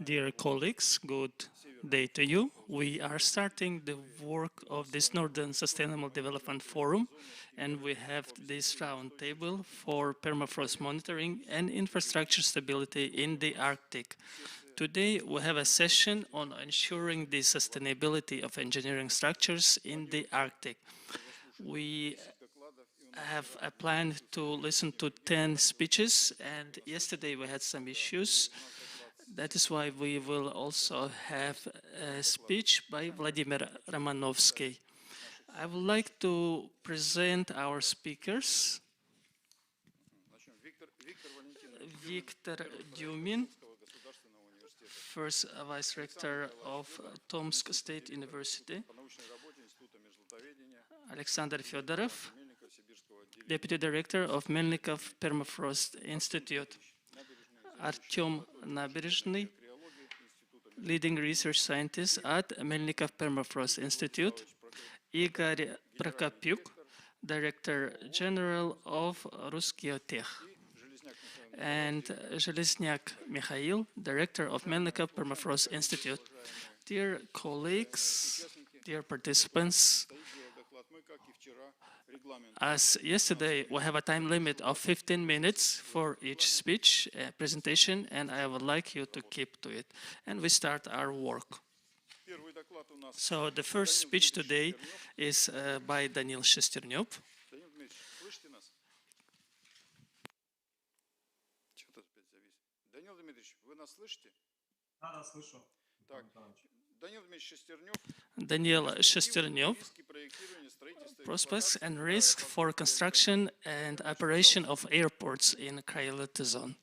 Dear colleagues, good day to you. We are starting the work of this Northern Sustainable Development Forum, and we have this roundtable for permafrost monitoring and infrastructure stability in the Arctic. Today, we have a session on ensuring the sustainability of engineering structures in the Arctic. We have a plan to listen to 10 speeches, and yesterday we had some issues. That is why we will also have a speech by Vladimir Romanovsky. I would like to present our speakers. Viktor Dyumin, first Vice Rector of Tomsk State University. Alexander Fedorov, Deputy Director of Melnikov Permafrost Institute. Artyom Naberezhny, leading research scientist at Melnikov Permafrost Institute. Igor Prokopyuk, Director General of Rusgeotech. And Zhelezniak Mikhail, Director of Melnikov Permafrost Institute. Dear colleagues, dear participants, as yesterday, we have a time limit of 15 minutes for each speech presentation, and I would like you to keep to it. And we start our work. So the first speech today is by Daniil Shesternyov. Daniil Shesternyov, prospects and risk for construction and operation of airports in CRYOLITHOZONE.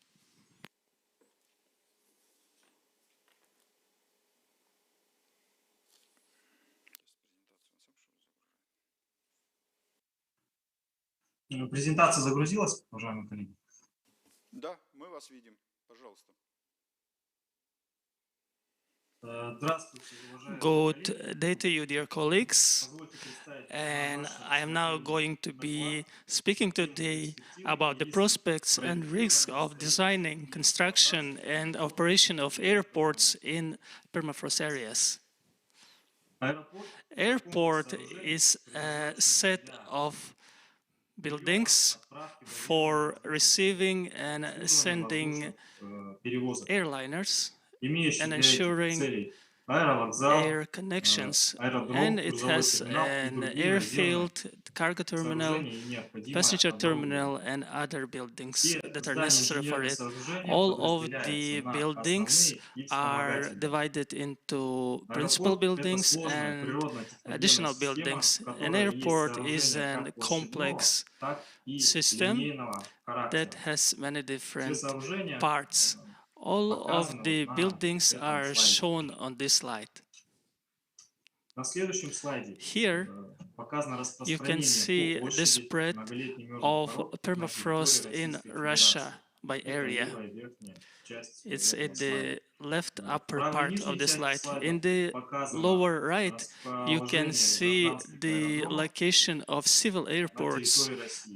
Презентация загрузилась, уважаемые коллеги? Да, мы вас видим. Пожалуйста. Good day to you, dear colleagues. And I am now going to be speaking today about the prospects and risks of designing, construction, and operation of airports in permafrost areas. Airport is a set of buildings for receiving and sending airliners and ensuring air connections, and it has an airfield, cargo terminal, passenger terminal, and other buildings that are necessary for it. All of the buildings are divided into principal buildings and additional buildings. An airport is a complex system that has many different parts. All of the buildings are shown on this slide. Here, you can see the spread of permafrost in Russia by area. It's at the left upper part of the slide. In the lower right, you can see the location of civil airports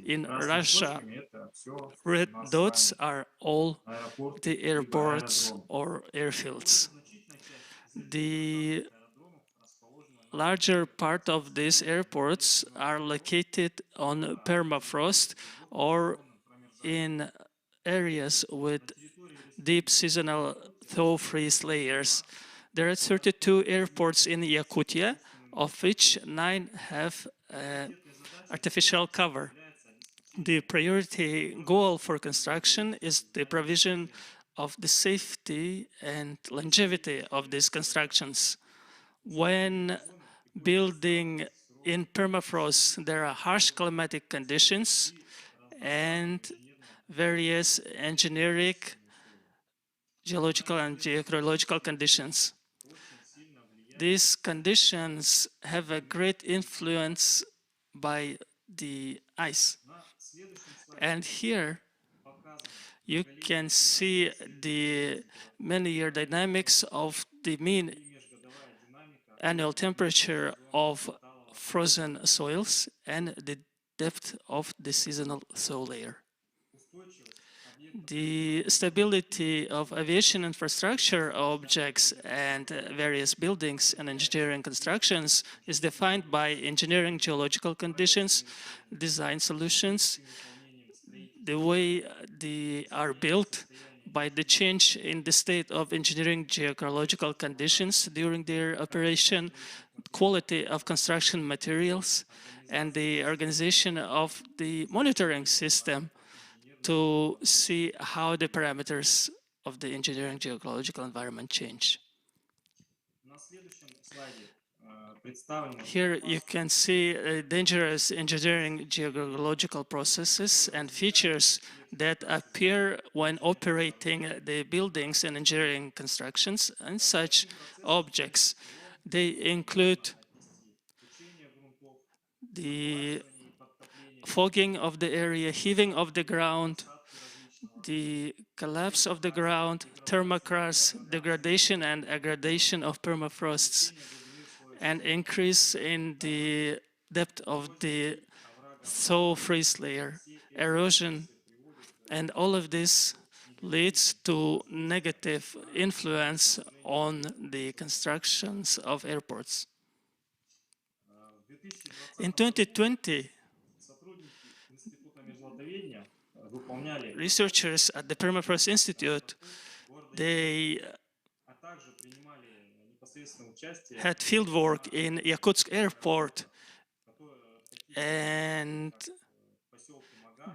in Russia. Red dots are all the airports or airfields. The larger part of these airports are located on permafrost or in areas with deep seasonal thaw-freeze layers. There are 32 airports in Yakutia, of which 9 have artificial cover. The priority goal for construction is the provision of the safety and longevity of these constructions. When building in permafrost, there are harsh climatic conditions and various engineering, geological, and geological conditions. These conditions have a great influence by the ice. And here you can see the many-year dynamics of the mean annual temperature of frozen soils and the depth of the seasonal thaw layer. The stability of aviation infrastructure objects and various buildings and engineering constructions is defined by engineering geological conditions, design solutions, the way they are built, by the change in the state of engineering geological conditions during their operation, quality of construction materials, and the organization of the monitoring system to see how the parameters of the engineering geological environment change. Here you can see dangerous engineering geological processes and features that appear when operating the buildings and engineering constructions and such objects. They include the fogging of the area, heaving of the ground, the collapse of the ground, permafrost, degradation and aggradation of permafrosts, and increase in the depth of the thaw freeze layer, erosion, and all of this leads to negative influence on the constructions of airports. In 2020, researchers at the Permafrost Institute, they had field work in Yakutsk airport, and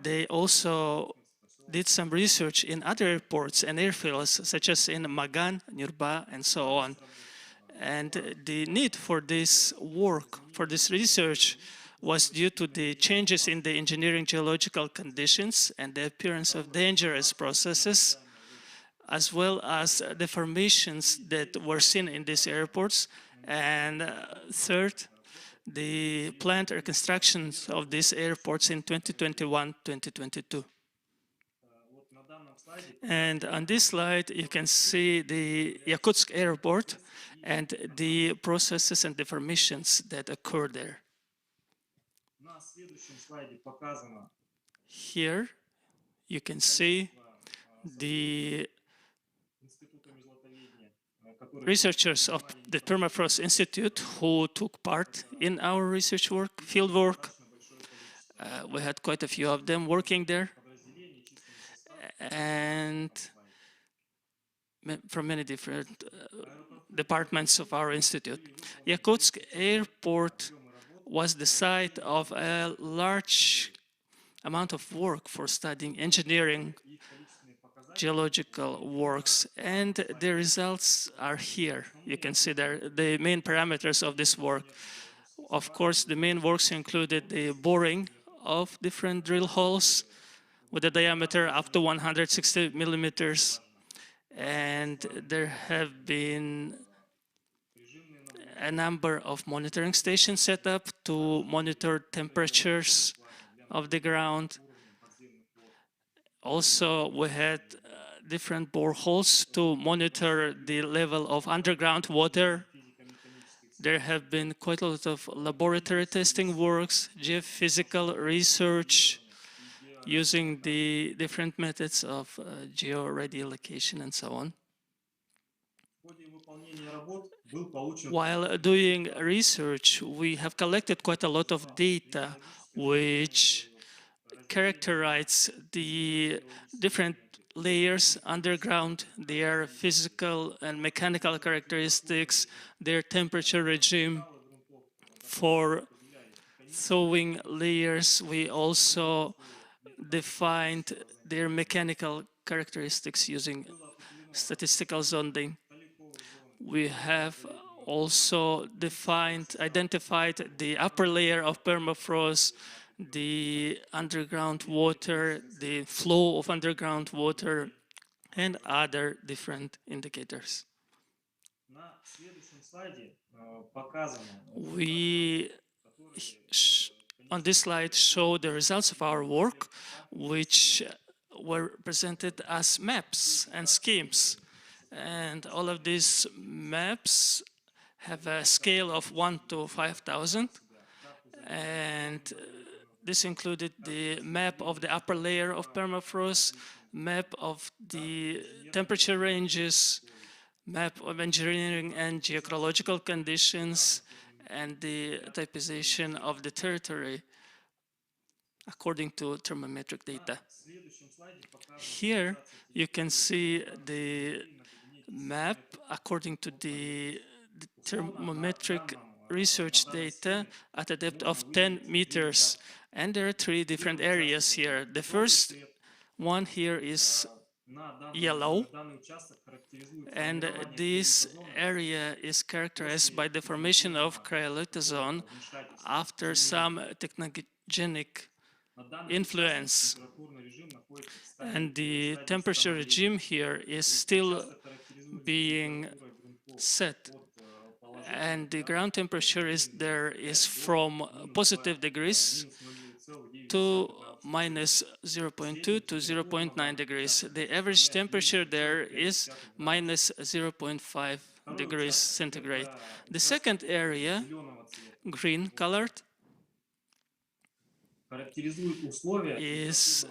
they also did some research in other airports and airfields, such as in Magan, Nurba, and so on. And the need for this work, for this research, was due to the changes in the engineering geological conditions and the appearance of dangerous processes, as well as the formations that were seen in these airports. And third, the planned reconstructions of these airports in 2021-2022. And on this slide, you can see the Yakutsk airport and the processes and deformations that occur there. Here, you can see the researchers of the Permafrost Institute who took part in our research work, field work. We had quite a few of them working there, and from many different departments of our institute. Yakutsk airport was the site of a large amount of work for studying engineering geological works, and the results are here. You can see there the main parameters of this work. Of course, the main works included the boring of different drill holes with a diameter up to 160 millimeters, and there have been a number of monitoring stations set up to monitor temperatures of the ground. Also, we had different boreholes to monitor the level of underground water. There have been quite a lot of laboratory testing works, geophysical research, using the different methods of georadiolocation and so on. While doing research, we have collected quite a lot of data which characterize the different layers underground, their physical and mechanical characteristics, their temperature regime. For thawing layers, we also defined their mechanical characteristics using statistical zonding. We have also identified the upper layer of permafrost, the underground water, the flow of underground water, and other different indicators. We, on this slide, show the results of our work, which were presented as maps and schemes. And all of these maps have a scale of 1 to 5,000. And this included the map of the upper layer of permafrost, map of the temperature ranges, map of engineering and geological conditions, and the typization of the territory according to thermometric data. Here you can see the map according to the thermometric research data at a depth of 10 meters. And there are three different areas here. The first one here is yellow, and this area is characterized by the formation of cryolithozone after some technogenic influence. And the temperature regime here is still being set. And the ground temperature is from positive degrees to minus 0.2 to 0.9 degrees. The average temperature there is minus 0.5 degrees centigrade. The second area, green colored, is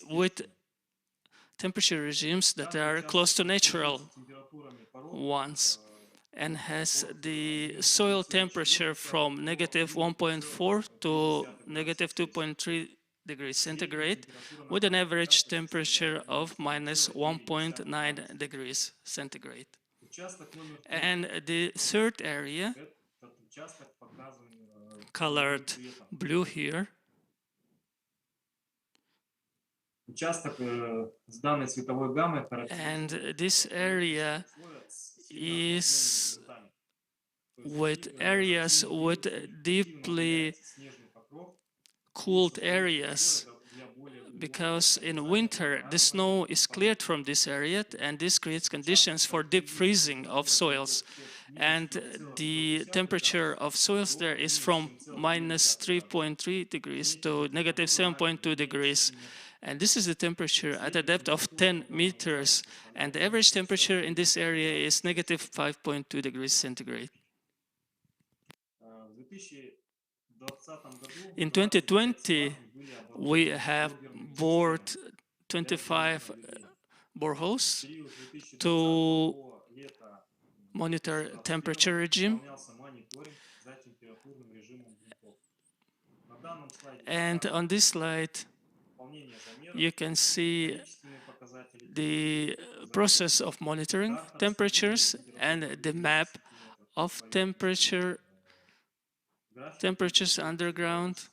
with temperature regimes that are close to natural ones, and has the soil temperature from negative 1.4 to negative 2.3 degrees centigrade, with an average temperature of minus 1.9 degrees centigrade. And the third area, colored blue here, and this area is with areas with deeply cooled areas, because in winter the snow is cleared from this area, and this creates conditions for deep freezing of soils. And the temperature of soils there is from minus 3.3 degrees to negative 7.2 degrees. And this is the temperature at a depth of 10 meters. And the average temperature in this area is negative 5.2 degrees centigrade. In 2020, we have bored 25 boreholes to monitor temperature regime. And on this slide, you can see the process of monitoring temperatures and the map of temperatures underground.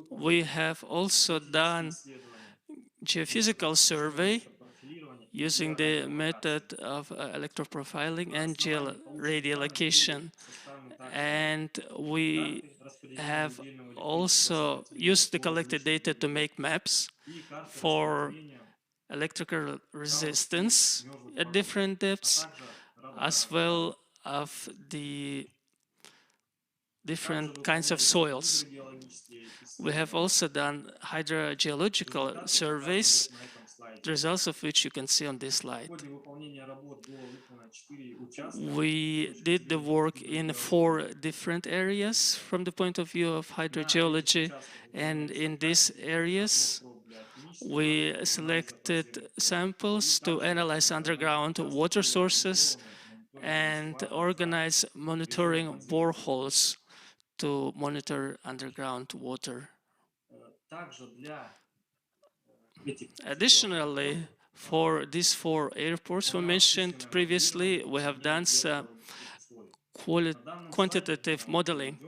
We have also done geophysical survey using the method of electroprofiling and georadiolocation. And we have also used the collected data to make maps for electrical resistance at different depths, as well as the different kinds of soils. We have also done hydrogeological surveys, the results of which you can see on this slide. We did the work in 4 different areas from the point of view of hydrogeology, and in these areas we selected samples to analyze underground water sources and organize monitoring boreholes to monitor underground water. Additionally, for these 4 airports we mentioned previously, we have done some quantitative modeling.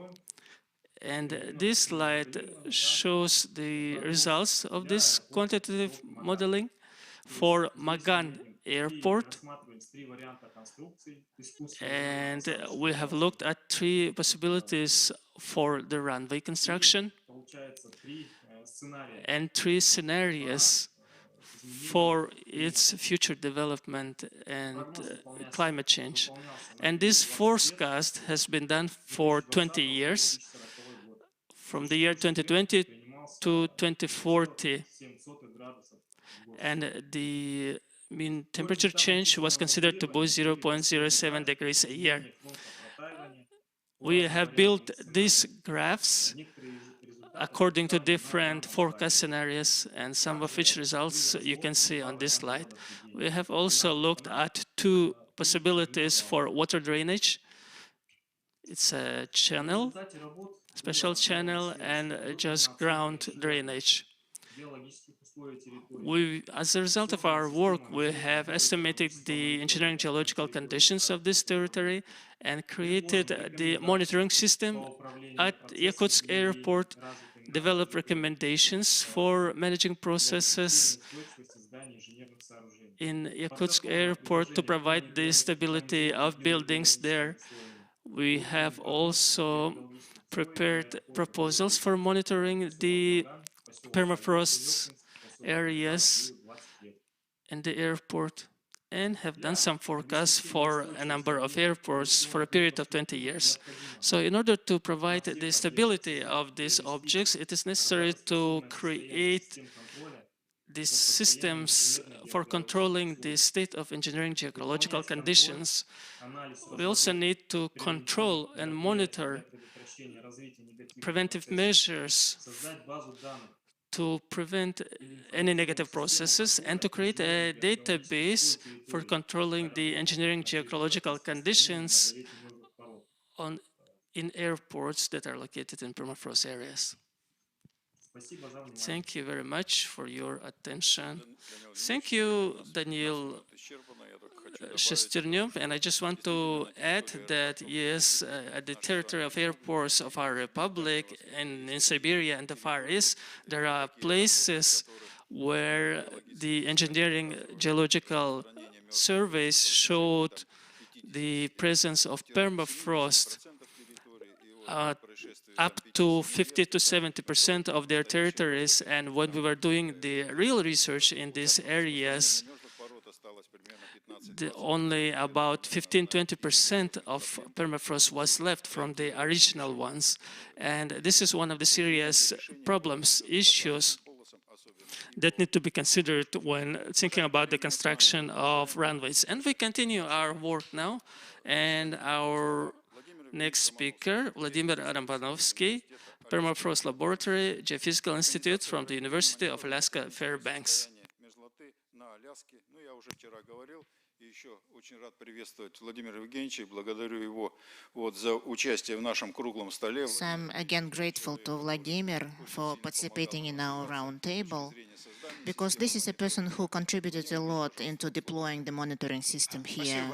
And this slide shows the results of this quantitative modeling for Magan Airport. And we have looked at 3 possibilities for the runway construction and 3 scenarios for its future development and climate change. And this forecast has been done for 20 years, from the year 2020 to 2040. And the mean temperature change was considered to be 0.07 degrees a year. We have built these graphs Некоторые результаты according to представлены на different экрановом forecast слайде. scenarios, and some of which results you can see on this slide. We have И also наш looked экспонат at two – possibilities for water drainage. It's a В channel, результате работ special было сделано channel, следующее. and just Выполнена ground оценка drainage. геологических условий территории. As a result of Создана our work, система we взаимного have estimated мониторинга the составной engineering итоги на geological территории conditions of this Иркутской области. territory and Мы created изложим the monitoring рекомендации system по управлению at процессами Yakutsk внедрения airport, развитой на develop территории recommendations for managing для обеспечения processes устойчивости зданий и инженерных сооружений. in Yakutsk Подготовлено airport to предложение по provide the stability мониторингу of buildings гидрогеологических there. условий. We have Выполнен прогноз also гидрогеологических условий для prepared озеровых proposals for территорий. monitoring Поселок the Баган, поселок permafrost Солёкинск, поселок Рязань areas будет 20 лет. in the airport, and have done Для some forecasts обеспечения for a устойчивости number of объектов airports for a инвестиционных period of 20 инфраструктур years. необходимо So in order to на provide всех the различных stability оценках of these провести objects, it is necessary to работоспособное состояние create систем контроля these за состоянием systems for инженерно-геогеологических controlling the условий. state of engineering geological Выполнять контроль, conditions. анализ We also разработки need to control превентивных and мероприятий для monitor предотвращения развития негативных preventive процессов, measures создать базу данных to prevent или any информационную negative систему processes and to контроля create a инженерно-геологических database условий for территории, controlling the аэропортов engineering на территориях geological распространения conditions многолетних мертвых пород. on, in airports that are located in permafrost areas. Спасибо за внимание. Thank you very much for your attention. Даниил Thank Юрьевич, у you, нас Daniel минут исчерпано. Я только хочу добавить, Shesternov, and I just want to add that yes, at the territory of airports of our republic and in Siberia and the Far East, there are places where the engineering geological surveys showed the presence of permafrost up to 50 to 70% of their territories. And when we were doing the real research in these areas, only about 15-20% of permafrost was left from the original ones. And this is one of the serious problems, issues that need to be considered when thinking about the construction of runways. And we continue our work now, and our next speaker, Vladimir Arambanovsky, Permafrost Laboratory, Geophysical Institute from the University of Alaska Fairbanks. И еще очень рад приветствовать Владимира Евгеньевича и благодарю его за участие в нашем круглом столе. So I'm again grateful to Vladimir for participating in our roundtable, because this is a person who contributed a lot into deploying the monitoring system here.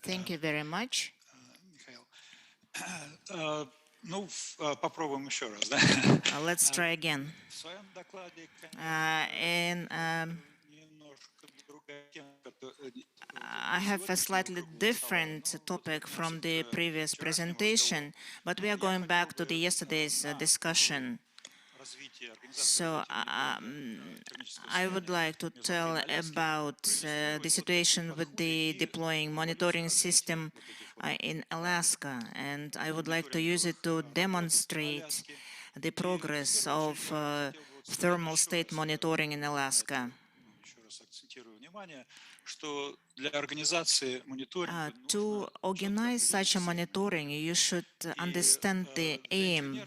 Thank you very much. Ну, попробуем еще раз, да? Let's try again. В своем докладе, I have a slightly different topic from the previous presentation, but we are going back to the yesterday's discussion. So I would like to tell about the situation with the deploying monitoring system in Alaska, and I would like to use it to demonstrate the progress of thermal state monitoring in Alaska. To organize such a monitoring, you should understand the aim.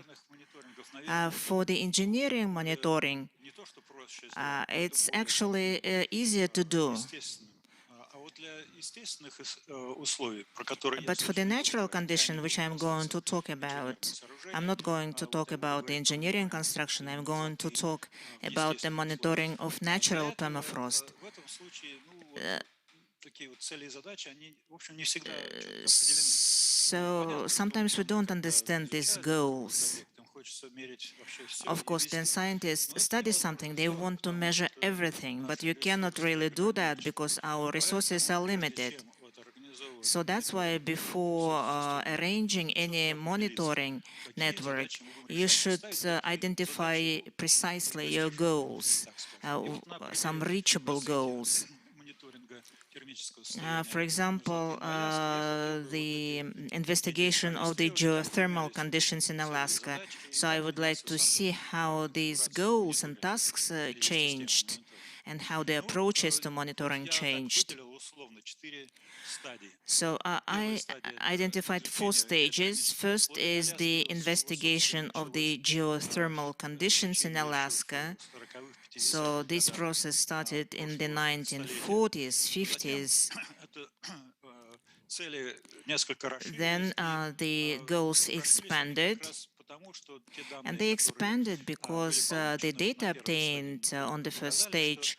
For the engineering monitoring, it's actually easier to do. But for the natural condition, which I'm going to talk about, I'm not going to talk about the engineering construction, I'm going to talk about the monitoring of natural permafrost. So sometimes we don't understand these goals. Of course, when scientists study something, they want to measure everything, but you cannot really do that because our resources are limited. So that's why before arranging any monitoring network, you should identify precisely your goals, some reachable goals. For example, the investigation of the geothermal conditions in Alaska. So I would like to see how these goals and tasks changed and how the approaches to monitoring changed. So I identified 4 stages. First is the investigation of the geothermal conditions in Alaska. So this process started in the 1940s, 50s. Then the goals expanded, and they expanded because the data obtained on the first stage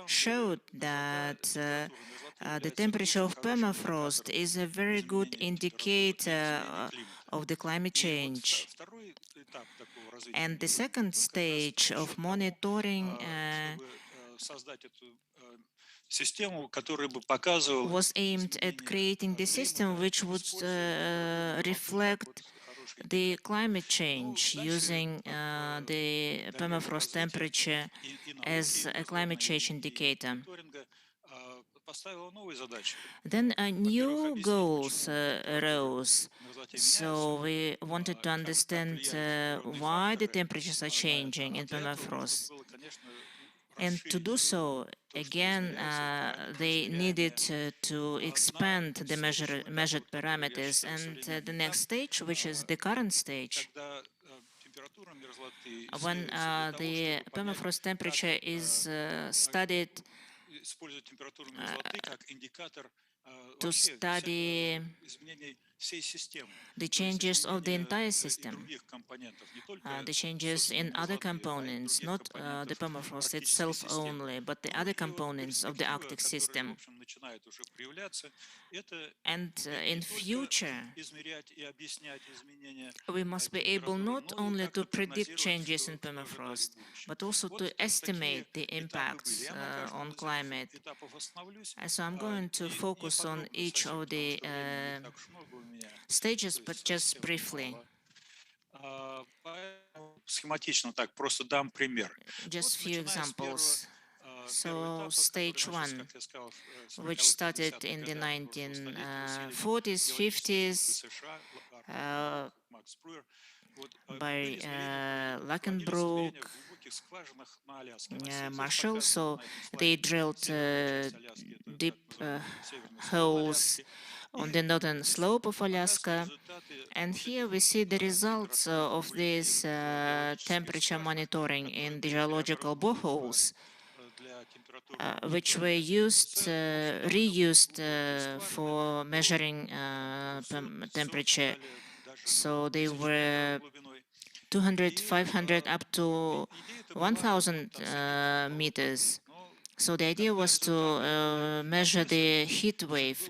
showed that the temperature of permafrost is a very good indicator of the climate change. And the second stage of monitoring was aimed at creating the system which would reflect the climate change using the permafrost temperature as a climate change indicator. Then new goals arose. So we wanted to understand why the temperatures are changing in permafrost. And to do so, again, they needed to expand the measured parameters. And the next stage, which is the current stage, when the permafrost temperature is studied to study the changes of the entire system, the changes in other components, not the permafrost itself only, but the other components of the Arctic system. And in future, we must be able not only to predict changes in permafrost, but also to estimate the impacts on climate. So I'm going to focus on each of the stages, but just briefly. Just few examples. So stage 1, which started in the 1940s, 50s, by Luckenbrook, Marshall. So they drilled deep holes on the northern slope of Alaska. And here we see the results of this temperature monitoring in the geological boreholes, which were reused for measuring temperature. So they were 200, 500, up to 1,000 meters. So the idea was to measure the heat wave,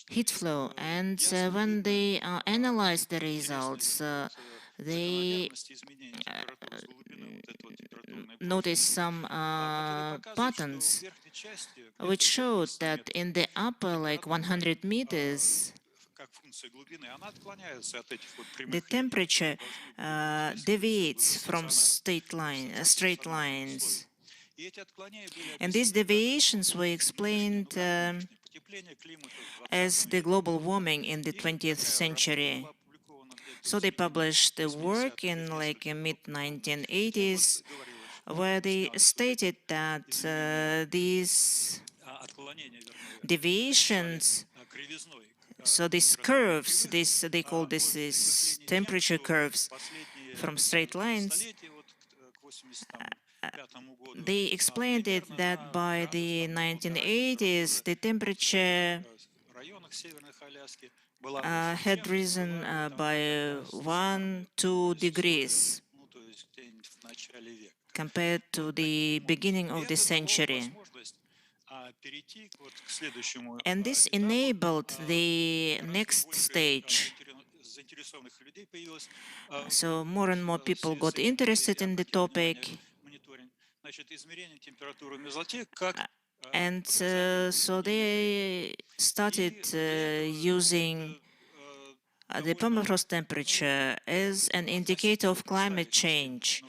heat flow, and when they analyzed the results, they noticed some patterns which showed that in the upper, like 100 meters, the temperature deviates from straight lines. And these deviations were explained as the global warming in the 20th century. So they published a work in mid-1980s where they stated that these deviations, so these curves, they call this temperature curves from straight lines, they explained it that by the 1980s, the temperature had risen by 1-2 degrees compared to the beginning of the century. And this enabled the next stage. So more and more people got interested in the topic. And so they started using the permafrost temperature as an indicator of climate change.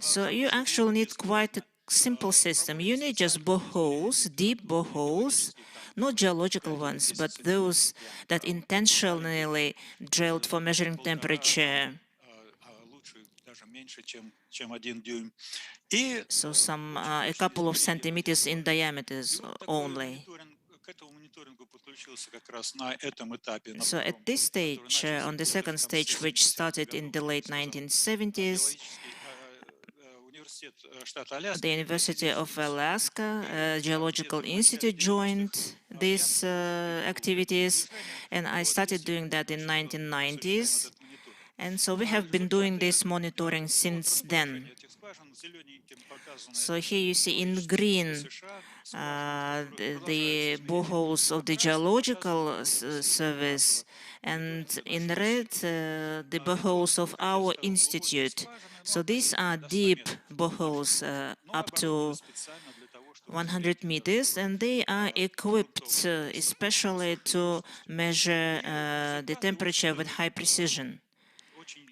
So you actually need quite a simple system. You need just boreholes, deep boreholes, not geological ones, but those that intentionally drilled for measuring temperature. даже меньше, чем 1 дюйм. И so a couple of centimeters in diameters only. к этому мониторингу подключился как раз на этом этапе, на So at втором, this который stage, начался on the где-то second в конце stage, which 70-х started in годов, the как я late сказал, 1970s, университет штата Аляски, the University of Alaska Geological где-то в начале Institute 90-х joined these activities, движения. and I started doing that in осуществляем 1990s. этот мониторинг. And so we have been doing this monitoring since then. Этих скважин зелененьким показаны So here you see in геологические green США, скважины, которые the продолжаются изменять. boreholes of the Красным geological показаны service, and мониторинга in нашего red института. the Это, boreholes of как я our сказал, глубокие institute. скважины, So these are до 100 deep метров boreholes но up оборудованы to специально для того, чтобы 100 измерять meters, and they are equipped especially to measure the temperature with high precision. очень,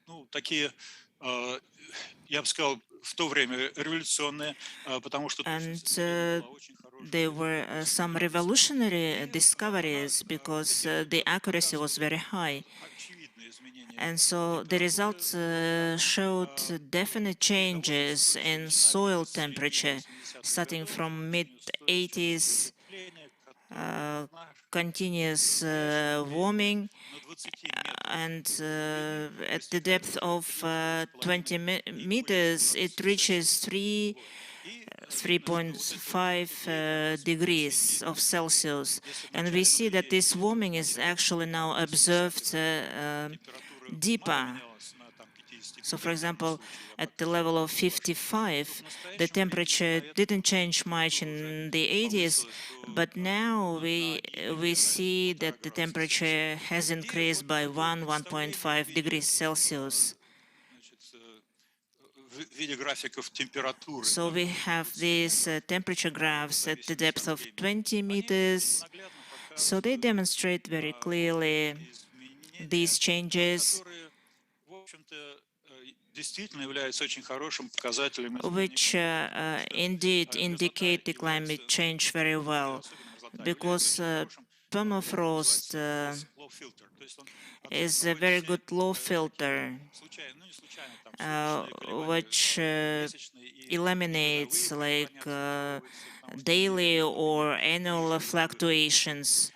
ну, такие, я бы сказал, в то время революционные, потому что And точность измерения была очень хорошая. there were some revolutionary discoveries because the accuracy was very high. Очевидные изменения And so the results showed definite changes in soil temperature starting from mid-80s, continuous warming, and at the depth of 20 meters it reaches 3.5 degrees of Celsius. And we see that this warming is actually now observed deeper. So, for example, at the level of 55, the temperature didn't change much in the 80s, but now we see that the temperature has increased by 1.5 degrees Celsius. So we have these temperature graphs at the depth of 20 meters. So they demonstrate very clearly these changes, which indeed indicate the climate change very well, because permafrost is a very good low filter, which eliminates like daily or annual fluctuations.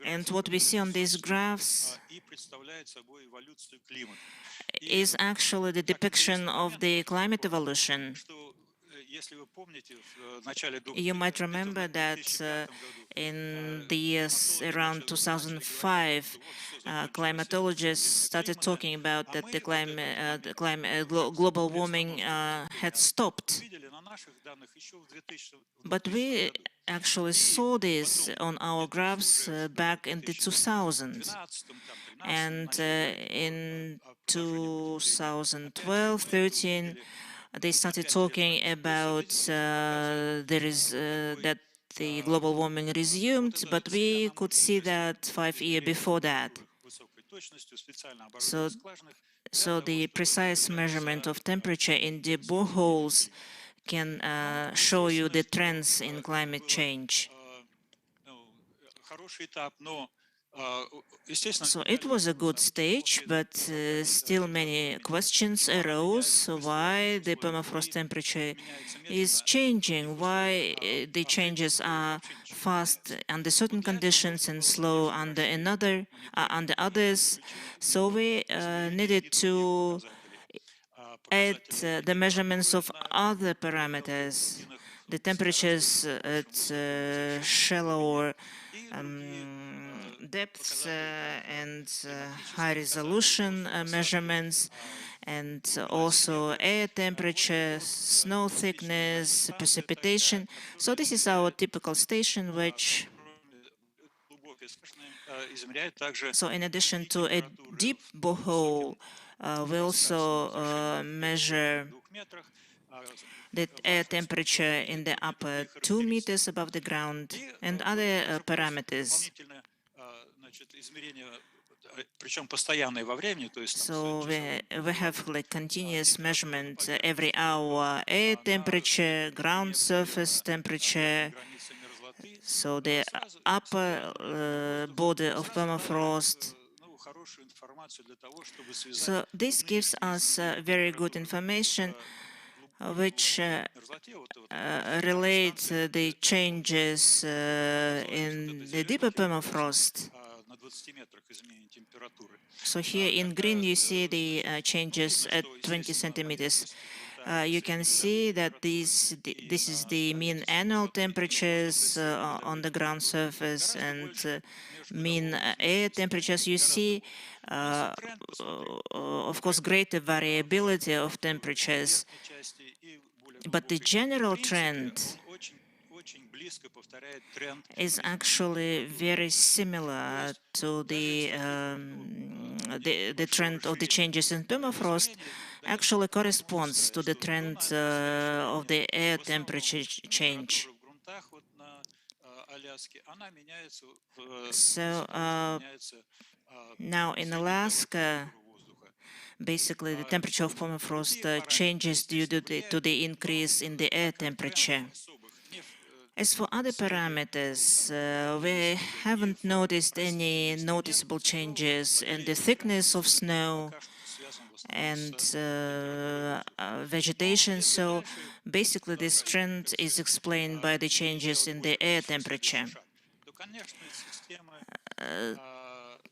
And what we see on these graphs is actually the depiction of the climate evolution. You might remember that in the years around 2005, climatologists started talking about that the global warming had stopped. But we actually saw this on our graphs back in the 2000s. And in 2012-13, they started talking about that the global warming resumed, but we could see that 5 years before that. So the precise measurement of temperature in the boreholes can show you the trends in climate change. So it was a good stage, but still many questions arose why the permafrost temperature is changing, why the changes are fast under certain conditions and slow under others. So we needed to add the measurements of other parameters, the temperatures at shallower depths and high resolution measurements, and also air temperature, snow thickness, precipitation. So this is our typical station, which so in addition to a deep borehole, we also measure the air temperature in the upper 2 meters above the ground and other parameters. So we have like continuous measurement every hour, air temperature, ground surface temperature. So the upper border of permafrost So this gives us very good information which relate the changes in the deeper permafrost. So here in green you see the changes at 20 centimeters. You can see that this is the mean annual temperatures on the ground surface and mean air temperatures. You see, of course, greater variability of temperatures, but the general trend is actually very similar to the trend of the changes in permafrost. Actually corresponds to the trend of the air temperature change. So now in Alaska, basically the temperature of permafrost changes due to the increase in the air temperature. As for other parameters, we haven't noticed any noticeable changes in the thickness of snow and vegetation, so basically this trend is explained by the changes in the air temperature.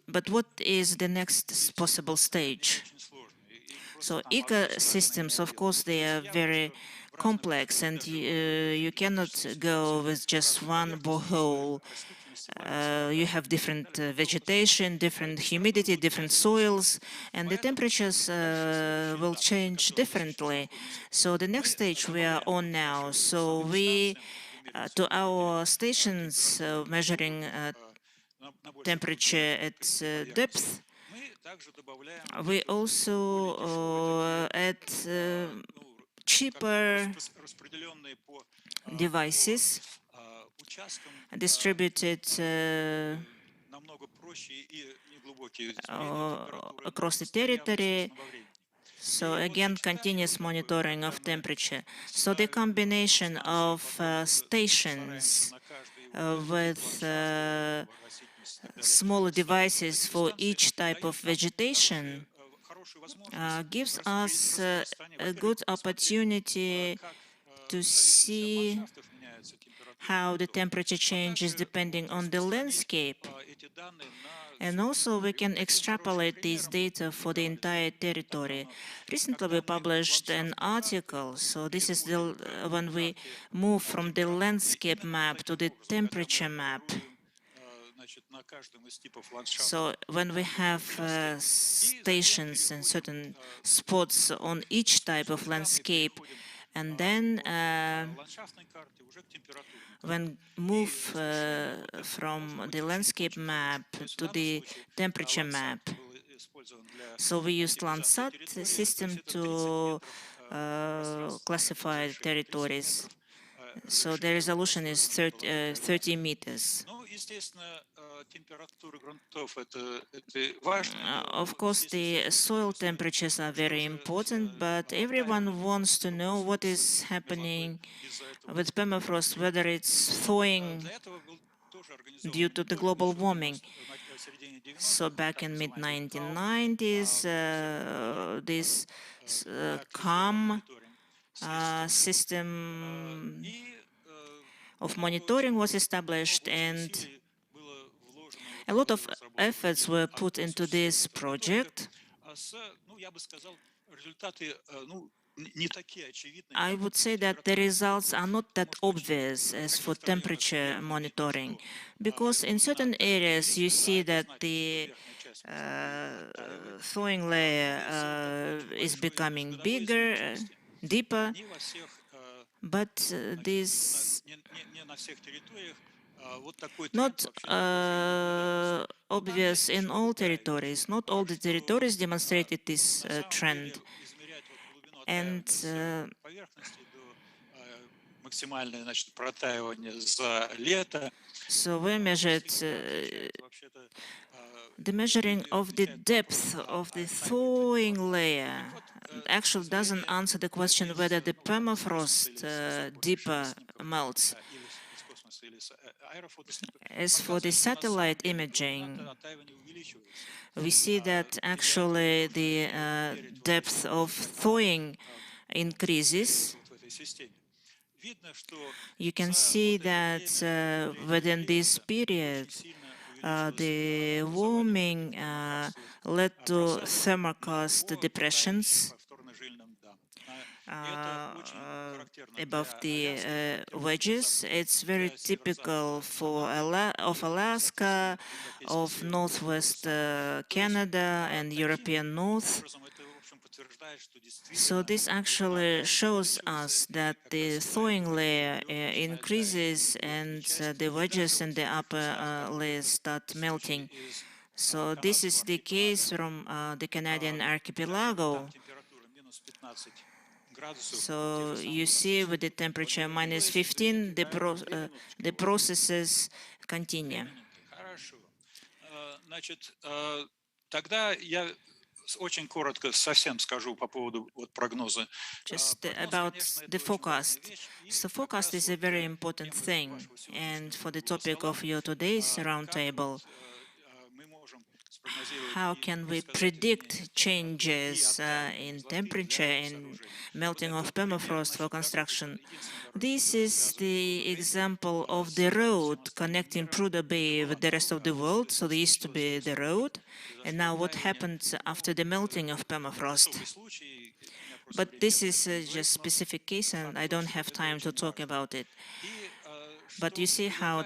But what is the next possible stage? So ecosystems, of course, they are very complex, and you cannot go with just one borehole. You have different vegetation, different humidity, different soils, and the temperatures will change differently. So the next stage we are on now. So we, to our stations measuring temperature at depth, we also add cheaper devices distributed across the territory. So again, continuous monitoring of temperature. So the combination of stations with smaller devices for each type of vegetation gives us a good opportunity to see how the temperature changes depending on the landscape. And also we can extrapolate these data for the entire territory. Recently we published an article, so this is when we move from the landscape map to the temperature map. So when we have stations and certain spots on each type of landscape, and then when move from the landscape map to the temperature map. So we used Landsat system to classify territories. So the resolution is 30 meters. Of course, the soil temperatures are very important, but everyone wants to know what is happening with permafrost, whether it's thawing due to the global warming. So back in mid-1990s, this CAM system of monitoring was established, and a lot of efforts were put into this project. I would say that the results are not that obvious as for temperature monitoring, because in certain areas you see that the thawing layer is becoming bigger, deeper, but this not obvious in all territories. Not all the territories demonstrated this trend. And so we measured the measuring of the depth of the thawing layer actually doesn't answer the question whether the permafrost deeper melts. As for the satellite imaging, we see that actually the depth of thawing increases. You can see that within this period, the warming led to thermokarst depressions above the wedges. It's very typical for of Alaska, of Northwest Canada and European North. So this actually shows us that the thawing layer increases and the wedges in the upper layers start melting. So this is the case from the Canadian archipelago. So you see with the temperature minus 15, the processes continue. Тогда я очень коротко совсем скажу по поводу прогноза. Just about the forecast. So forecast is a very important thing. And for the topic of your today's roundtable, how can we predict changes in temperature and melting of permafrost for construction? This is the example of the road connecting Prudhoe Bay with the rest of the world. So there used to be the road, and now what happens after the melting of permafrost? But this is just specific case, and I don't have time to talk about it. But you see how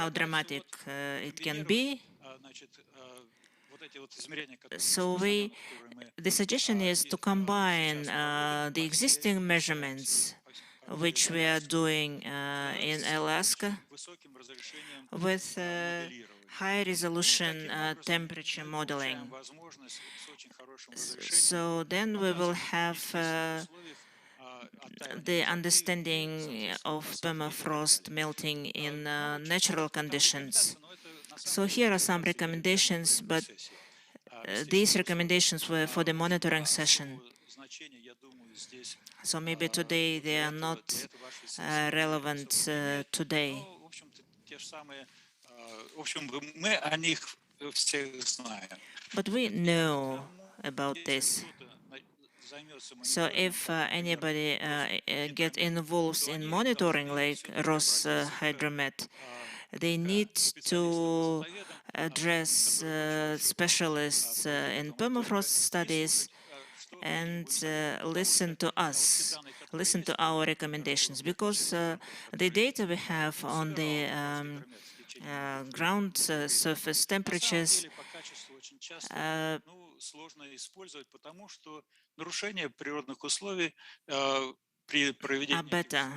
dramatic it can be. So the suggestion is to combine the existing measurements, which we are doing in Alaska, with high-resolution temperature modeling. So then we will have the understanding of permafrost melting in natural conditions. So here are some recommendations, but these recommendations were for the monitoring session. So maybe today they are not relevant today. But we know about this. So if anybody get involved in monitoring, like Roshydromet, they need to address specialists in permafrost studies and listen to us, listen to our recommendations, because the data we have on the ground surface temperatures are better,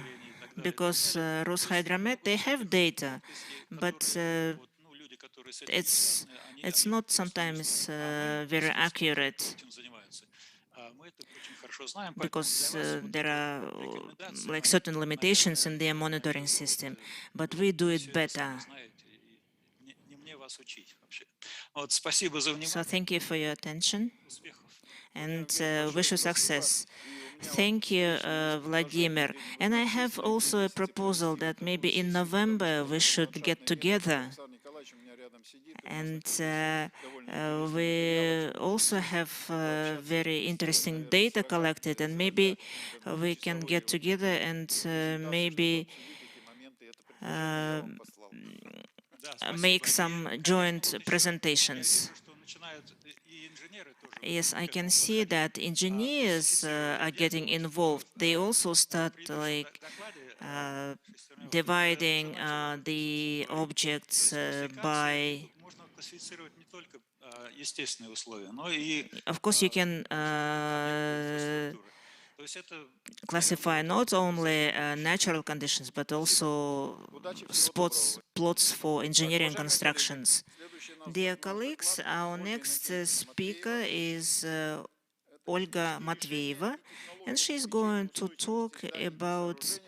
because Roshydromet, they have data, but it's not sometimes very accurate, because there are like certain limitations in their monitoring system, but we do it better. So thank you for your attention, and wish you success. Thank you, Vladimir. And I have also a proposal that maybe in November we should get together. And we also have very interesting data collected, and maybe we can get together and maybe make some joint presentations. Yes, I can see that engineers are getting involved. They also start like dividing the objects by. Of course, you can classify not only natural conditions, but also plots for engineering constructions. Dear colleagues, our next speaker is Olga Matveyeva, and she's going to talk about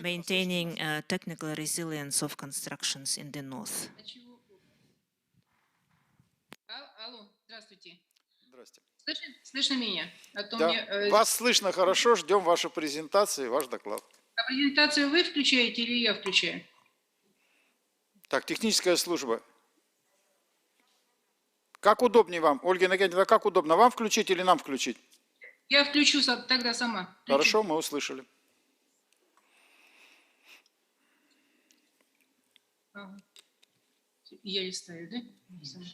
maintaining technical resilience of constructions in the north. Слышно меня? Да, вас слышно хорошо, ждем вашей презентации, ваш доклад. А презентацию вы включаете или я включаю? Так, техническая служба. Как удобнее вам? Ольга Геннадьевна, как удобно? Вам включить или нам включить? Я включу тогда сама. Включу. Хорошо, мы услышали. Ага. Я листаю, да? Сама.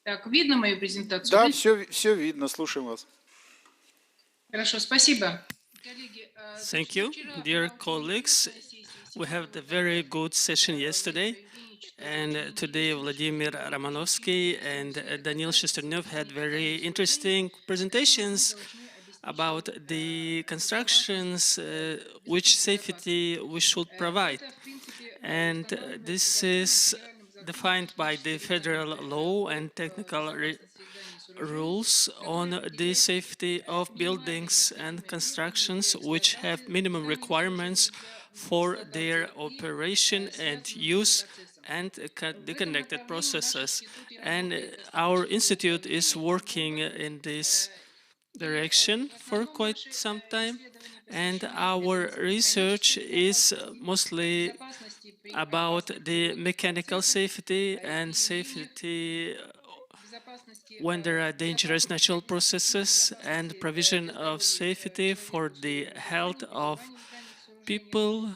Так, видно мою презентацию? Да, все видно, слушаем вас. Хорошо, спасибо. Thank you, dear colleagues. We have the very good session yesterday, and today Vladimir Romanovsky and Daniil Shesternev had very interesting presentations about the constructions, which safety we should provide. And this is defined by the federal law and technical rules on the safety of buildings and constructions, which have minimum requirements for their operation and use and the connected processes. And our institute is working in this direction for quite some time, and our research is mostly about the mechanical safety and safety when there are dangerous natural processes and provision of safety for the health of people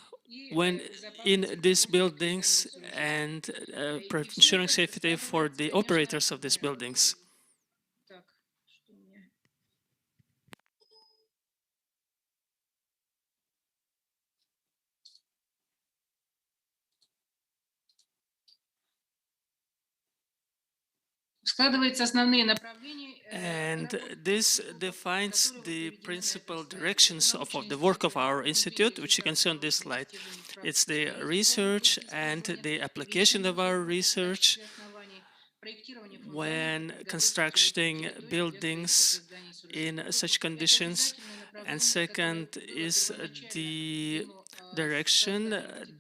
when in these buildings and ensuring safety for the operators of these buildings. And this defines the principal directions of the work of our institute, which you can see on this slide. It's the research and the application of our research when constructing buildings in such conditions. And second is the direction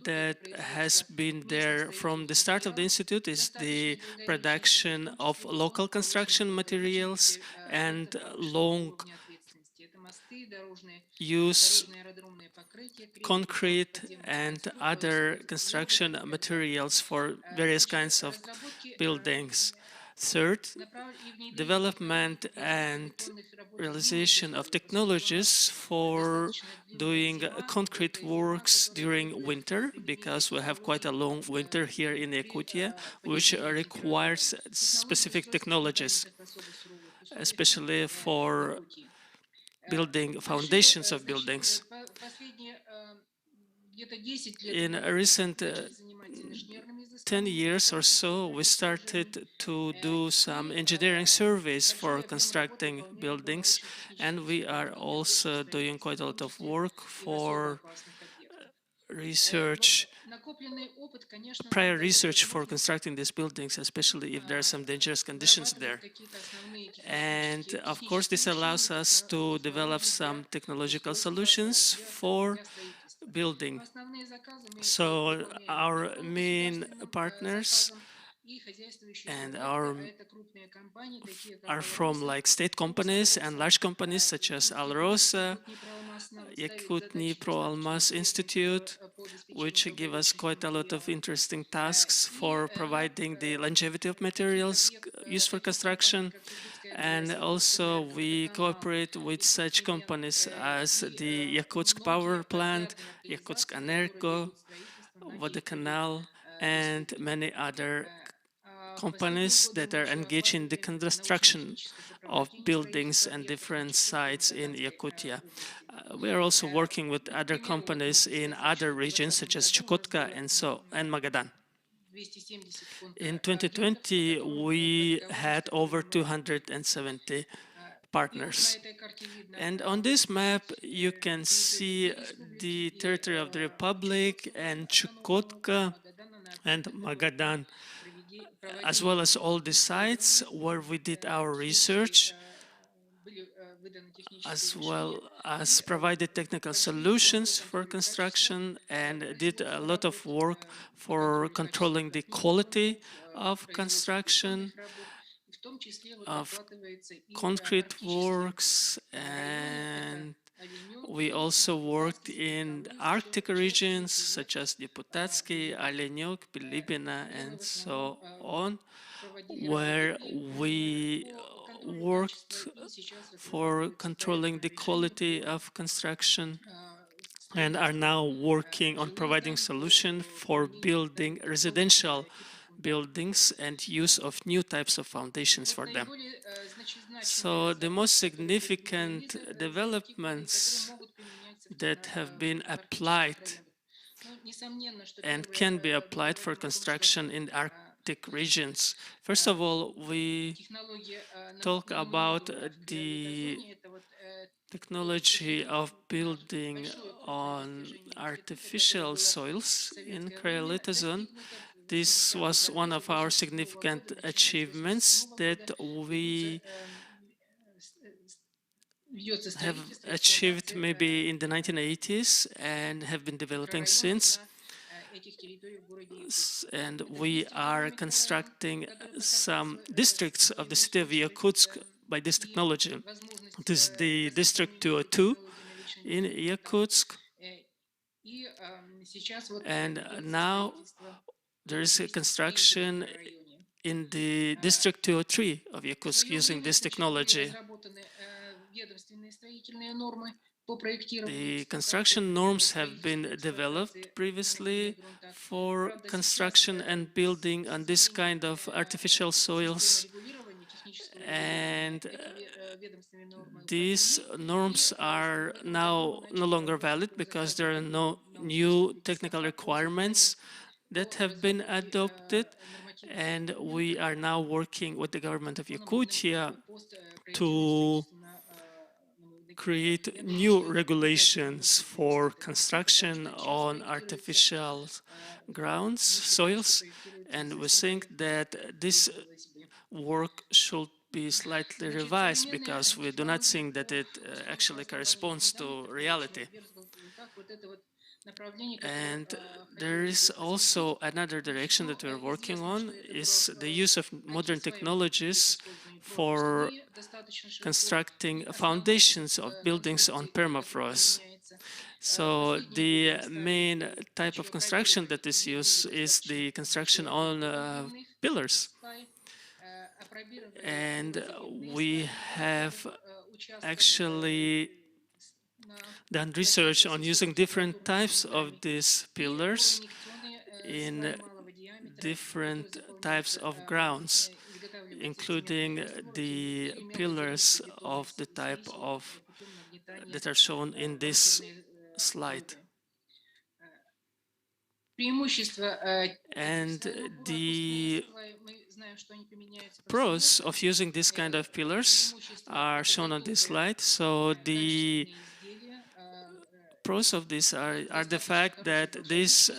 that has been there from the start of the institute is the production of local construction materials and long use concrete and other construction materials for various kinds of buildings. Third, development and realization of technologies for doing concrete works during winter, because we have quite a long winter here in Yakutia, which requires specific technologies, especially for building foundations of buildings. In a recent 10 years or so, we started to do some engineering surveys for constructing buildings, and we are also doing quite a lot of work for research, prior research for constructing these buildings, especially if there are some dangerous conditions there. And of course, this allows us to develop some technological solutions for building. So our main partners and are from like state companies and large companies such as Alrosa, Yakutny Pro-Almaz Institute, which give us quite a lot of interesting tasks for providing the longevity of materials used for construction. And also we cooperate with such companies as the Yakutsk Power Plant, Yakutsk Energo, Vodokanal, and many other companies that are engaged in the construction of buildings and different sites in Yakutia. We are also working with other companies in other regions such as Chukotka and Magadan. In 2020, we had over 270 partners. And on this map, you can see the territory of the Republic and Chukotka and Magadan, as well as all the sites where we did our research as well as provided technical solutions for construction and did a lot of work for controlling the quality of construction, of concrete works, and we also worked in Arctic regions such as the Putatsky, Alenyok, Bilibina, and so on, where we worked for controlling the quality of construction and are now working on providing solution for building residential buildings and use of new types of foundations for them. So the most significant developments that have been applied and can be applied for construction in Arctic regions. First of all, we talk about the technology of building on artificial soils in cryolithozone. This was one of our significant achievements that we have achieved maybe in the 1980s and have been developing since. And we are constructing some districts of the city of Yakutsk by this technology. This is the District 202 in Yakutsk. And now there is a construction in the District 203 of Yakutsk using this technology. The construction norms have been developed previously for construction and building on this kind of artificial soils, and these norms are now no longer valid because there are no new technical requirements that have been adopted, and we are now working with the government of Yakutia to create new regulations for construction on artificial grounds, soils, and we think that this work should be slightly revised because we do not think that it actually corresponds to reality. And there is also another direction that we're working on, is the use of modern technologies for constructing foundations of buildings on permafrost. So the main type of construction that is used is the construction on pillars. And we have actually done research on using different types of these pillars in different types of grounds, including the pillars of the type of that are shown in this slide. And the pros of using this kind of pillars are shown on this slide. So the pros of this are the fact that these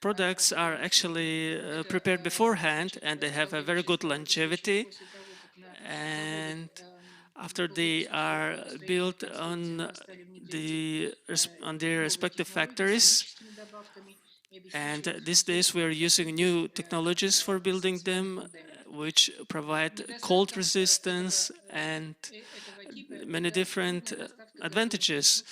products are actually prepared beforehand and they have a very good longevity, and after they are built on their respective factories. And these days we are using new technologies for building them, which provide cold resistance and many different advantages.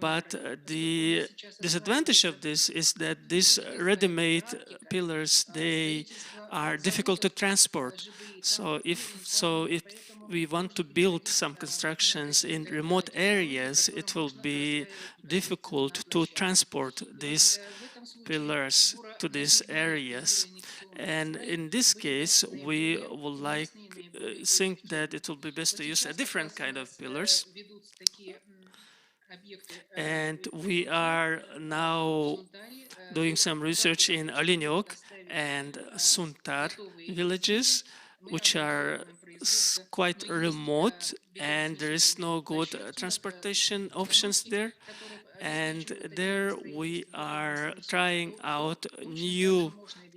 But the disadvantage of this is that these ready-made pillars, they are difficult to transport. So if we want to build some constructions in remote areas, it will be difficult to transport these pillars to these areas. And in this case, we would think that it will be best to use a different kind of pillars. And we are now doing some research in Alenyok and Suntar villages, which are quite remote, and there is no good transportation options there. And there we are trying out new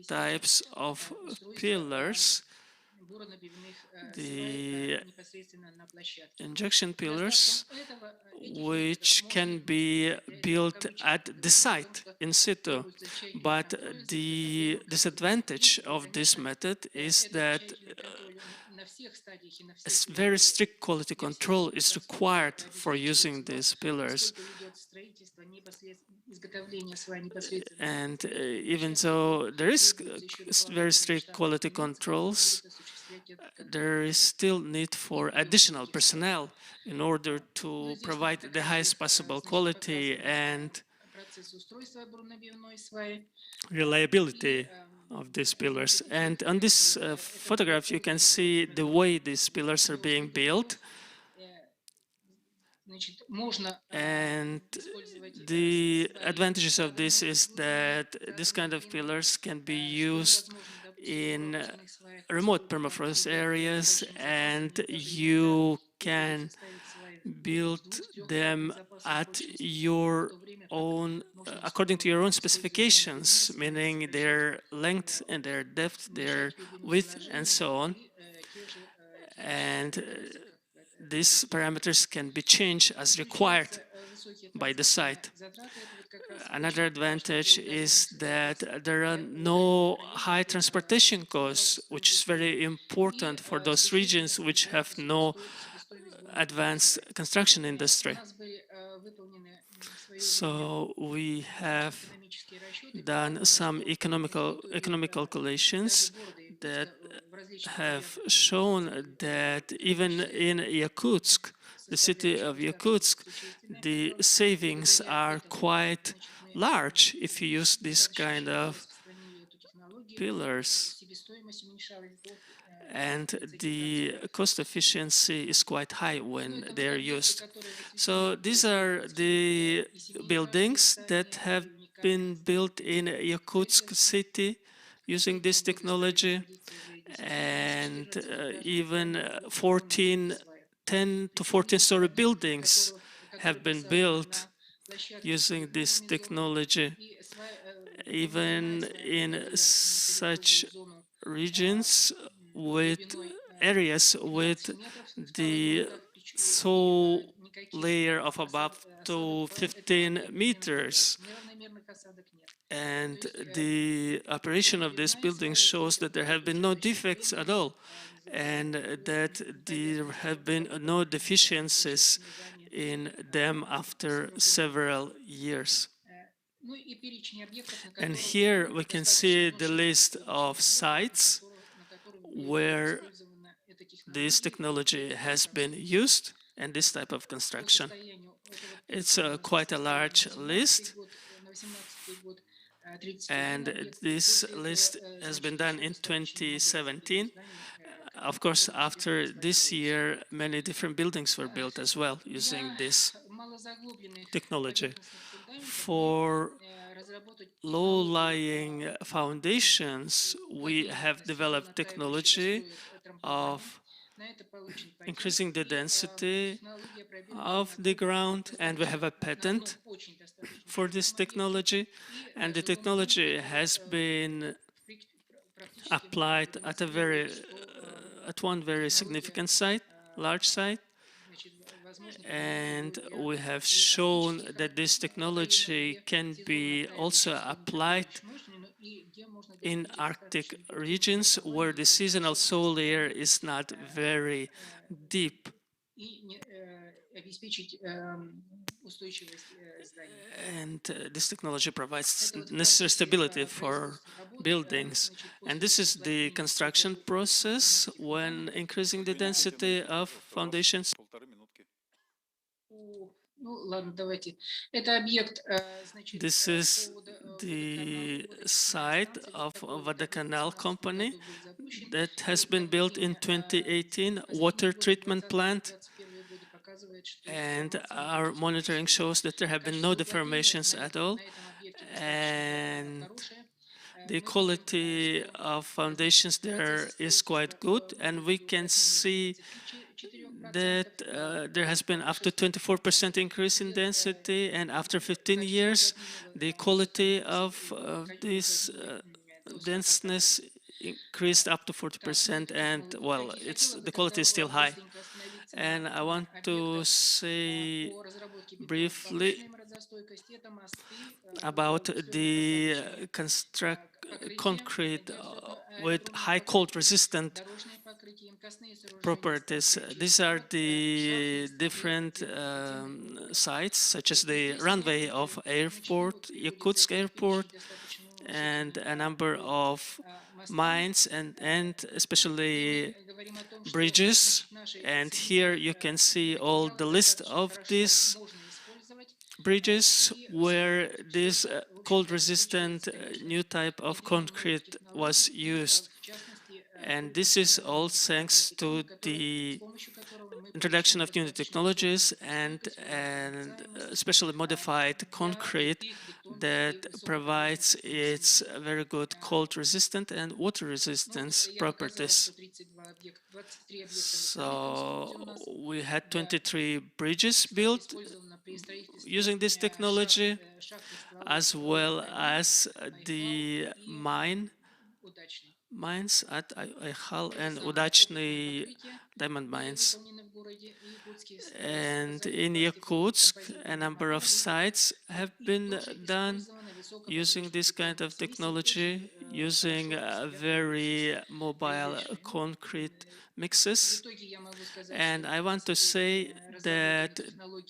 types of pillars the injection pillars, which can be built at the site in situ. But the disadvantage of this method is that a very strict quality control is required for using these pillars. And even though there is very strict quality controls, there is still need for additional personnel in order to provide the highest possible quality and reliability of these pillars. And on this photograph, you can see the way these pillars are being built. And the advantages of this is that this kind of pillars can be used in remote permafrost areas, and you can build them at your own, according to your own specifications, meaning their length and their depth, their width, and so on. And these parameters can be changed as required by the site. Another advantage is that there are no high transportation costs, which is very important for those regions which have no advanced construction industry. So we have done some economic calculations that have shown that even in Yakutsk, the city of Yakutsk, the savings are quite large if you use this kind of pillars. And the cost efficiency is quite high when they're used. So these are the buildings that have been built in Yakutsk city using this technology, and even 10 to 14-story buildings have been built using this technology. Even in such regions with areas with the soil layer of about to 15 meters. And the operation of this building shows that there have been no defects at all, and that there have been no deficiencies in them after several years. And here we can see the list of sites where this technology has been used and this type of construction. It's quite a large list, and this list has been done in 2017. Of course, after this year, many different buildings were built as well using this technology. For low-lying foundations, we have developed technology of increasing the density of the ground, and we have a patent for this technology. And the technology has been applied at one very significant site, large site. And we have shown that this technology can be also applied in Arctic regions where the seasonal soil layer is not very deep. And this technology provides necessary stability for buildings. And this is the construction process when increasing the density of foundations. This is the site of Vodokanal company that has been built in 2018, water treatment plant. And our monitoring shows that there have been no deformations at all. And the quality of foundations there is quite good. And we can see that there has been up to 24% increase in density, and after 15 years, the quality of this denseness increased up to 40%, and well, the quality is still high. And I want to say briefly about the concrete with high cold resistant properties. These are the different sites, such as the runway of airport, Yakutsk airport, and a number of mines and especially bridges. And here you can see all the list of these bridges where this cold resistant new type of concrete was used. And this is all thanks to the introduction of new technologies and especially modified concrete that provides its very good cold resistant and water resistance properties. So we had 23 bridges built using this technology, as well as the mines at Aykhal and Udachny diamond mines. And in Yakutsk, a number of sites have been done using this kind of technology, using very mobile concrete mixes. And I want to say that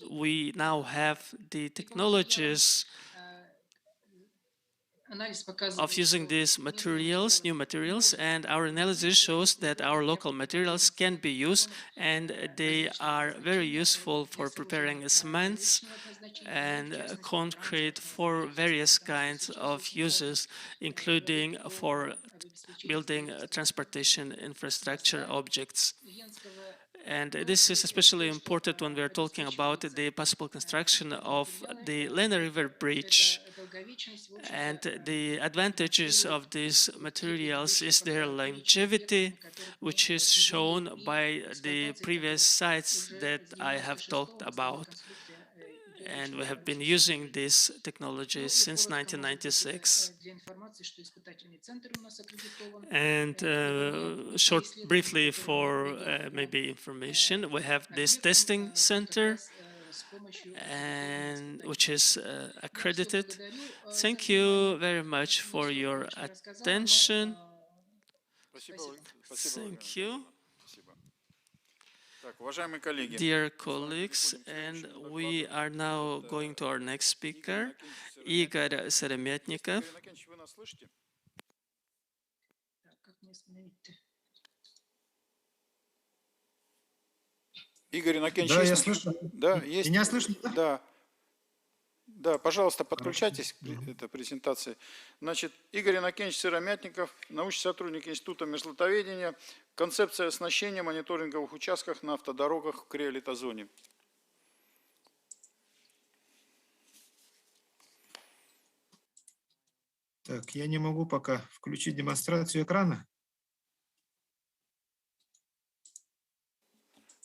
we now have the technologies of using these materials, new materials, and our analysis shows that our local materials can be used, and they are very useful for preparing cements and concrete for various kinds of uses, including for building transportation infrastructure objects. And this is especially important when we are talking about the possible construction of the Lena River Bridge. And the advantages of these materials is their longevity, which is shown by the previous sites that I have talked about. And we have been using this technology since 1996. And briefly for maybe information, we have this testing center, and which is accredited. Thank you very much for your attention. Thank you. Dear colleagues, and we are now going to our next speaker, Igor Seremyatnikov. Игорь Иннокентьевич, Да, я слышу. Да, есть. Меня слышно? Да. Да, пожалуйста, подключайтесь к этой презентации. Значит, Игорь Иннокентьевич Сыромятников, научный сотрудник Института межзлотоведения, концепция оснащения мониторинговых участков на автодорогах в криолитозоне. Так, я не могу пока включить демонстрацию экрана.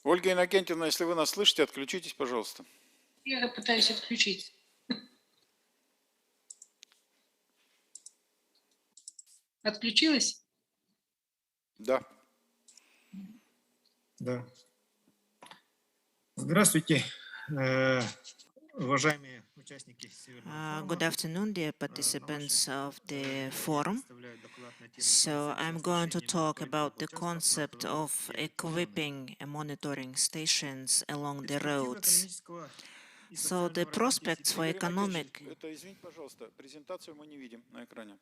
Ольга Иннокентьевна, если вы нас слышите, отключитесь, пожалуйста. Я пытаюсь отключить. Отключилась? Да. Да. Здравствуйте, уважаемые участники. Good afternoon, dear participants of the forum. So I'm going to talk about the concept of equipping monitoring stations along the roads. So the prospects for economic... Извините, пожалуйста, презентацию мы не видим на экране.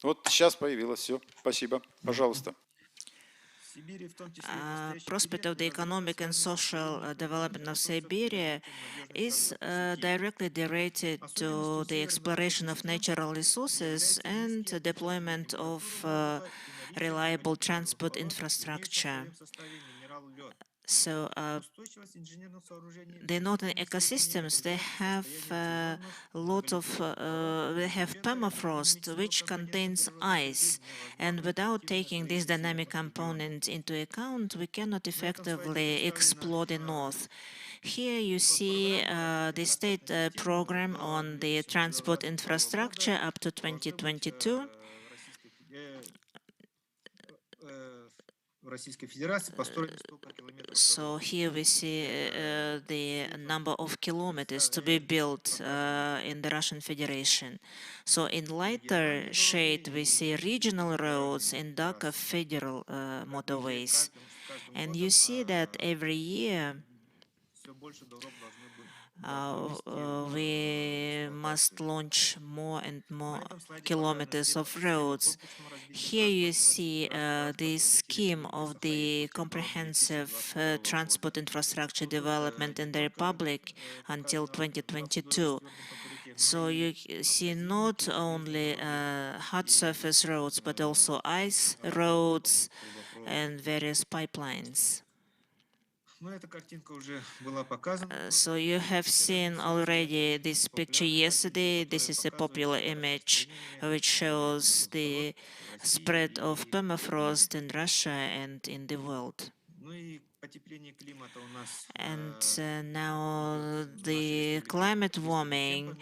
Вот сейчас появилось, все. Спасибо. Пожалуйста. Prospect of the economic and social development of Siberia is directly related to the exploration of natural resources and deployment of reliable transport infrastructure. So the northern ecosystems, they have a lot of, they have permafrost, which contains ice. And without taking this dynamic component into account, we cannot effectively explore the north. Here you see the state program on the transport infrastructure up to 2022. в Российской Федерации построено столько километров So дорог. here we see the number of kilometers to be built in the Russian Federation. So in lighter shade we see regional roads, in darker federal motorways. And you see that every year Все больше дорог должны быть we must launch more and more На этом слайде kilometers показана of схема roads. комплексному развитию Here you транспортного see the scheme of the потенциала comprehensive 2022 года. transport infrastructure Ну, тут development in the не Republic только until показано 2022. 24 покрытие, но So и you see обходимые not железные only дороги hard и, surface roads, but also ice roads and various pipelines. Ну, эта картинка уже была показана. So you have seen already this picture yesterday. This is a popular image which shows the spread of permafrost in Russia and in the world. Ну и потепление климата у нас And now the climate warming,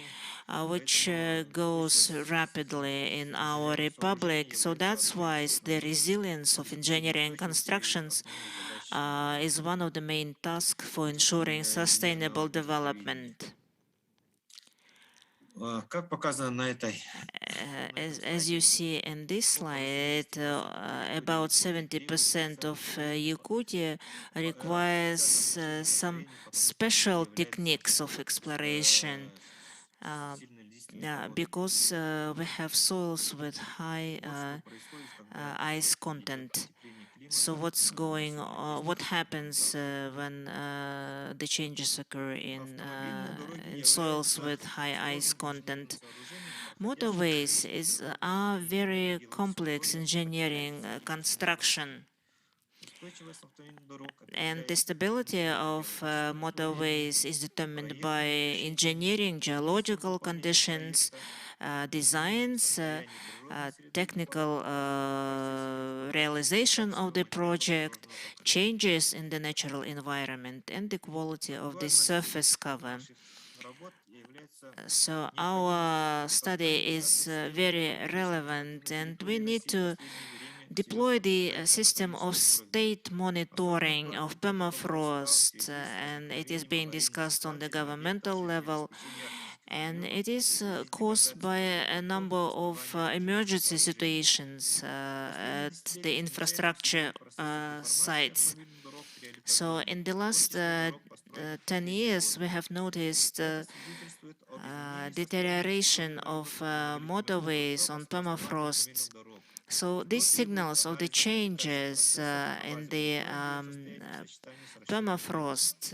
which goes rapidly in our republic. So that's why the resilience of engineering constructions is one of the main tasks for ensuring sustainable development. Как показано на этой As you see in this slide, about 70% of Yakutia requires some special techniques of exploration because we have soils with high ice content. So what happens when the changes occur in soils with high ice content? Motorways are very complex engineering construction, and the stability of motorways is determined by engineering, geological conditions, designs, technical realization of the project, changes in the natural environment, and the quality of the surface cover. So our study is very relevant, and we need to deploy the system of state monitoring of permafrost, and it is being discussed on the governmental level, and it is caused by a number of emergency situations at the infrastructure sites. So in the last 10 years, we have noticed deterioration of motorways on permafrost. So these signals of the changes in the permafrost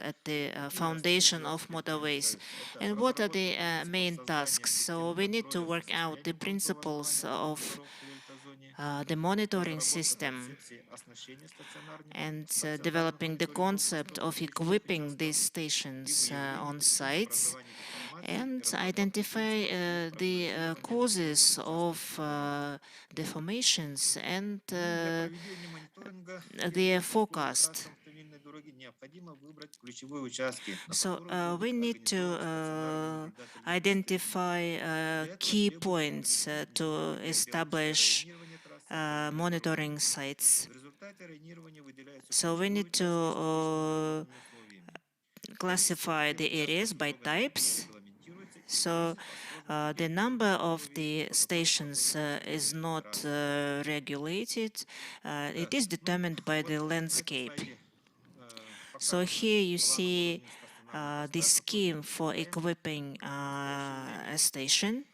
at the foundation of motorways. And what are the main tasks? So we need to work out the principles of the monitoring system and developing the concept of equipping these stations on sites and identify the causes of deformations and their forecast. So we need to identify key points to establish monitoring sites. So we need to classify the areas by types. So the number of the stations is not regulated. It is determined by the landscape. So here you see the scheme for equipping a station.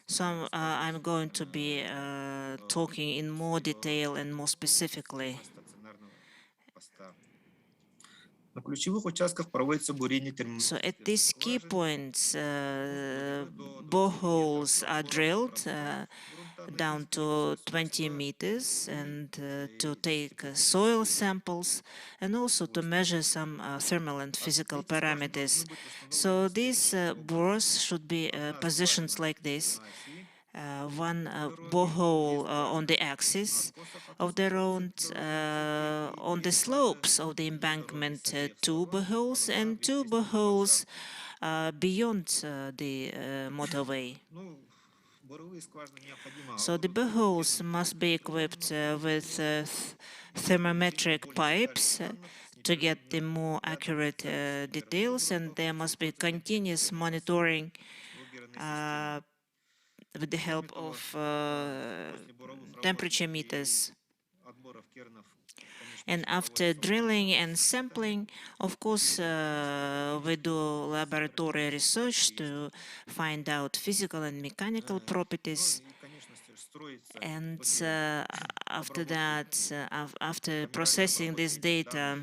So I'm going to be talking in more detail and more specifically. So at these key points, boreholes are drilled down to 20 meters and to take soil samples and also to measure some thermal and physical parameters. So these bores should be positioned like this. One borehole on the axis of the road, on the slopes of the embankment, two boreholes, and two boreholes beyond the motorway. So the boreholes must be equipped with thermometric pipes to get the more accurate details, and there must be continuous monitoring with the help of temperature meters. And after drilling and sampling, of course, we do laboratory research to find out physical and mechanical properties. And after that, after processing this data,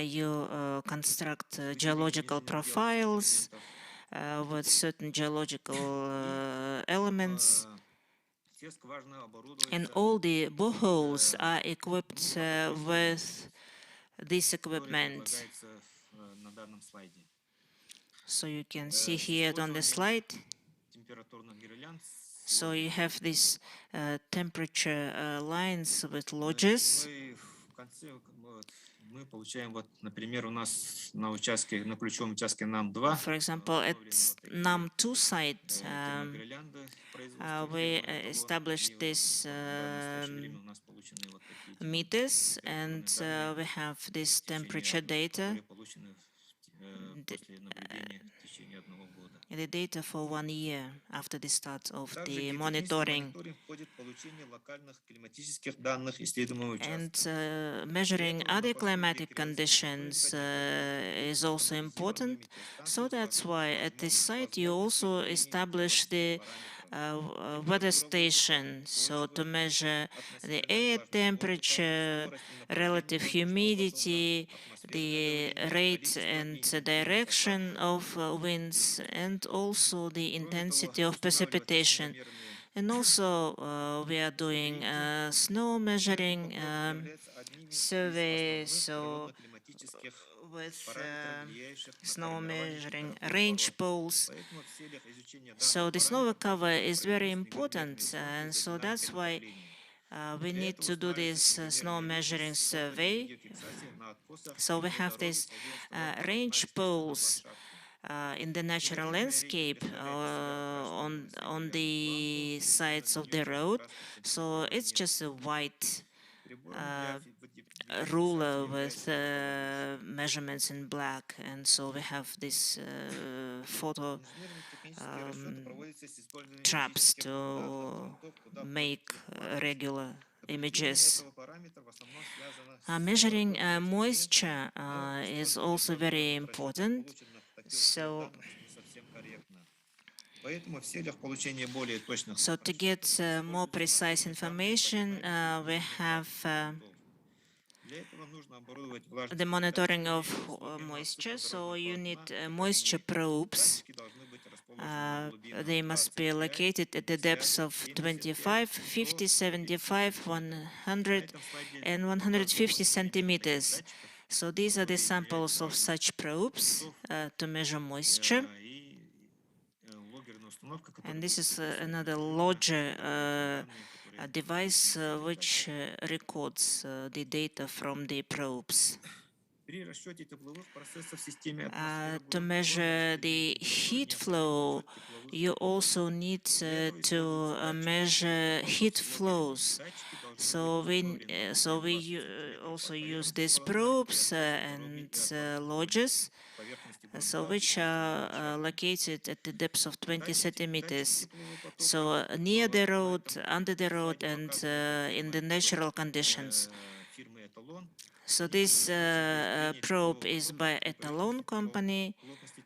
you construct geological profiles with certain geological elements. And all the boreholes are equipped with this equipment. So you can see here on the slide. So you have these temperature lines with lodges. For example, at NAM2 site, we established these meters, and we have this temperature data, the data for 1 year after the start of the monitoring. And measuring other climatic conditions is also important. So that's why at this site you also establish the weather station, so to measure the air temperature, relative humidity, the rate and direction of winds, and also the intensity of precipitation. And also we are doing snow measuring survey, so with snow measuring range poles. So the snow cover is very important, and so that's why we need to do this snow measuring survey. So we have these range poles in the natural landscape on the sides of the road. So it's just a white ruler with measurements in black, and so we have this photo traps to make regular images. Measuring moisture is also very important. So to get more precise information, we have the monitoring of moisture. So you need moisture probes. They must be located at the depths of 25, 50, 75, 100, and 150 centimeters. So these are the samples of such probes to measure moisture. And this is another lodger device which records the data from the probes. To measure the heat flow, you also need to measure heat flows. So we also use these probes and lodges, so which are located at the depths of 20 centimeters. So near the road, under the road, and in the natural conditions. So this probe is by Etalon company.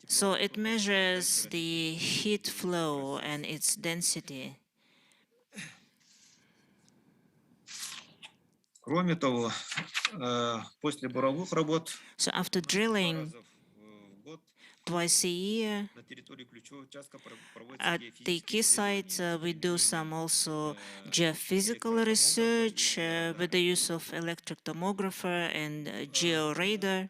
So it measures the heat flow and its density. So after drilling twice a year at the key site, we do some also geophysical research with the use of electric tomographer and georadar.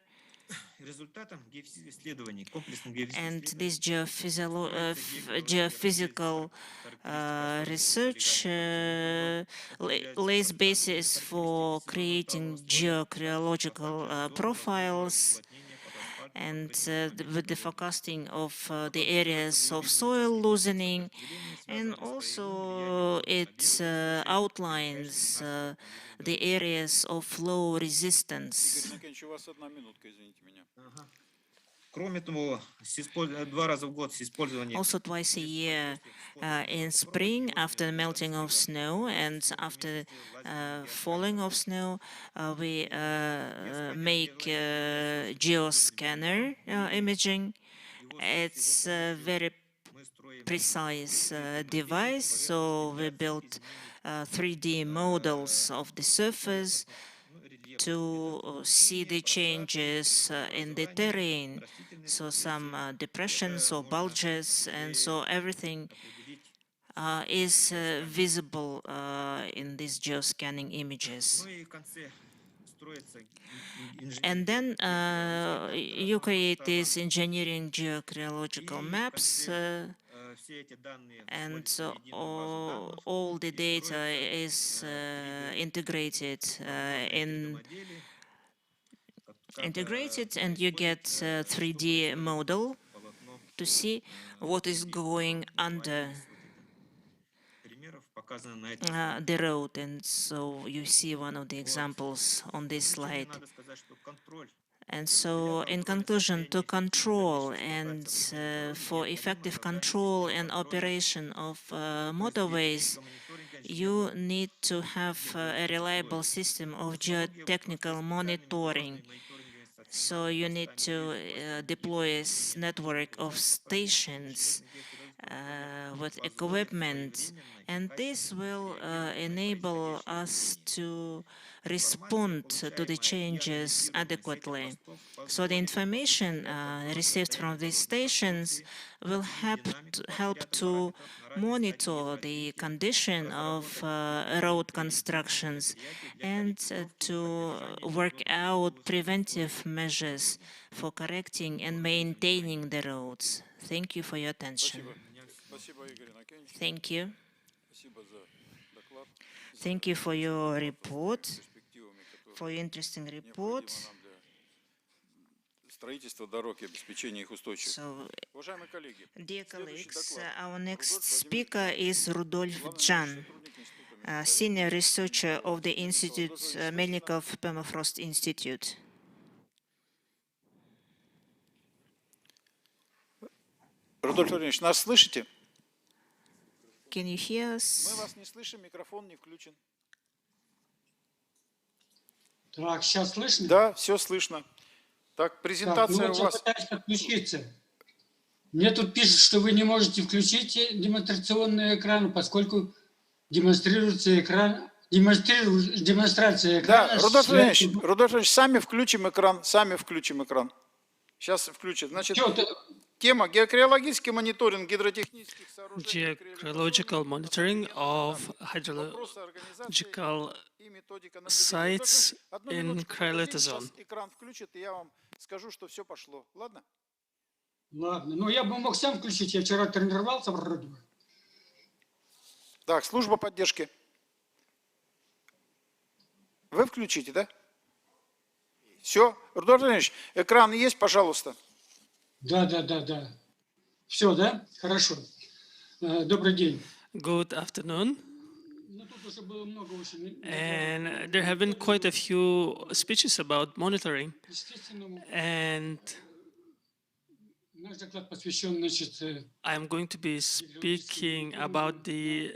And this geophysical research lays basis for creating geological profiles and with the forecasting of the areas of soil loosening, and also it outlines the areas of flow resistance. Игорь Накенч, у вас 1 минутка, извините меня. Кроме того, 2 раза в год с использованием Also twice a year in spring after melting of snow and after falling of snow, we make geoscanner imaging. It's a very precise device, so we built 3D models of the surface to see the changes in the terrain, so some depressions or bulges, and so everything is visible in these geoscanning images. And then you create these engineering geocryological maps, and so all the data is integrated and you get a 3D model to see what is going under the road. And so you see one of the examples on this slide. And so in conclusion, to control and for effective control and operation of motorways, you need to have a reliable system of geotechnical monitoring. So you need to deploy a network of stations with equipment, and this will enable us to respond to the changes adequately. So the information received from these stations will help to monitor the condition of road constructions and to work out preventive measures for correcting and maintaining the roads. Thank you for your attention. Thank you. Thank you for your report, for your interesting report. So, dear colleagues, our next speaker is Rudolf Jan, senior researcher of the Institute, Melnikov Permafrost Institute. Рудольф Владимирович, нас слышите? Can you hear Мы us? вас не слышим, микрофон не включен. Так, сейчас слышно? Да, все слышно. Так, Так, презентация вот у я вас. пытаюсь подключиться. Мне тут пишут, что вы не можете включить демонстрационный экран, поскольку демонстрируется экран, демонстрация экрана. Да, Рудольф Владимирович, сами включим экран. Сейчас включит. Значит, тема геокриологический мониторинг гидротехнических сооружений. Geological monitoring of hydrological sites in cryolithozone. Экран включит, и я вам скажу, что все пошло. Ладно? Ладно, но я бы мог сам включить, я вчера тренировался вроде бы. Так, служба поддержки. Вы включите, да? Все, Рудольф Владимирович, экран есть, пожалуйста. Да. Все, да? Хорошо. Добрый день. Good afternoon. Ну, тут уже было много очень. And there have been quite a few speeches about monitoring. Естественно, And наш доклад посвящен, значит, I'm going to be speaking about the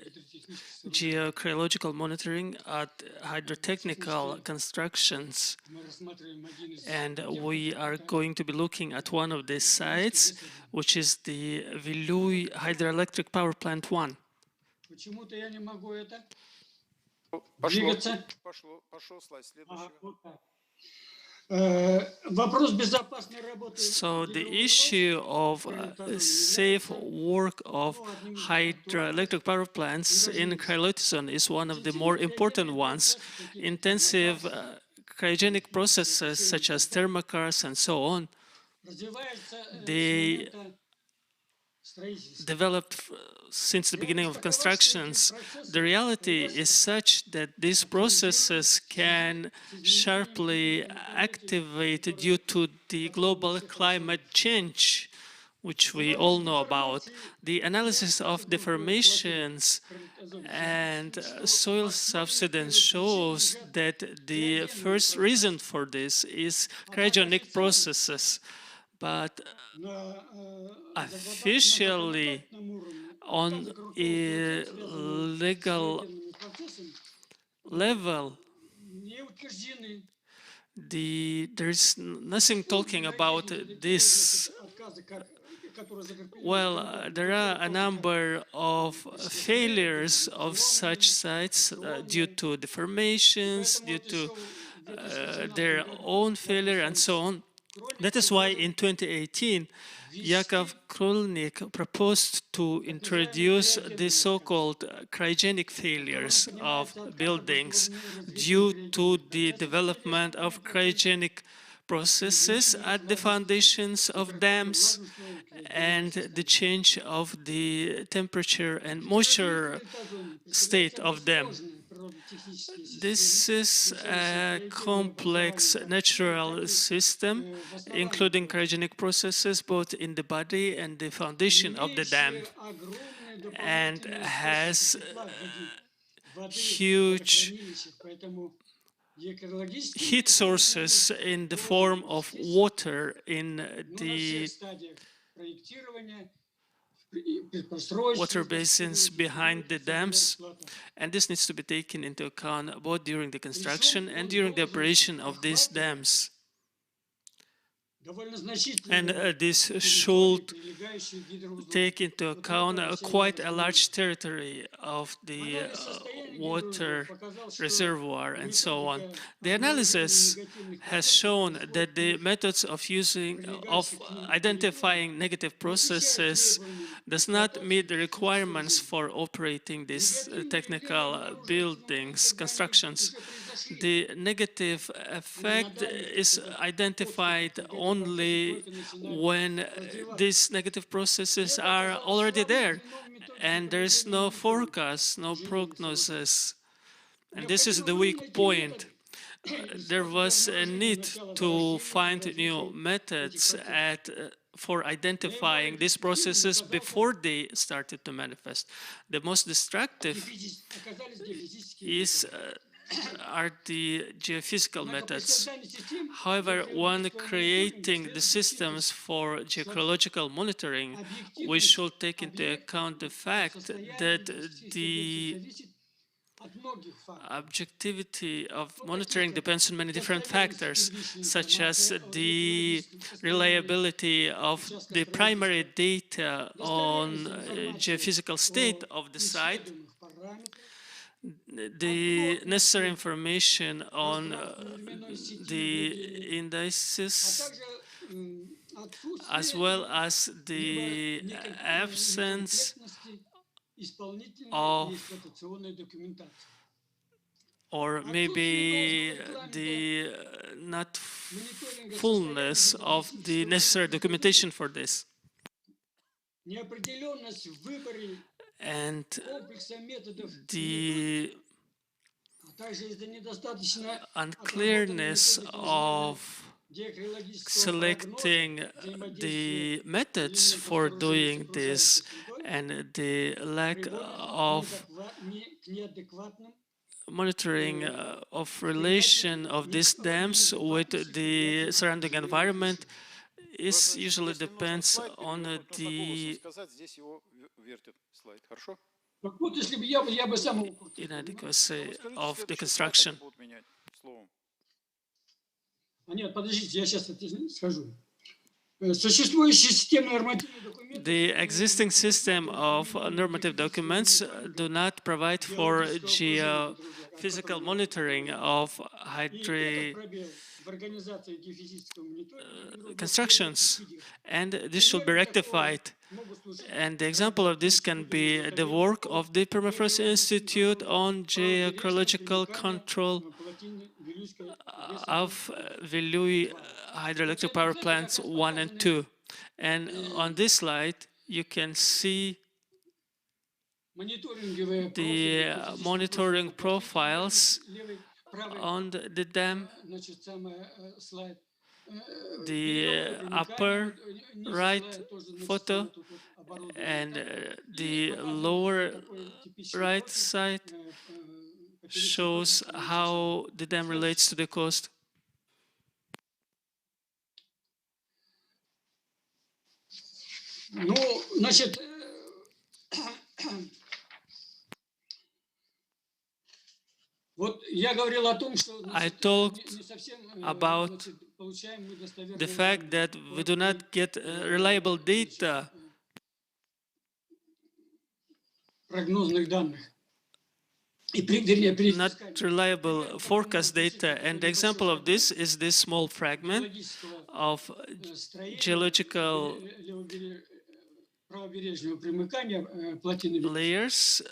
geocryological monitoring at hydrotechnical constructions. мы рассматриваем один из And we are going to be looking at one of these sites, which is the Vilui Hydroelectric Power Plant 1. Почему-то я не могу это Пошло, двигаться. пошел слайд следующий. Ага, вот так. Вопрос безопасной работы. So the issue of safe work of hydroelectric power plants in cryolithozone is one of the more important ones. Intensive cryogenic processes such as thermocars and so on, Развивается they developed since the beginning of constructions, the reality is such that these processes can sharply activate due to the global climate change, which we all know about. The analysis of deformations and soil subsidence shows that the first reason for this is cryogenic processes. But officially, on a legal level, there's nothing talking about this. Well, there are a number of failures of such sites due to deformations, due to their own failure, and so on. That is why in 2018, Yakov Krolnik proposed to introduce the so-called cryogenic failures of buildings due to the development of cryogenic processes at the foundations of dams and the change of the temperature and moisture state of them. This is a complex natural system, including cryogenic processes both in the body and the foundation of the dam, and has huge heat sources in the form of water in the water basins behind the dams, and this needs to be taken into account both during the construction and during the operation of these dams. And this should take into account quite a large territory of the water reservoir and so on. The analysis has shown that the methods of identifying negative processes does not meet the requirements for operating these technical buildings, constructions. The negative effect is identified only when these negative processes are already there and there is no forecast, no prognosis. And this is the weak point. There was a need to find new methods for identifying these processes before they started to manifest. The most destructive are the geophysical methods. However, when creating the systems for geological monitoring, we should take into account the fact that the objectivity of monitoring depends on many different factors, such as the reliability of the primary data on geophysical state of the site, the necessary information on the indices, as well as the absence of, or maybe the not fullness of the necessary documentation for this. And the unclearness of selecting the methods for doing this and the lack of monitoring of relation of these dams with the surrounding environment usually depends on the inadequacy of the construction. Нет, подождите, я сейчас это скажу. The existing system of normative documents do not provide for geophysical monitoring of constructions, and this should be rectified. And the example of this can be the work of the Permafrost Institute on geological control of Vilui hydroelectric power plants 1 and 2. And on this slide, you can see мониторинговые the профили, вот здесь monitoring просто посмотрите, profiles левый, правый, on the dam. значит, слайд. The upper right photo and the lower right side shows how the dam relates to the coast. Ну, значит, вот я говорил о том, что I talked about the fact that we do not get reliable data, прогнозных данных. not reliable forecast data. And the example of this is this small fragment of geological layers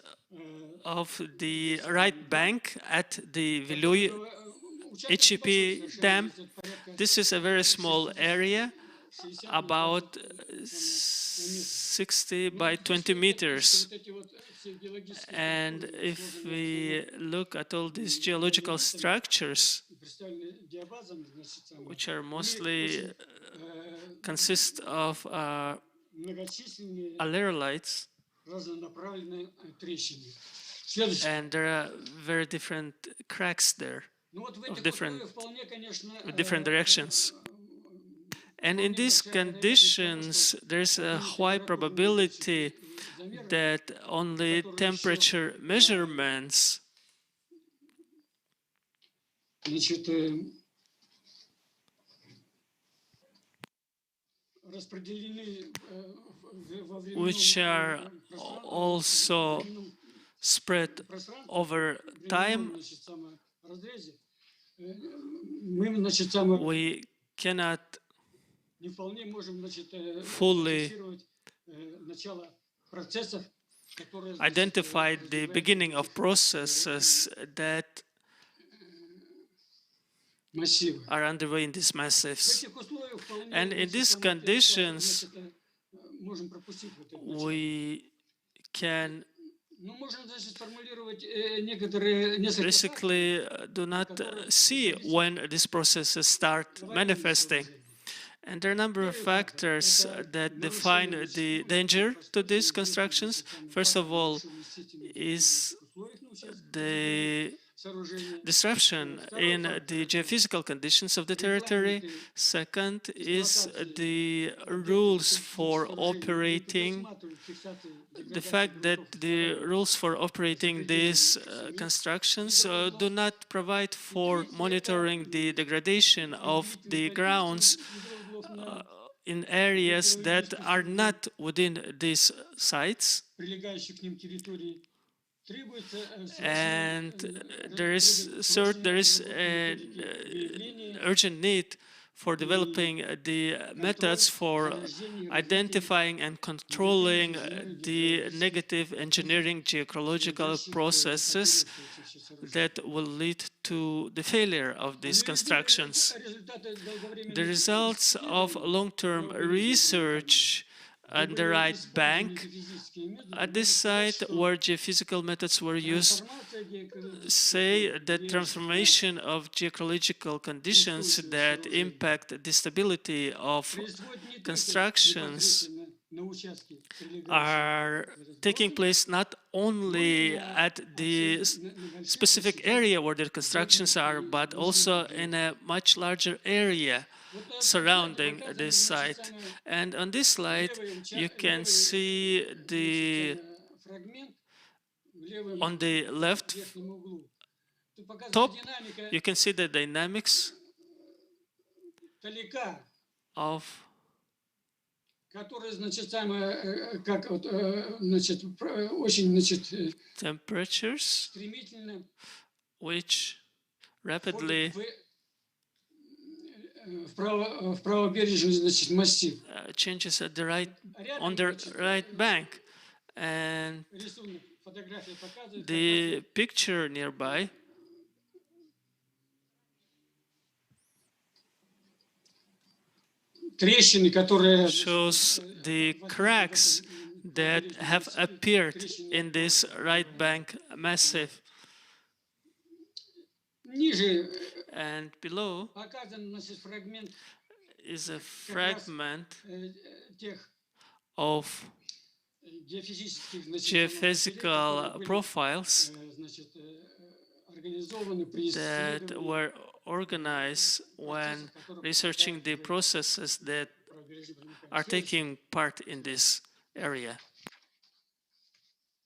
of the right bank at the Viluy HEP dam. This is a very small area, about 60 by 20 meters. And if we look at all these geological structures, which are mostly consist of alerolites, and there are very different cracks there of with different directions. And in these conditions, there's a high probability that only temperature measurements which are also spread over time, we cannot fully identify the beginning of processes that are underway in these massives. And in these conditions, we can basically do not see when these processes start manifesting. And there are a number of factors that define the danger to these constructions. First of all, is the disruption in the geophysical conditions of the territory. Second is the rules for operating, the fact that the rules for operating these constructions do not provide for monitoring the degradation of the grounds in areas that are not within these sites. And there is an urgent need for developing the methods for identifying and controlling the negative engineering geological processes that will lead to the failure of these constructions. The results of long-term research on the right bank at this site where geophysical methods were used say that transformation of geological conditions that impact the stability of constructions are taking place not only at the specific area where the constructions are, but also in a much larger area surrounding this site. And on this slide, you can see on the left top, you can see the dynamics of temperatures, which rapidly changes at the on the right bank. And the picture nearby трещины, которые shows the cracks that have appeared in this right bank massif. ниже And below показан, значит, фрагмент is a как раз fragment тех of геофизических, значит, geophysical profiles значит, организованы при that исследовании were organized when researching the processes that правобережья Приморского. are taking part in this area.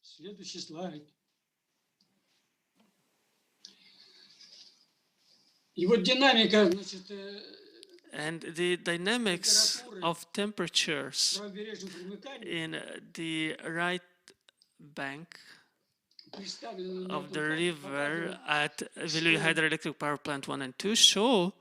Следующий слайд. И вот динамика, значит, And the dynamics of temperatures правобережного примыкания in the right bank представлена на of этом the слайде, river показывает, at Veluy Hydroelectric Power Plant 1 and 2 show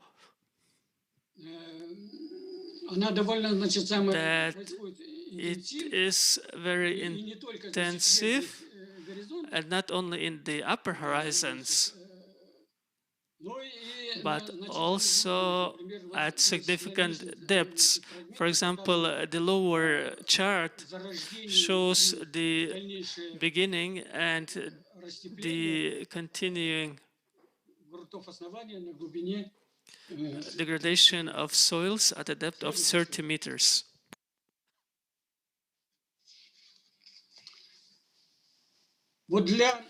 она довольно, значит, самая that происходит it интенсивно, is very и не только, значит, intensive, верхних горизонтов, and not only in the upper horizons, но и but на значительных also глубинах. Например, вот at здесь significant наличие depths. фрагмента For example, показывает the lower chart зарождение shows и the дальнейшее beginning and расщепление the continuing грунтов основания на глубине degradation of soils at a depth of 30 meters. вот для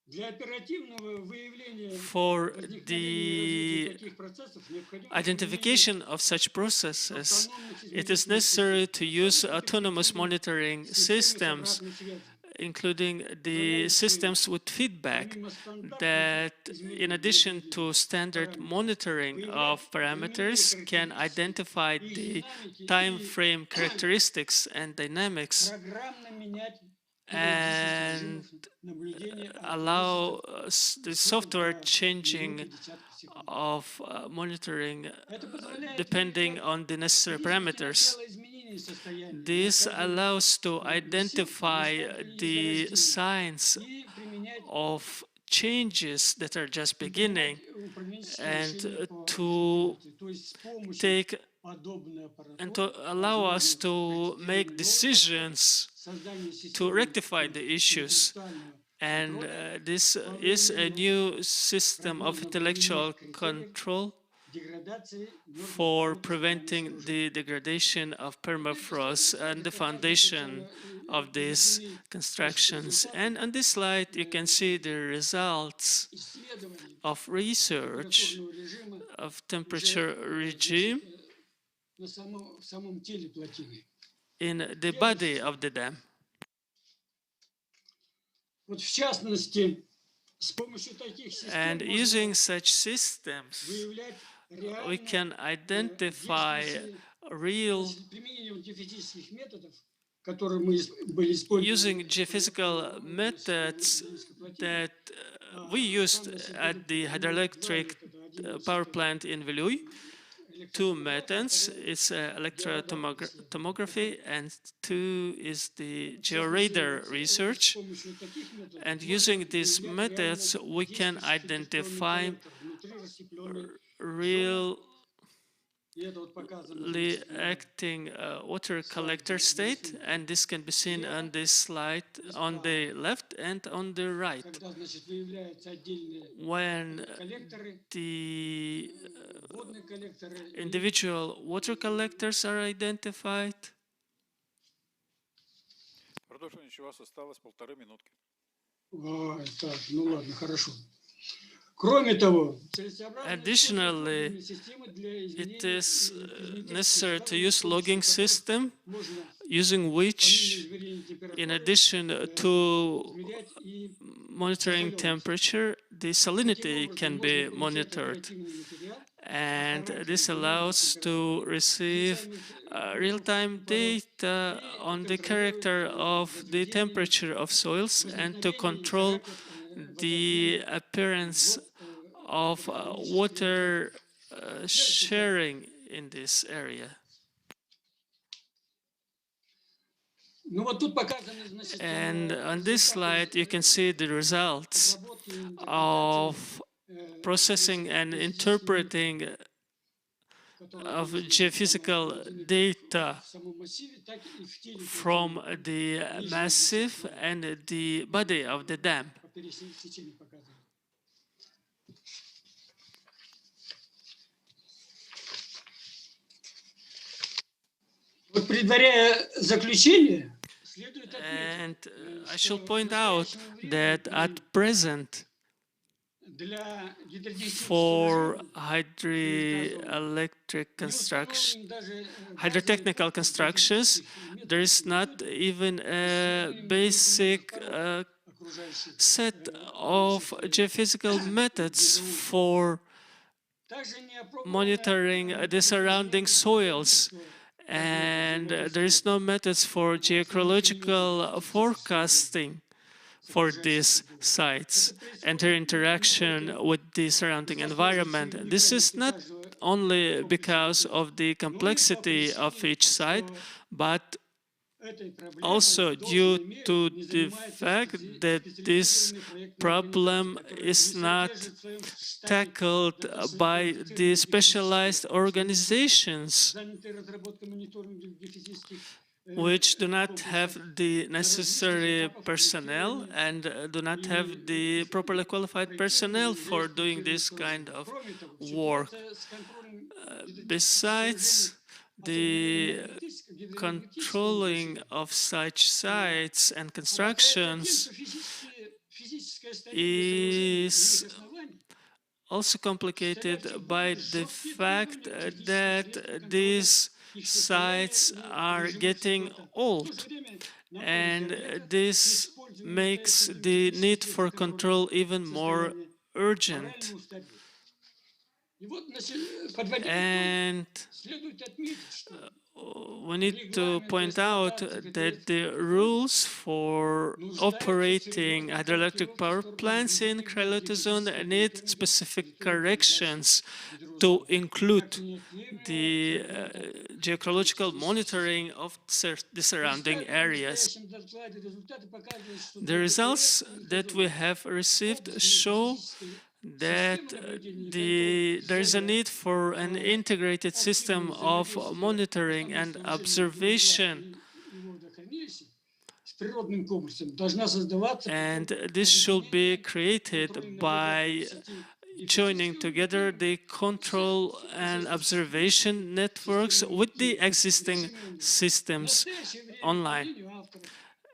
оперативного выявления For возникновения и the развития таких процессов необходимо identification of such processes, автономных it is измерительных necessary to use систем, autonomous monitoring системы с systems, обратной связью. including the systems with feedback, Помимо стандартных that измерений in addition для to standard parameters, monitoring of parameters, can identify the time frame characteristics and dynamics программно менять and наблюдения от allow месяцев the сроком software до changing минут и десятков секунд. of monitoring Это позволяет depending выявлять on the necessary признаки parameters. начала изменения состояния This на каждом allows to месте identify и the зарождения signs и применять of changes that are just beginning управленческие and решения по to эффективности. То есть с помощью take подобной and аппаратуры to allow us to make decisions создание to системы rectify the issues. интеллектуального And this is a new system of intellectual control деградации for preventing the degradation of permafrost and the foundation of these constructions. And on this slide, you can see the results исследований of research температурного режима of temperature regime в самом теле плотины. in the body of the dam. Вот в частности, с помощью таких And систем using можно such systems, выявлять we реально can identify real, с применением геофизических методов, которые мы были использованы using geophysical methods that we used at the hydroelectric power plant in Veluy. Two methods, it's electrotomography, and two is the georadar research. с помощью таких методов And можно using these выявлять methods, реально we can действующий identify коллектор внутри расщепленной really и это вот показано здесь. acting water collector state, and this can be seen on this slide on the left and on the right. Когда, значит, выявляются отдельные When коллекторы, the водные коллекторы, и individual water collectors are identified. Артур Ильич, у вас осталось 1,5 минутки. Ой, так, ну ладно, хорошо. Кроме того, целесообразно Additionally, использовать системы для it изменения is измерительных necessary to показателей, use с помощью logging которых system, можно using which, помимо измерения температуры, in addition to измерять и monitoring temperature, the salinity can be monitored. оперативный материал, And this allows to receive real-time data on the character of the temperature of soils and to control the appearance of water sharing in this area. Ну вот тут показаны, значит, And on this slide, you can see the results обработки и интерпретации of processing and interpreting of geophysical data from the massive and the body of the dam. Вот предваряя заключение, And I shall point out that at present, for hydrotechnical constructions, there is not even a basic set of geophysical methods for monitoring the surrounding soils. And there is no methods for geological forecasting for these sites and their interaction with the surrounding environment. This is not only because of the complexity of each site, but also due to the fact that this problem is not tackled by the specialized organizations which do not have the necessary personnel and do not have the properly qualified personnel for doing this kind of work. Besides, the controlling of such sites and constructions is also complicated by the fact that these sites are getting old, and this makes the need for control even more urgent. And we need to point out that the rules for operating hydroelectric power plants in cryolithozone need specific corrections to include the geological monitoring of the surrounding areas. The results that we have received show that there is a need for an integrated system of monitoring and observation, and this should be created by joining together the control and observation networks with the existing systems online.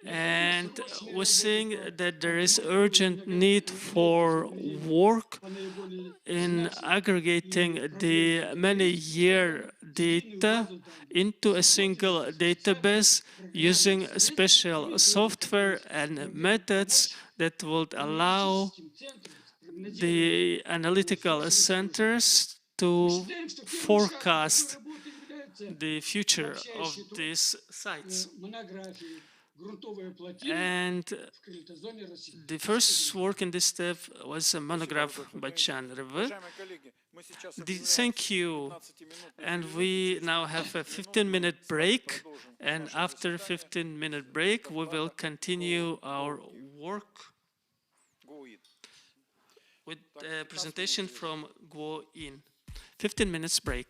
And we're seeing that there is urgent need for work in aggregating the many-year data into a single database using special software and methods that would allow the analytical centers to forecast the future of these sites. And the first work in this step was a monograph by Chan River. Thank you. And we now have a 15-minute break. And after 15-minute break, we will continue our work with a presentation from Guo Yin. 15 minutes break.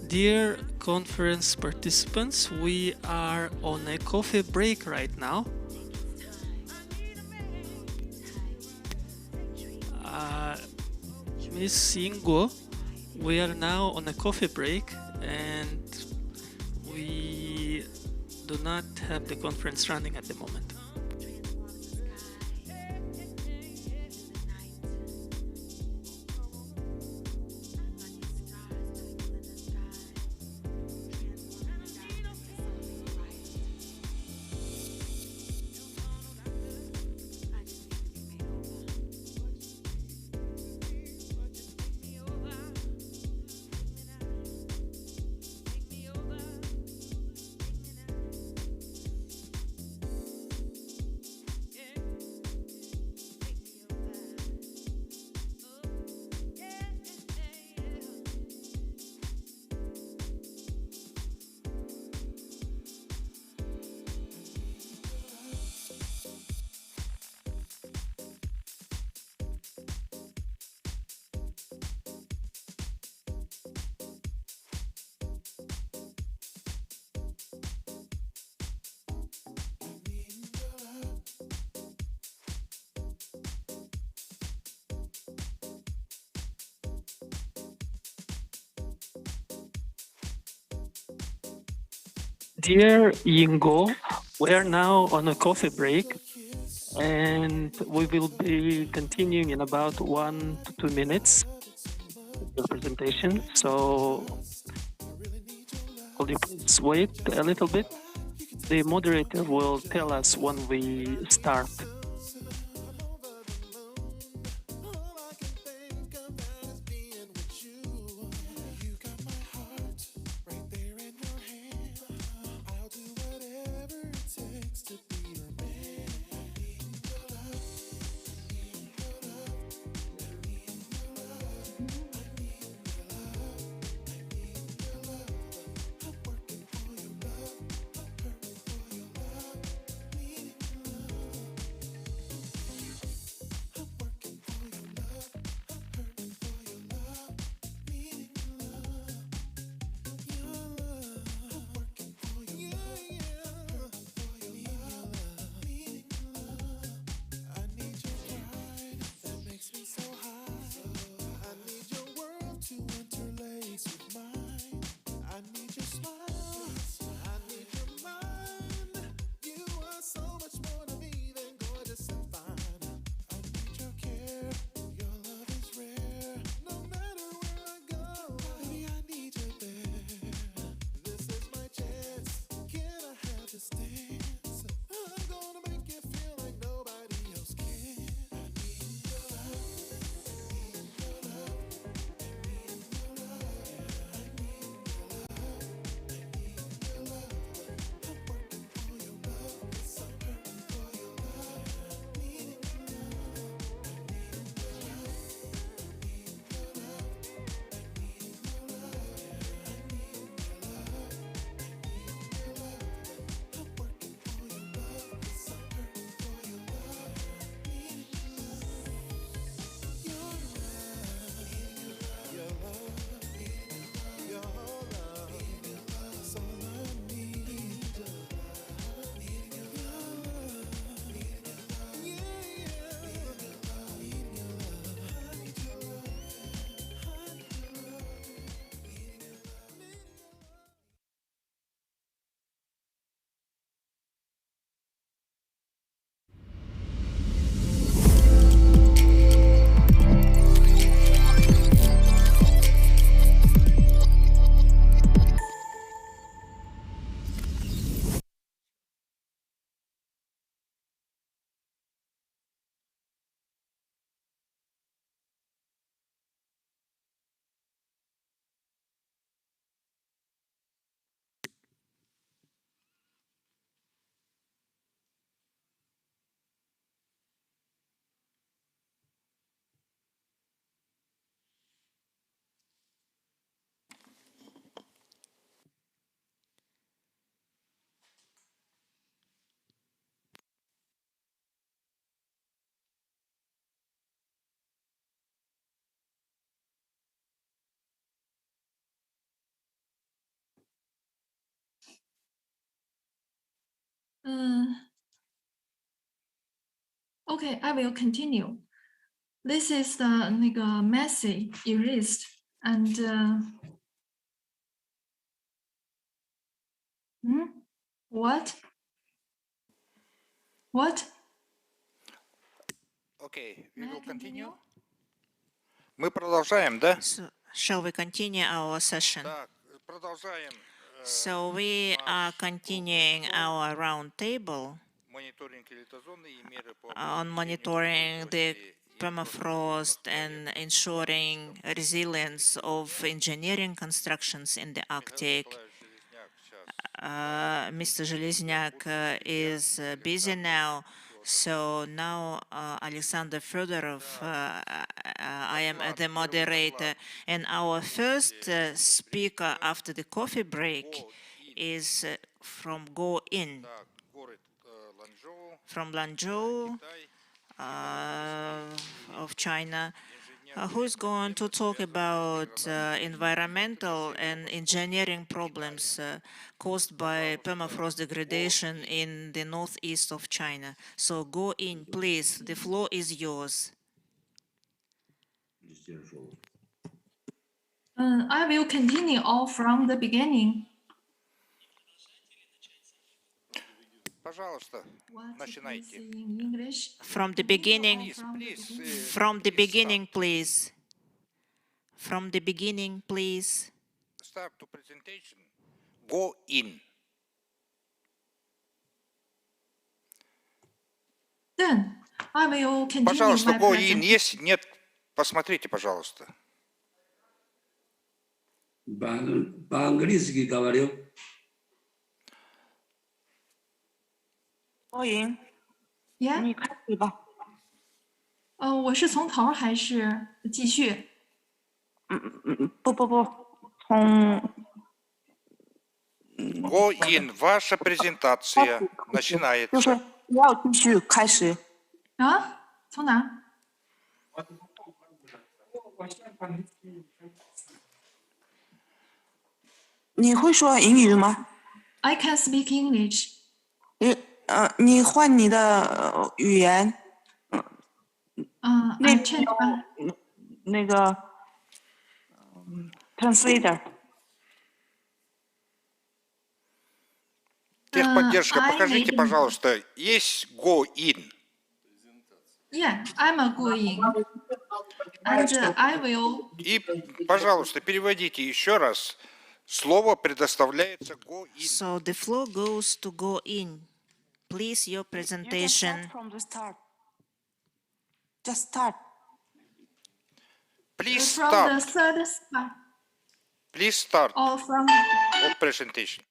Dear conference participants, we are on a coffee break right now. Ms. Singo, we are now on a coffee break and we do not have the conference running at the moment. Dear Yingo, we are now on a coffee break and we will be continuing in about 1 to 2 minutes the presentation. So could you please wait a little bit? The moderator will tell us when we start. Okay, I will continue. This is the messy erased and what? What? Okay, we will continue. Мы продолжаем, да? So, shall we continue our session? Так, продолжаем. So we are continuing our roundtable Мониторинг литозоны и меры по on monitoring the permafrost and ensuring resilience of engineering constructions in the Arctic. Mr. Железняк is busy now, so now Alexander Fedorov, I am the moderator, and our first speaker after the coffee break is from Go In, from Lanzhou of China, who is going to talk about environmental and engineering problems caused by permafrost degradation in the northeast of China. So Go In, please, the floor is yours. I will continue all from the beginning. Пожалуйста, начинайте. From the beginning, from the beginning, please. From the beginning, please. Start to presentation. Go in. Then I will continue Пожалуйста, my go in. presentation. Есть? Нет? Посмотрите, пожалуйста. По-английски говорю. Yeah. 你开始吧。我是从头还是继续？不，从 Go in. Ваша презентация начинается. 就是要继续开始。啊？从哪？你会说英语吗？ I can speak English. 你换你的语言。I change 那个translator。Техподдержка, покажите, пожалуйста, есть go in. Yeah, I'm a going. And I will. И, пожалуйста, переводите еще раз. Слово предоставляется go in. So the floor goes to Go In. Please, your presentation. You can start from the start. Just start. Please From start. the third spot. Please start. Or from. Of presentation.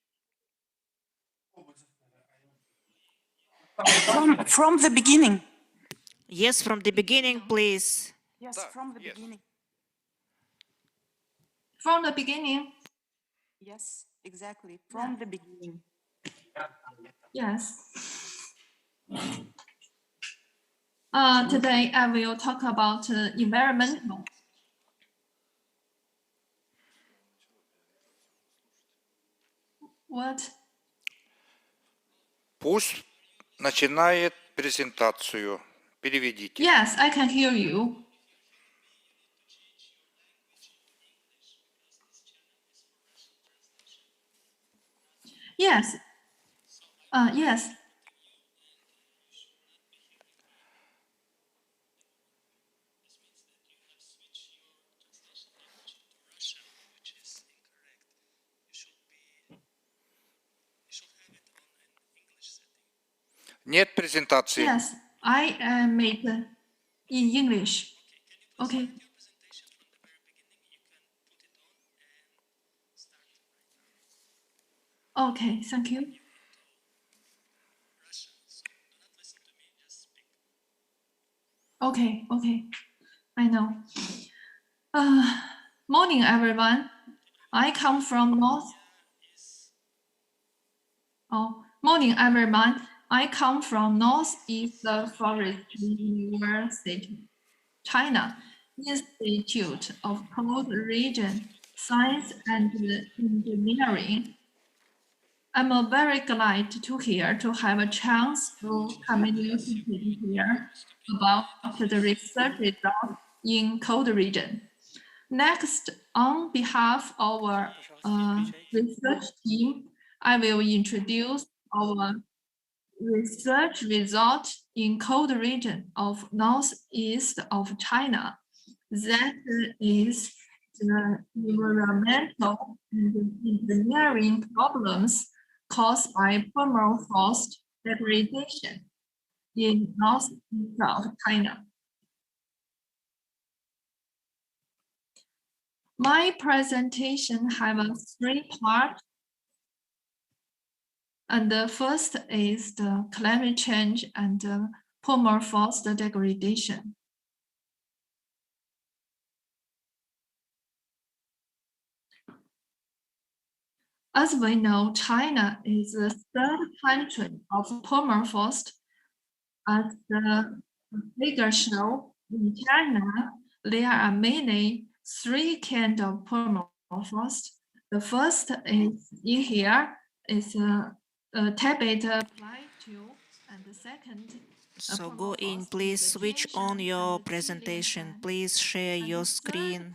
From the beginning. Yes, from the beginning, please. Yes, from the beginning. From the beginning. Yes, exactly. From the beginning. Yes. Today I will talk about environmental. What? Пусть начинает презентацию. Переведите. Yes, I can hear you. Yes. Yes. Нет презентации. Yes, I made in English. Okay. Okay, thank you. Okay, I know. Morning, everyone. I come from North. Morning, everyone. I come from Northeast Forest University, China, Institute of Cold Region Science and Engineering. I'm very glad to have a chance to communicate here about the research results in cold region. Next, on behalf of our research team, I will introduce our research result in cold region of northeast of China. That is the environmental and engineering problems caused by permafrost degradation in northeast of China. My presentation has 3 parts. And the first is the climate change and permafrost degradation. As we know, China is the 3rd country of permafrost. As the figure show, in China, there are mainly 3 kinds of permafrost. The first is in here is a Tibet plateau, and the second. So go in, please switch on your presentation. Please share your screen.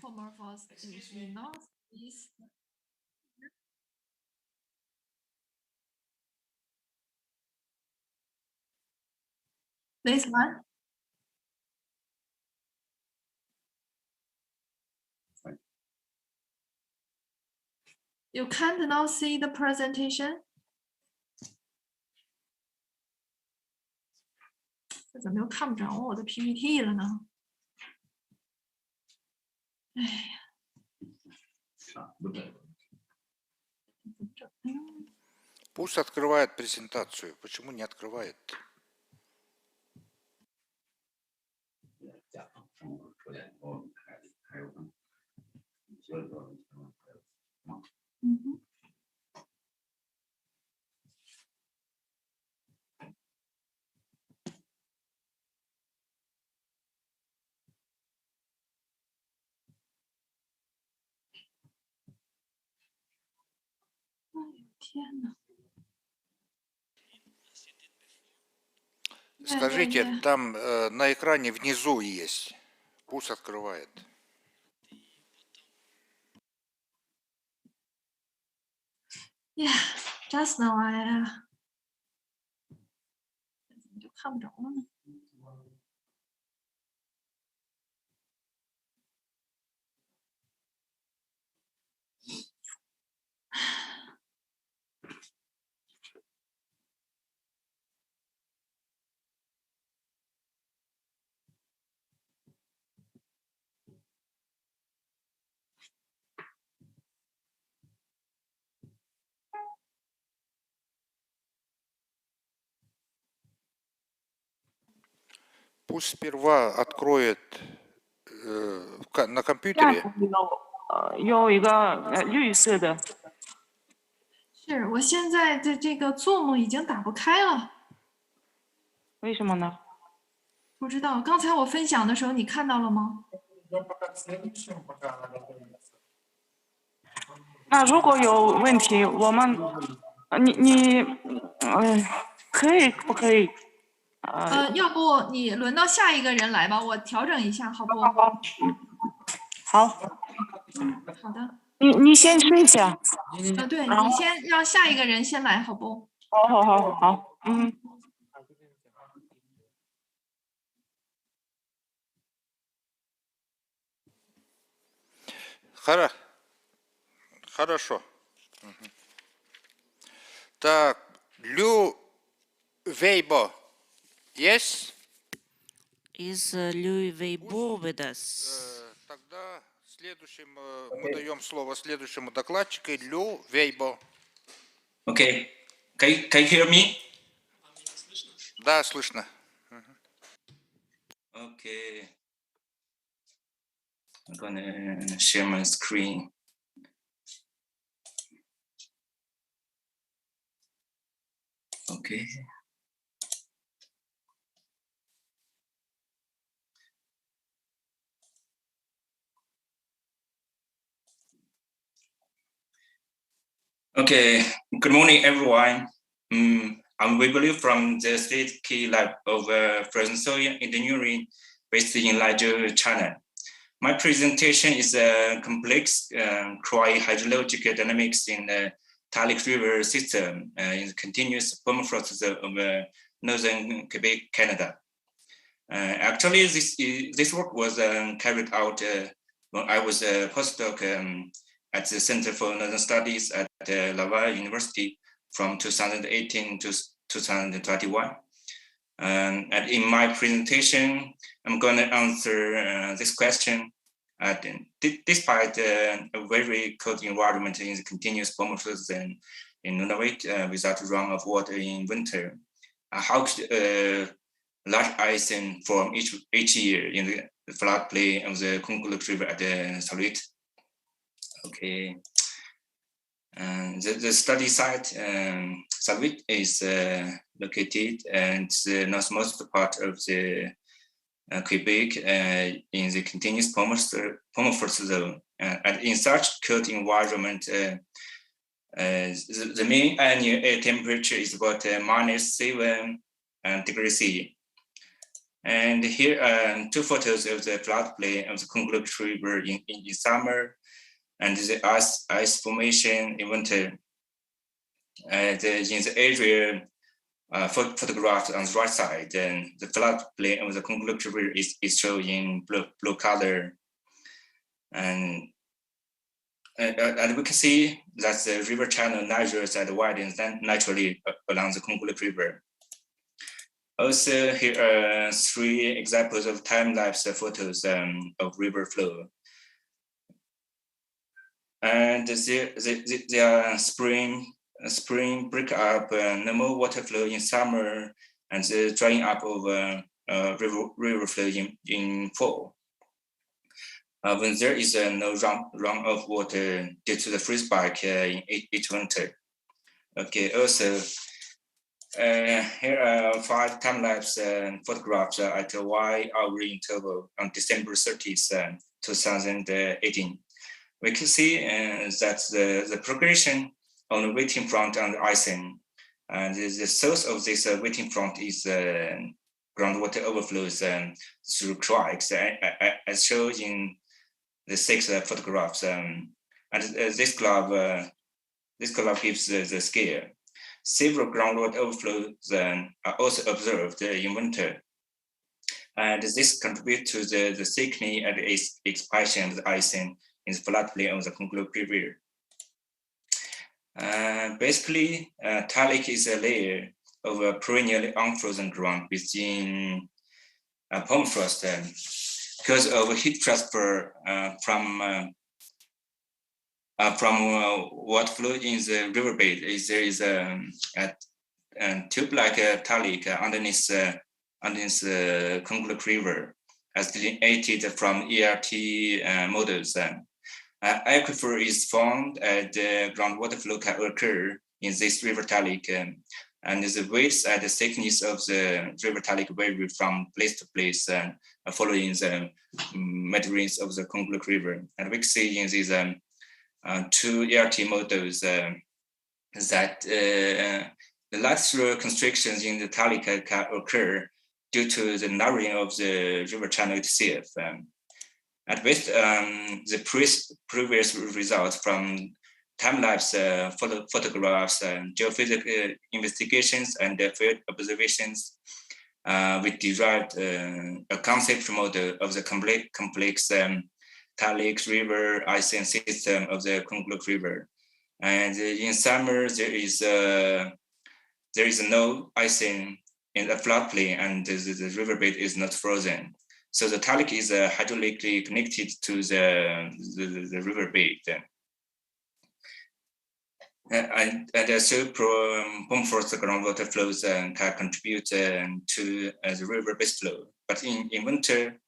This one. You can't now see the presentation. 这怎么又看不着我的 PPT 了呢？哎呀， Пусть открывает презентацию. Почему не открывает? Скажите, там на экране внизу есть. Пусть открывает. Yeah, just now I 就看不着了呢。Пусть сперва откроет на компьютере. 有一个绿色的。是我现在的这个 Zoom 已经打不开了。为什么呢？不知道，刚才我分享的时候你看到了吗？那如果有问题，我们你可以不可以？要不你轮到下一个人来吧，我调整一下，好不？好。好的。你先说一下。对，你先让下一个人先来，好不？好。Хорошо. Так, Лю Вейбо есть? Is Liu Weibo with us? Тогда мы даем слово следующему докладчику Лю Вейбо. Okay. Can you hear me? Да, слышно. Okay. I'm gonna share my screen. Okay. Okay, good morning, everyone. I'm Weibli from the State Key Lab of Frozen Soil Engineering based in Lizhou, China. My presentation is a complex cryohydrologic dynamics in the Talik River system in the continuous permafrost zone of northern Quebec, Canada. Actually, this work was carried out when I was a postdoc at the Center for Northern Studies at Laval University from 2018 to 2021. And in my presentation, I'm going to answer this question. Despite a very cold environment in the continuous permafrost zone in Nunavut without run of water in winter, how could large ice form each year in the floodplain of the Kunkuluk River at the Saluit? Okay. The study site, Saluit, is located in the northmost part of the Quebec in the continuous permafrost zone. And in such cold environment, the mean annual air temperature is about -7 degrees C. And here are two photos of the floodplain of the Kunkuluk River in summer and the ice formation in winter. In the area photographed on the right side, and the floodplain of the Kunkuluk River is shown in blue color. And we can see that the river channel narrows and widens naturally along the Kunkuluk River. Also, here are three examples of time-lapse photos of river flow. And there are spring break up, normal water flow in summer, and the drying up of river flow in fall. When there is no run of water due to the freeze spike in each winter. Okay, also, here are 5 time-lapse photographs at a 1-hour interval on December 30th, 2018. We can see that the progression on the wetting front and the icing. And the source of this wetting front is groundwater overflows through cracks, as shown in the 6 photographs. And this graph gives the scale. Several groundwater overflows are also observed in winter. And this contributes to the thickening and expansion of the icing in the floodplain of the Kunkuluk River. Basically, Talik is a layer of a perennially unfrozen ground within permafrost because of heat transfer from what flow in the riverbed. There is a tube-like talik underneath the Kunkuluk River, as delineated from ERT models. Aquifer is found and groundwater flow can occur in this river talik, and the width and the thickness of the river talik vary from place to place following the measurements of the Kunkuluk River. And we can see in these 2 ERT models that the lateral constrictions in the talik can occur due to the narrowing of the river channel itself. And with the previous results from time-lapse photographs, geophysical investigations, and field observations, we derived a concept model of the complex Talik River icing system of the Kunkuluk River. And in summer, there is no icing in the floodplain, and the riverbed is not frozen. So the talik is hydraulically connected to the riverbed. And so permafrost groundwater flows can contribute to the riverbed flow. But in winter,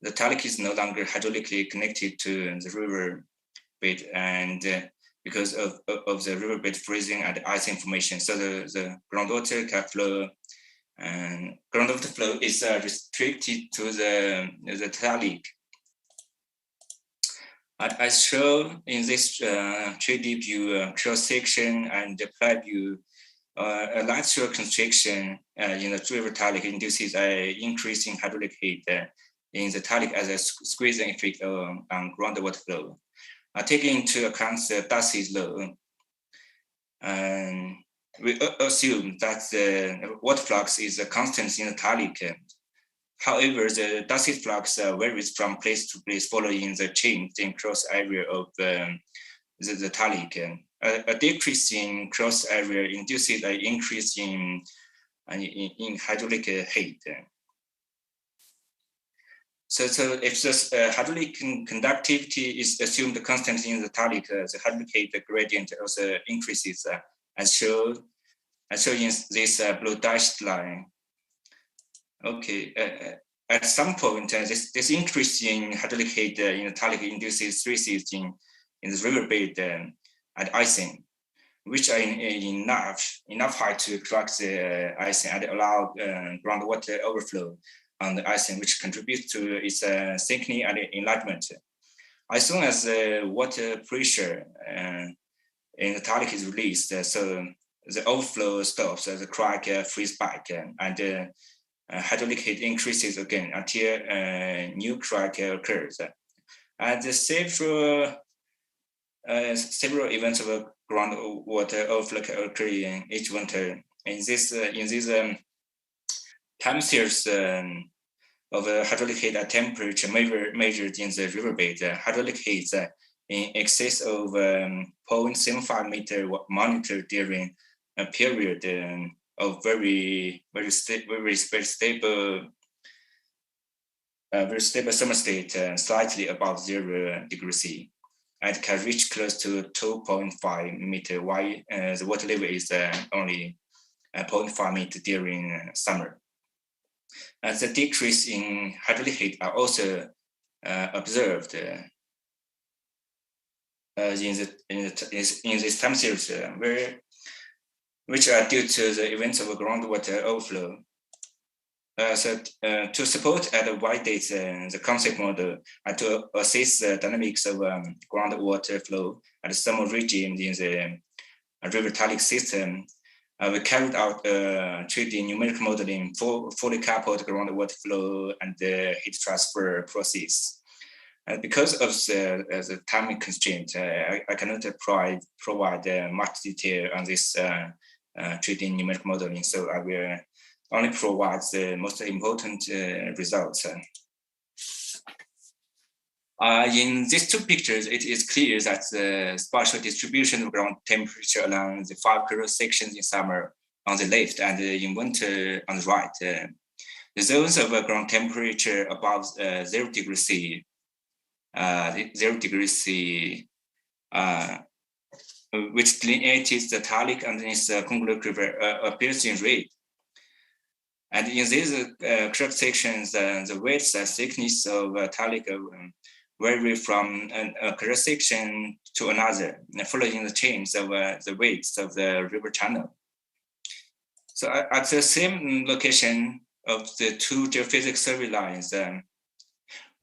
the talik is no longer hydraulically connected to the riverbed, and because of the riverbed freezing and icing formation, so the groundwater can flow. And groundwater flow is restricted to the talik. I show in this 3D view cross-section and the plan view a lateral constriction in the river talic induces an increase in hydraulic heat in the talic as a squeezing effect on groundwater flow. Taking into account the Darcy's law, and we assume that the water flux is a constant in the talic. However, the Darcy's flux varies from place to place following the change in cross area of the talic. A decrease in cross area induces an increase in hydraulic heat. So if this hydraulic conductivity is assumed constant in the talic, the hydraulic heat gradient also increases, as shown in this blue dashed line. Okay, at some point, this increase in hydraulic heat in the talic induces stresses in the riverbed and icing, which are enough height to crack the icing and allow groundwater overflow on the icing, which contributes to its sinking and enlargement. As soon as the water pressure in the talic is released, so the overflow stops, the crack frees back, and hydraulic heat increases again until new crack occurs. And several events of groundwater overflow occur each winter. In these time series of hydraulic heat at temperature measured in the riverbed, hydraulic heat in excess of 0.75 meter monitored during a period of very stable summer state, slightly above 0 degrees C, and can reach close to 2.5 meter, while the water level is only 0.5 meter during summer. And the decrease in hydraulic heat are also observed in this time series, which are due to the events of groundwater overflow. So to support and validate the concept model and to assess the dynamics of groundwater flow at some regime in the river talic system, we carried out 3D numerical modeling for fully coupled groundwater flow and the heat transfer process. And because of the timing constraint, I cannot provide much detail on this 3D numerical modeling, so I will only provide the most important results. In these two pictures, it is clear that the spatial distribution of ground temperature along the 5 cross sections in summer on the left and in winter on the right. The zones of ground temperature above 0 degrees C, 0 degrees C, which delineates the talic underneath the Congo River, appears in red. And in these cross sections, the width and thickness of talic vary from a cross section to another, following the change of the width of the river channel. So at the same location of the two geophysics survey lines,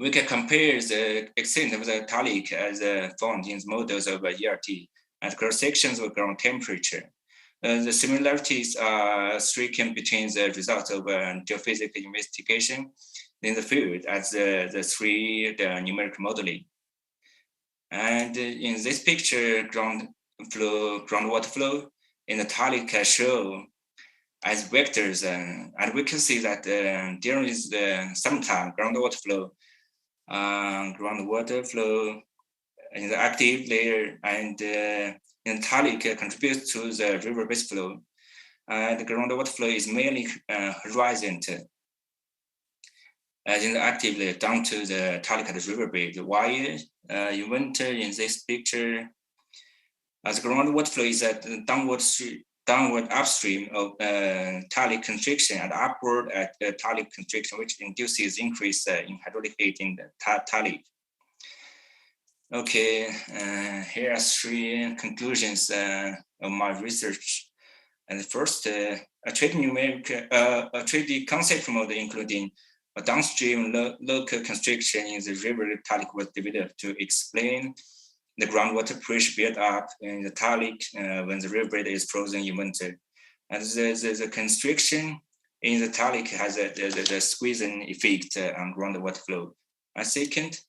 we can compare the extent of the talic as found in the models of ERT and cross sections of ground temperature. The similarities are striking between the results of geophysical investigation in the field as the numerical modeling. And in this picture, groundwater flow in the talic show as vectors, and we can see that during the summertime, groundwater flow in the active layer and in talic contributes to the river base flow. The groundwater flow is mainly horizontal in the active layer down to the talic riverbed. While in winter in this picture, as groundwater flow is at the downward upstream of talic constriction and upward at talic constriction, which induces increase in hydraulic heat in the talic. Okay, here are 3 conclusions of my research. And first, a 3D concept model, including A downstream local constriction in the river Talik was developed to explain the groundwater pressure built up in the Talik when the riverbed is frozen in winter. And the constriction in the Talik has the squeezing effect on groundwater flow. And second,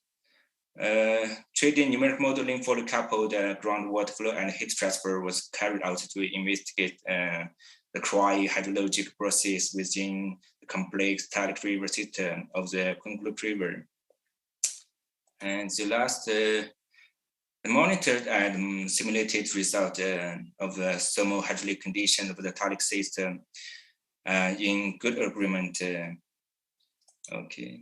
trading numeric modeling for the coupled groundwater flow and heat transfer was carried out to investigate the hydrologic process within the complex Talik river system of the Kungluk River. And the last, the monitored and simulated result of the thermal hydraulic conditions of the Talik system in good agreement. Okay.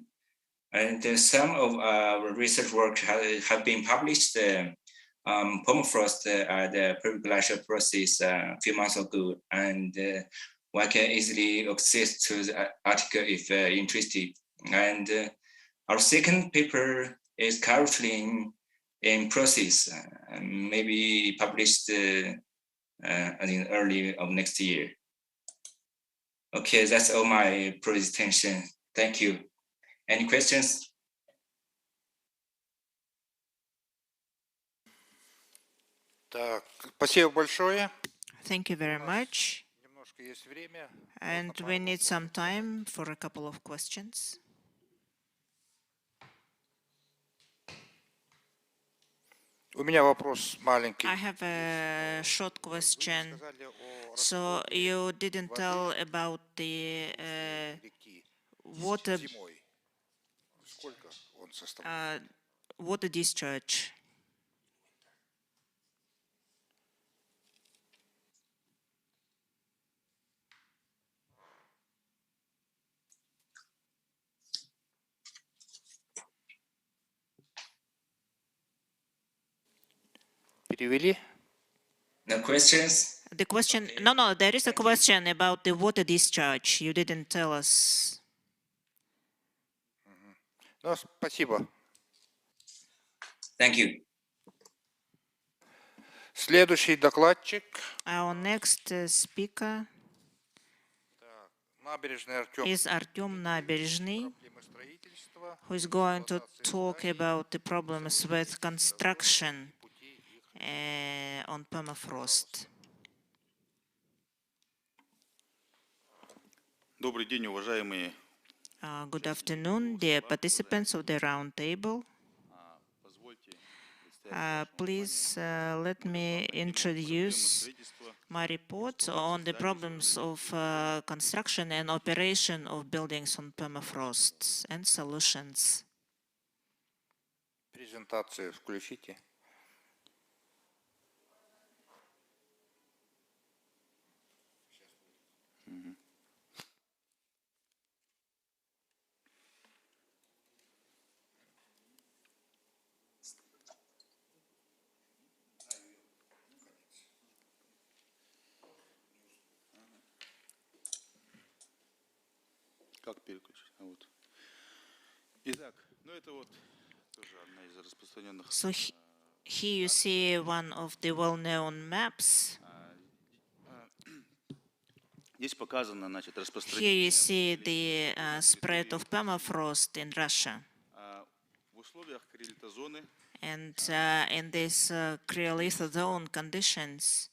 And some of our research work have been published permafrost the periglacial process a few months ago, and one can easily access to the article if interested. And our second paper is currently in process, maybe published I think early of next year. Okay, that's all my presentation. Thank you. Any questions? Так, спасибо большое. Thank you very much. And we need some time for a couple of questions. У меня вопрос маленький. I have a short question. So you didn't tell about the water water discharge. Перевели? No questions? The question, no, there is a question about the water discharge. You didn't tell us. Ну, спасибо. Thank you. Следующий докладчик. Our next speaker is Artyom Naberezhny, who is going to talk about the problems with construction on permafrost. Добрый день, уважаемые. Good afternoon, dear participants of the roundtable. Please let me introduce my report on the problems of construction and operation of buildings on permafrost and solutions. Презентацию включите. Как переключить? Вот. Итак, ну это вот тоже одна из распространенных. So here you see one of the well-known maps. Здесь показано, значит, распространение. Here you see the spread of permafrost in Russia. В условиях криолитозоны. And in these cryolithozone conditions,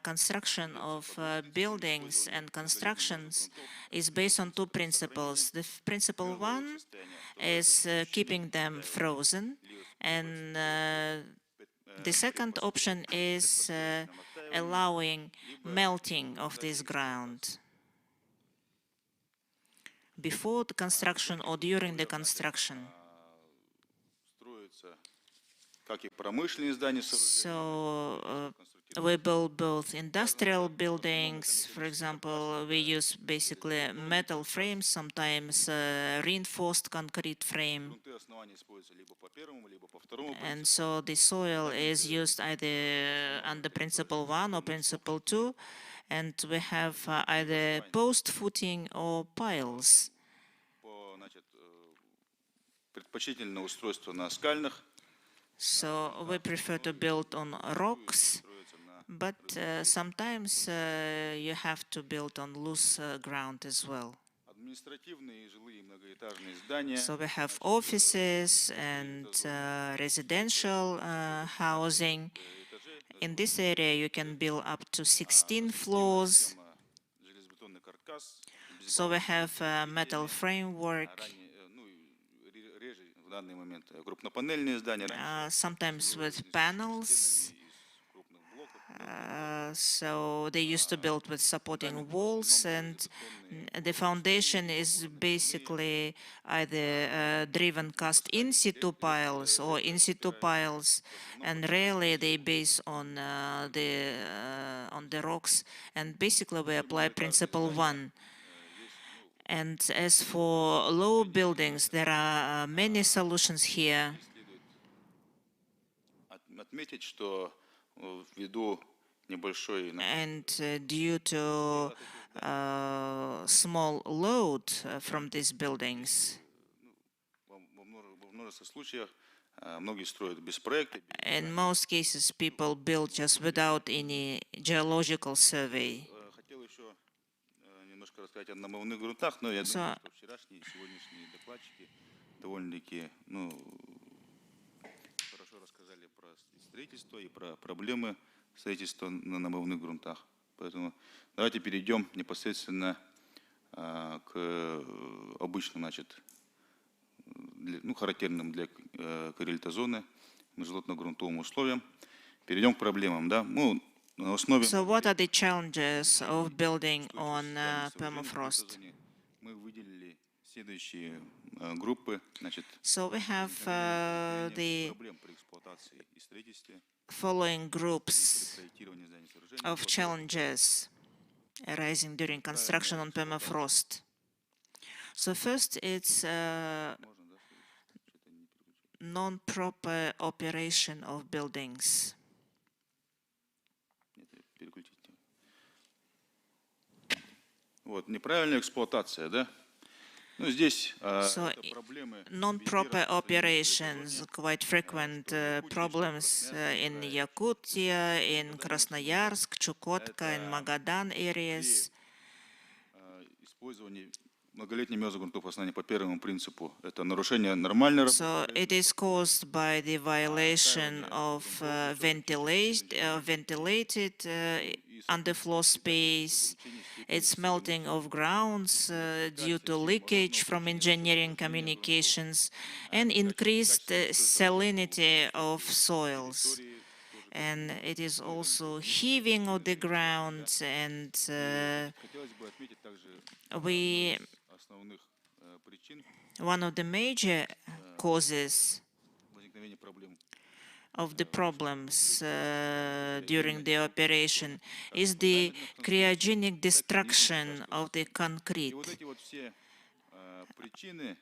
construction of buildings and constructions is based on two principles. The principle one is keeping them frozen, and the second option is allowing melting of this ground before the construction or during the construction. So we build both industrial buildings. For example, we use basically metal frames, sometimes reinforced concrete frame. And so the soil is used either under principle 1 or principle 2, and we have either post footing or piles. So we prefer to build on rocks, but sometimes you have to build on loose ground as well. So we have offices and residential housing. In this area, you can build up to 16 floors. So we have a metal framework. Sometimes with panels. So they used to build with supporting walls, and the foundation is basically either driven cast in situ piles or in situ piles, and rarely they base on the rocks. And basically we apply principle 1. And as for low buildings, there are many solutions here. And due to small load from these buildings, in most cases people build just without any geological survey. So, строительства на намывных грунтах. Поэтому давайте перейдем непосредственно к обычным, значит, характерным для крайолитозоны, мерзлотно-грунтовым условиям. Перейдем к проблемам, да? На основе... So what are the challenges of building on permafrost? Мы выделили следующие группы, значит, so we have the following groups of challenges arising during construction on permafrost. So first, it's non-proper operation of buildings. Вот, неправильная эксплуатация, да? Здесь non-proper operations, quite frequent problems in Yakutia, in Krasnoyarsk, Chukotka, in Magadan areas. Многолетний мезогрунтов основания по первому принципу — это нарушение нормальной работы. So it is caused by the violation of ventilated underfloor space. It's melting of grounds due to leakage from engineering communications and increased salinity of soils. And it is also heaving of the ground, and one of the major causes of the problems during the operation is the cryogenic destruction of the concrete,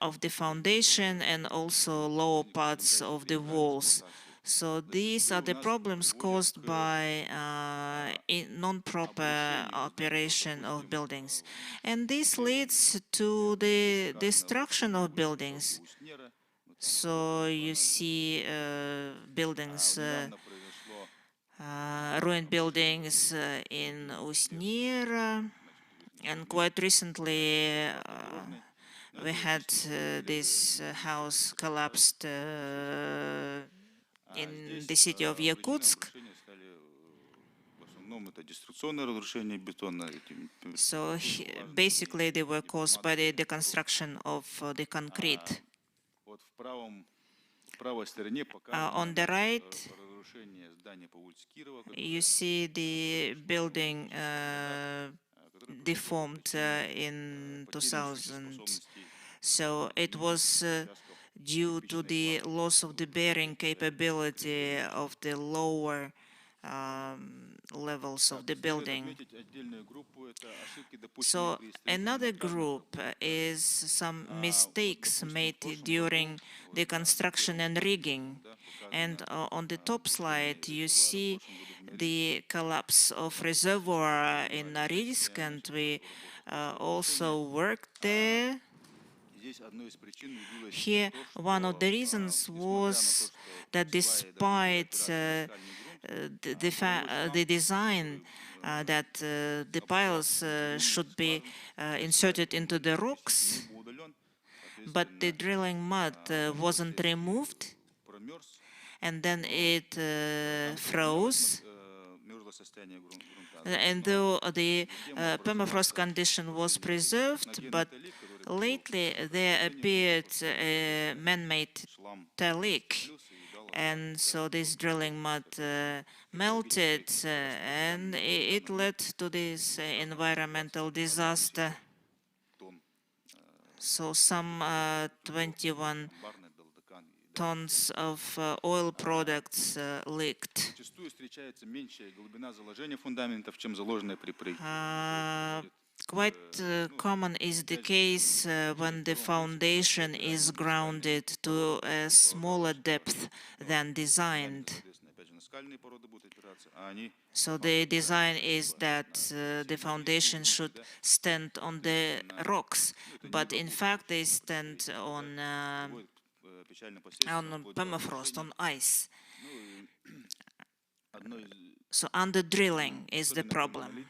of the foundation, and also lower parts of the walls. So these are the problems caused by non-proper operation of buildings. And this leads to the destruction of buildings. So you see buildings, ruined buildings in Usnir, and quite recently we had this house collapsed in the city of Yakutsk. So basically they were caused by the deconstruction of the concrete. On the right, you see the building deformed in 2000. So it was due to the loss of the bearing capability of the lower levels of the building. So another group is some mistakes made during the construction and rigging. And on the top slide, you see the collapse of reservoir in Norilsk, and we also worked there. Here, one of the reasons was that despite the design that the piles should be inserted into the rocks, but the drilling mud wasn't removed, and then it froze. And though the permafrost condition was preserved, but lately there appeared a man-made talik, and so this drilling mud melted, and it led to this environmental disaster. So some 21 tons of oil products leaked. Quite common is the case when the foundation is grounded to a smaller depth than designed. So the design is that the foundation should stand on the rocks, but in fact they stand on permafrost, on ice. So under drilling is the problem.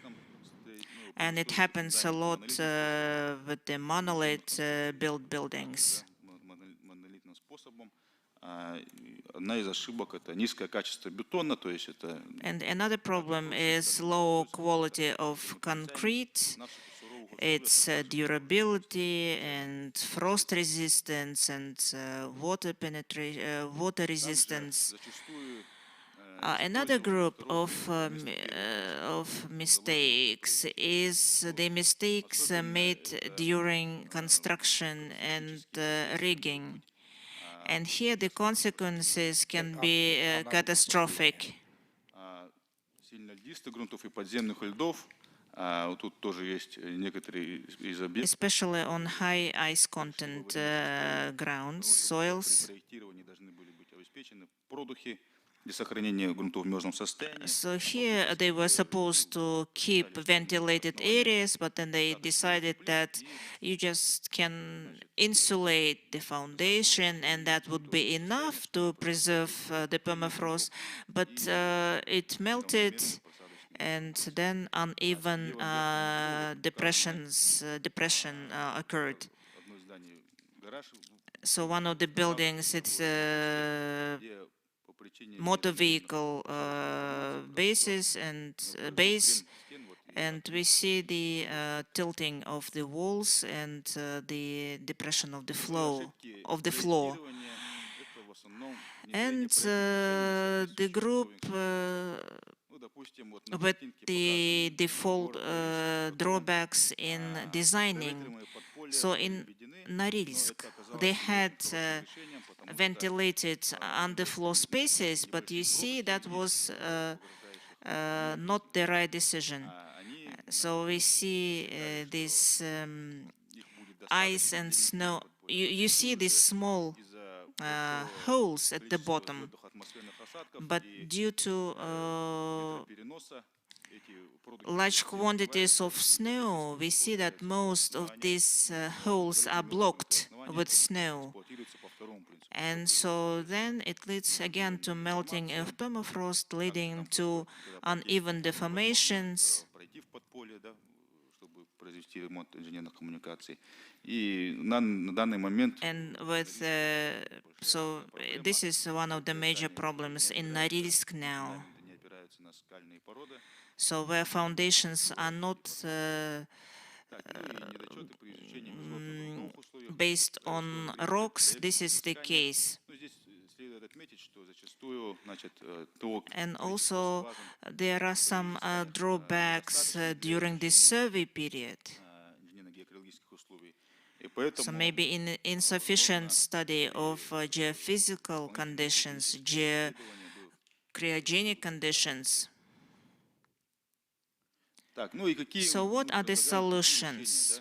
And it happens a lot with the monolith built buildings. And another problem is low quality of concrete, its durability and frost resistance and water resistance. Another group of mistakes is the mistakes made during construction and rigging. And here the consequences can be catastrophic. Especially on high ice content grounds, soils. So here they were supposed to keep ventilated areas, but then they decided that you just can insulate the foundation and that would be enough to preserve the permafrost, but it melted and then uneven depression occurred. So one of the buildings, it's motor vehicle base, and we see the tilting of the walls and the depression of the floor. And the group with the default drawbacks in designing. So in Norilsk, they had ventilated underfloor spaces, but you see that was not the right decision. So we see this ice and snow. You see these small holes at the bottom, but due to large quantities of snow, we see that most of these holes are blocked with snow. And so then it leads again to melting of permafrost, leading to uneven deformations. And with so this is one of the major problems in Norilsk now. So where foundations are not based on rocks, this is the case. And also there are some drawbacks during the survey period. So maybe insufficient study of geophysical conditions, cryogenic conditions. So what are the solutions?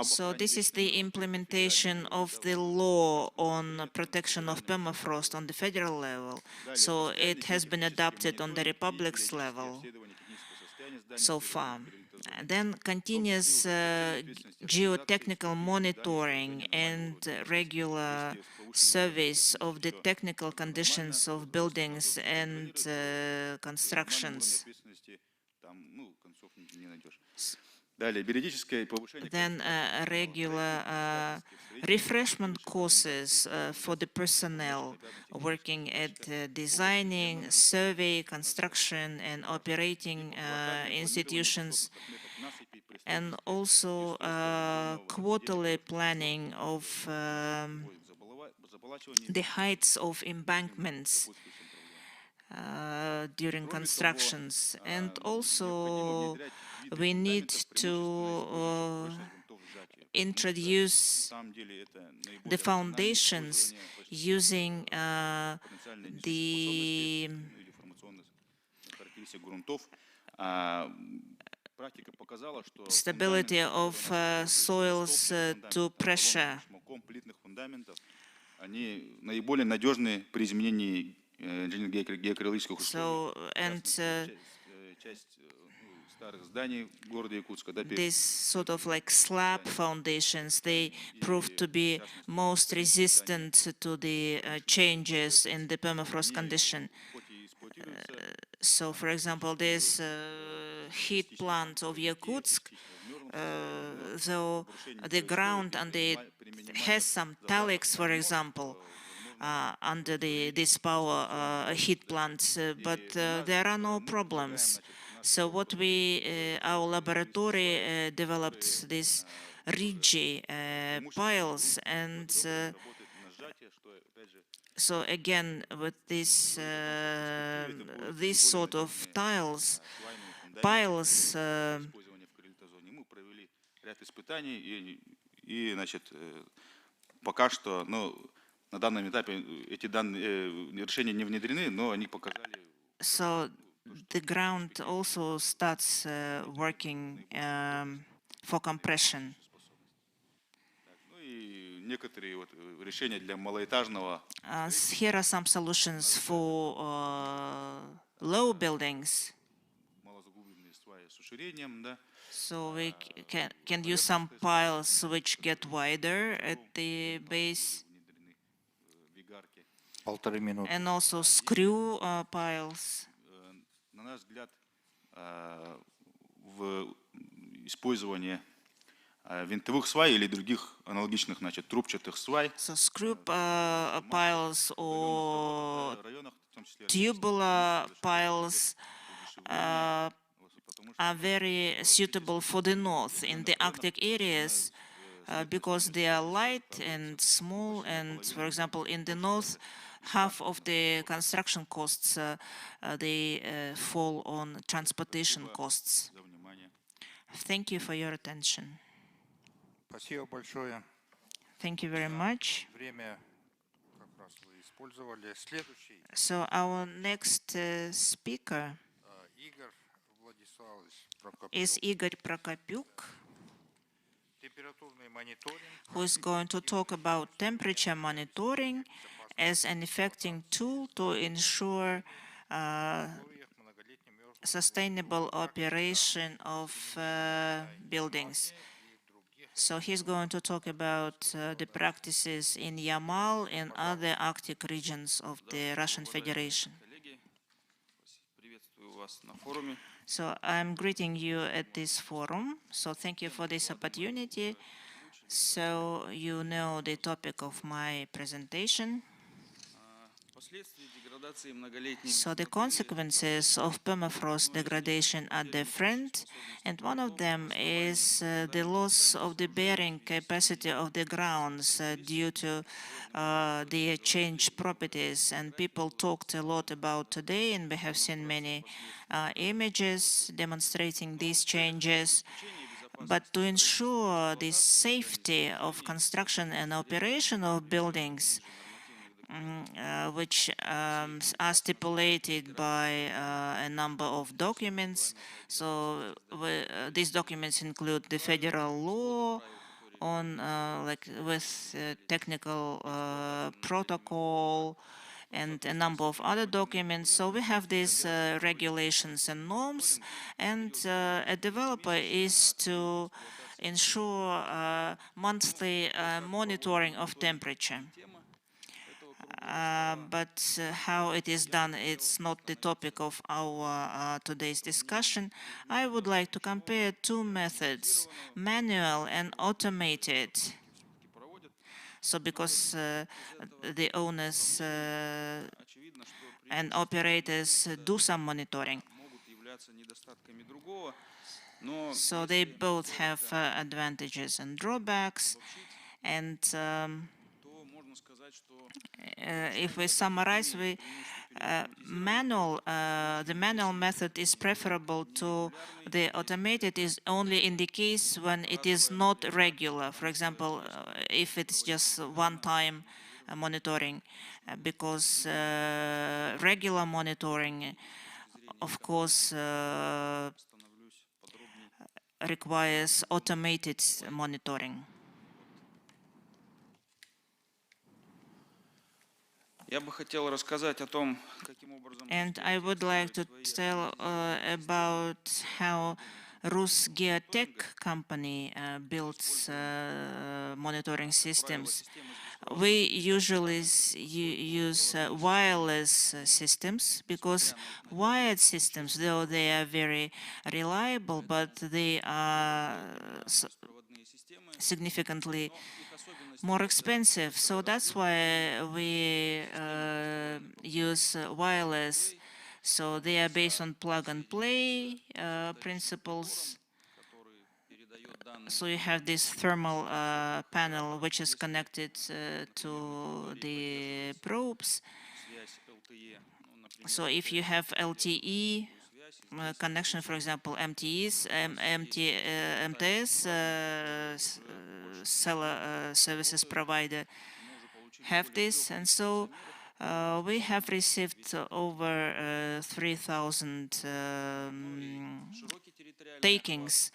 So this is the implementation of the law on protection of permafrost on the federal level. So it has been adopted on the republic's level so far. Then continuous geotechnical monitoring and regular surveys of the technical conditions of buildings and constructions. Then regular refreshment courses for the personnel working at designing, survey, construction, and operating institutions, and also quarterly planning of the heights of embankments during constructions. And also we need to introduce the foundations using the stability of soils to pressure. So, and these sort of like slab foundations, they proved to be most resistant to the changes in the permafrost condition. So, for example, this heat plant of Yakutsk, though the ground under it has some talics, for example, under this power heat plant, but there are no problems. So what our laboratory developed these ridgy piles, and so again with this sort of piles, пока что, на данном этапе эти решения не внедрены, но они показали. So the ground also starts working for compression. Ну и некоторые решения для малоэтажного. Here are some solutions for low buildings. Малозаглубленные сваи с уширением, да. So we can use some piles which get wider at the base, and also screw piles. На наш взгляд, в использовании винтовых свай или других аналогичных, значит, трубчатых свай. So screw piles or tubular piles are very suitable for the north in the Arctic areas because they are light and small, and for example in the north half of the construction costs they fall on transportation costs. Thank you for your attention. Thank you very much. So our next speaker is Igor Prokopyuk, who is going to talk about temperature monitoring as an effective tool to ensure sustainable operation of buildings. So he's going to talk about the practices in Yamal and other Arctic regions of the Russian Federation. So I'm greeting you at this forum. So thank you for this opportunity. So you know the topic of my presentation. So the consequences of permafrost degradation are different, and one of them is the loss of the bearing capacity of the grounds due to the changed properties. And people talked a lot about today, and we have seen many images demonstrating these changes. But to ensure the safety of construction and operation of buildings, which are stipulated by a number of documents. So these documents include the federal law on with technical protocol and a number of other documents. So we have these regulations and norms, and a developer is to ensure monthly monitoring of temperature. But how it is done, it's not the topic of our today's discussion. I would like to compare two methods, manual and automated. So because the owners and operators do some monitoring. So they both have advantages and drawbacks. And if we summarize, the manual method is preferable to the automated is only in the case when it is not regular. For example, if it's just one-time monitoring, because regular monitoring, of course, requires automated monitoring. And I would like to tell about how Rus Geotech company builds monitoring systems. We usually use wireless systems, because wired systems, though they are very reliable, but they are significantly more expensive. So that's why we use wireless. So they are based on plug and play principles. So you have this thermal panel which is connected to the probes. So if you have LTE connection, for example, MTS, cellular services provider have this, and so we have received over 3,000 takings.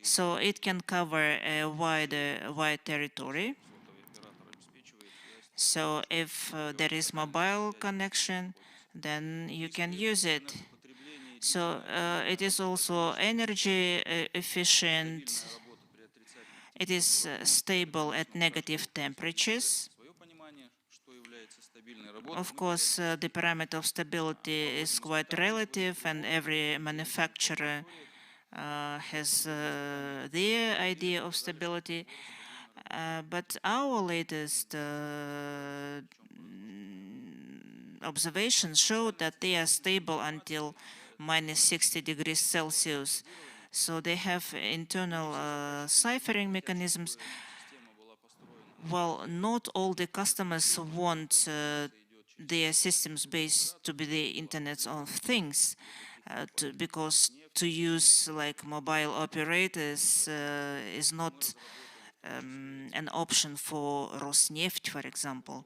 So it can cover a wide territory. So if there is mobile connection, then you can use it. So it is also energy efficient. It is stable at negative temperatures. Of course, the parameter of stability is quite relative, and every manufacturer has their idea of stability. But our latest observations showed that they are stable until -60 degrees Celsius. So they have internal ciphering mechanisms. Well, not all the customers want their systems based to be the Internet of Things, because to use like mobile operators is not an option for Rosneft, for example.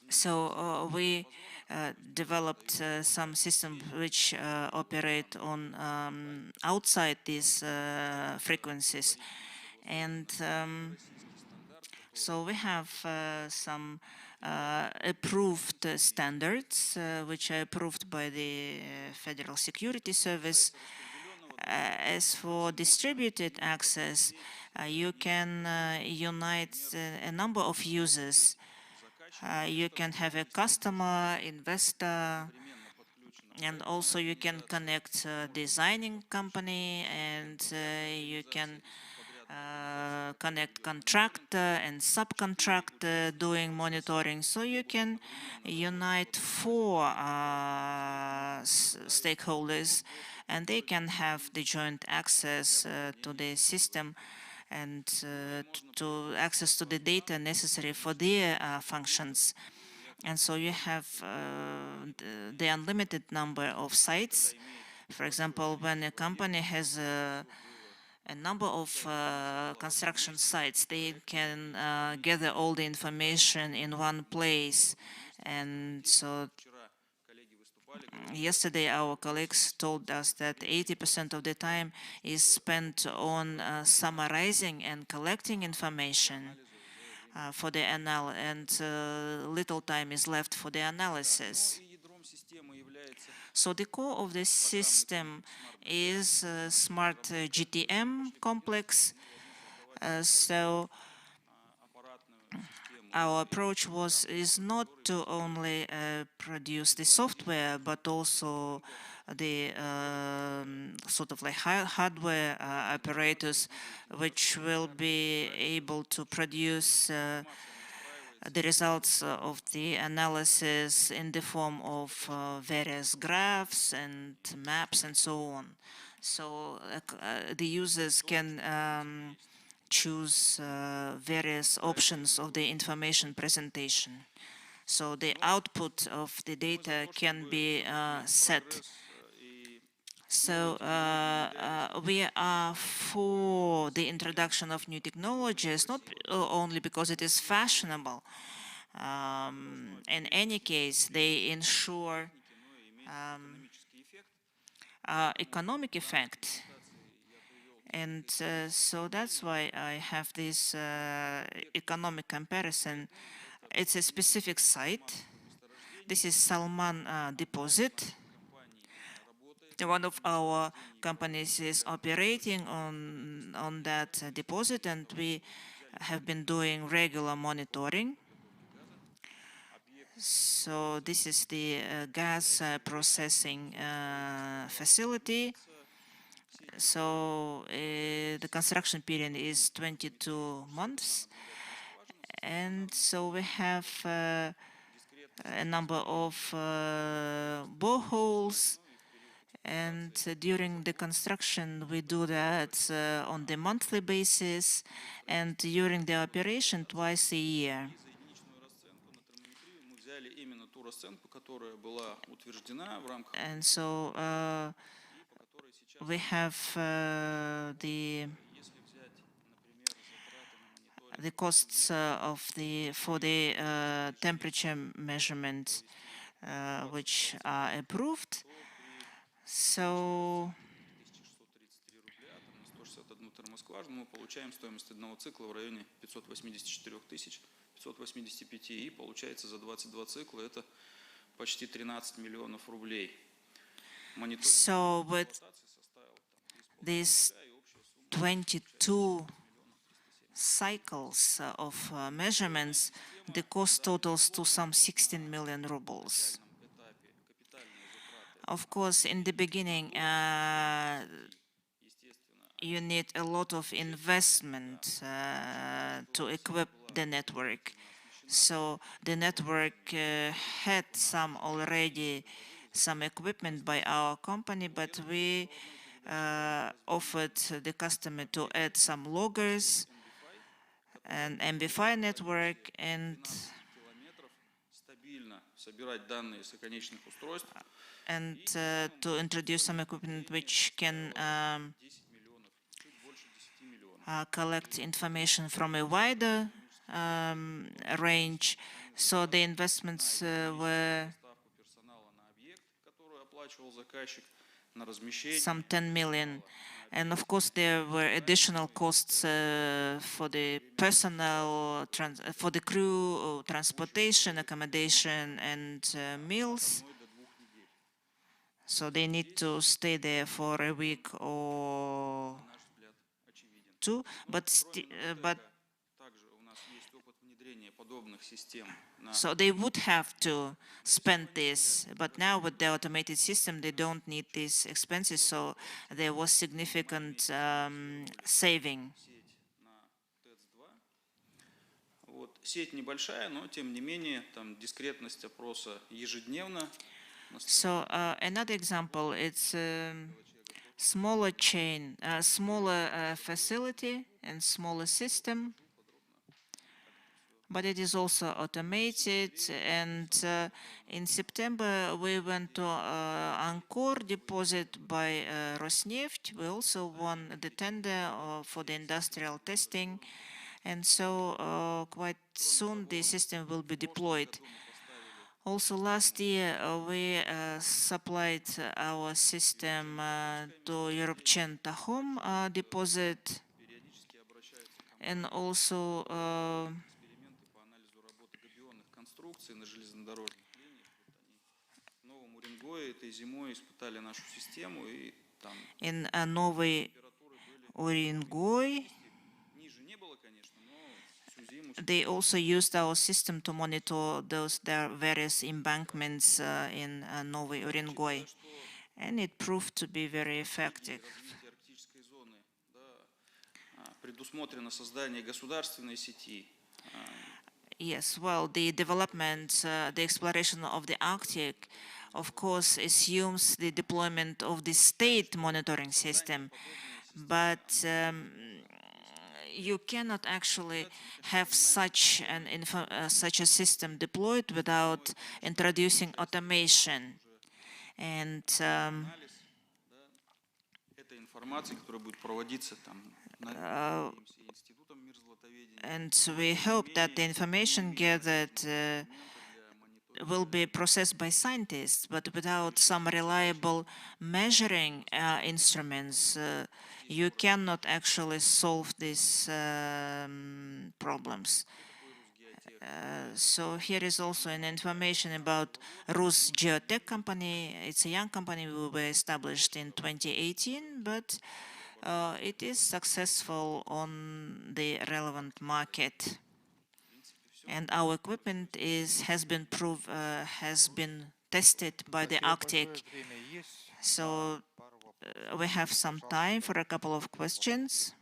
So we developed some systems which operate on outside these frequencies, and so we have some approved standards which are approved by the Federal Security Service. As for distributed access, you can unite a number of users. You can have a customer, investor, and also you can connect a designing company, and you can connect contractor and subcontractor doing monitoring. So you can unite 4 stakeholders, and they can have the joint access to the system and to access to the data necessary for their functions. And so you have the unlimited number of sites. For example, when a company has a number of construction sites, they can gather all the information in one place. And so yesterday our colleagues told us that 80% of the time is spent on summarizing and collecting information. for the and little time is left for the analysis. So the core of this system is smart GTM complex. So our approach is not to only produce the software, but also the sort of like hardware apparatus, which will be able to produce the results of the analysis in the form of various graphs and maps and so on. So the users can choose various options of the information presentation. So the output of the data can be set. So we are for the introduction of new technologies, not only because it is fashionable. In any case, they ensure economic effect. And so that's why I have this economic comparison. It's a specific site. This is Salman deposit. One of our companies is operating on that deposit, and we have been doing regular monitoring. So this is the gas processing facility. So the construction period is 22 months. And so we have a number of boreholes. And during the construction, we do that on the monthly basis, and during the operation, twice a year. And so we have the costs for the temperature measurements, which are approved. So мы получаем стоимость одного цикла в районе 584 585, и получается за 22 цикла это почти 13 миллионов рублей. So with these 22 cycles of measurements, the cost totals to some 16 million rubles. Of course, in the beginning, you need a lot of investment to equip the network. So the network had some equipment by our company, but we offered the customer to add some loggers and MB5 network and to introduce some equipment which can collect information from a wider range. So the investments were some 10 million. And of course, there were additional costs for the personnel, for the crew, transportation, accommodation, and meals. So they need to stay there for a week or two. So they would have to spend this, but now with the automated system, they don't need these expenses, so there was significant saving. So another example, it's smaller chain, smaller facility and smaller system, but it is also automated. And in September, we went to Angkor deposit by Rosneft. We also won the tender for the industrial testing. And so quite soon, the system will be deployed. Also, last year, we supplied our system to European Tahom deposit. And also, конструкции на железнодорожных линиях. Вот они в Новом Уренгое этой зимой испытали нашу систему, и там In Новый температуры были Уренгой, ниже не было, конечно, но всю зиму they also used our system to monitor their various embankments in Новый Уренгой, and it proved to be very effective. развития арктической зоны, да, предусмотрено создание государственной сети. Yes, well, the development, the exploration of the Arctic, of course, assumes the deployment of the state monitoring system, but you cannot actually have such a system deployed without introducing automation. And Этой информации, которая будет проводиться там институтом мирзлотоведения. And we hope that the information gathered will be processed by scientists, but without some reliable measuring instruments, you cannot actually solve these problems. So here is also an information about Rus Geotech company. It's a young company. We were established in 2018, but it is successful on the relevant market, and our equipment has been tested by the Arctic. So we have some time for a couple of questions.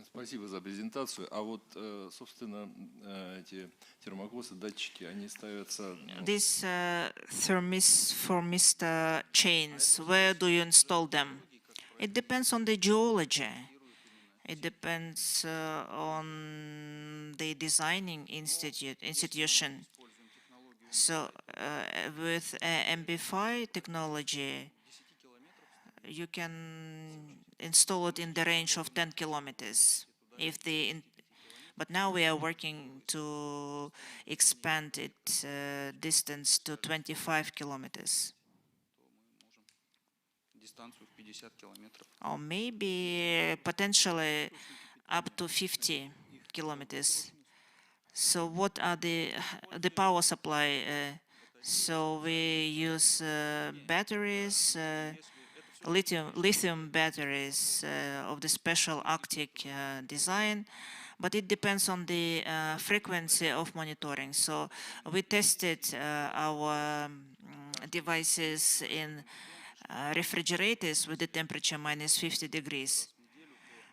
Спасибо за презентацию. А вот, собственно, эти термокосы, датчики, они ставятся... These thermistor chains, where do you install them? It depends on the geology. It depends on the designing institution. So with MB5 technology, you can install it in the range of 10 kilometers. But now we are working to expand its distance to 25 kilometers. Or maybe potentially up to 50 kilometers. So what are the power supply? So we use batteries, lithium batteries of the special Arctic design, but it depends on the frequency of monitoring. So we tested our devices in refrigerators with the temperature minus 50 degrees.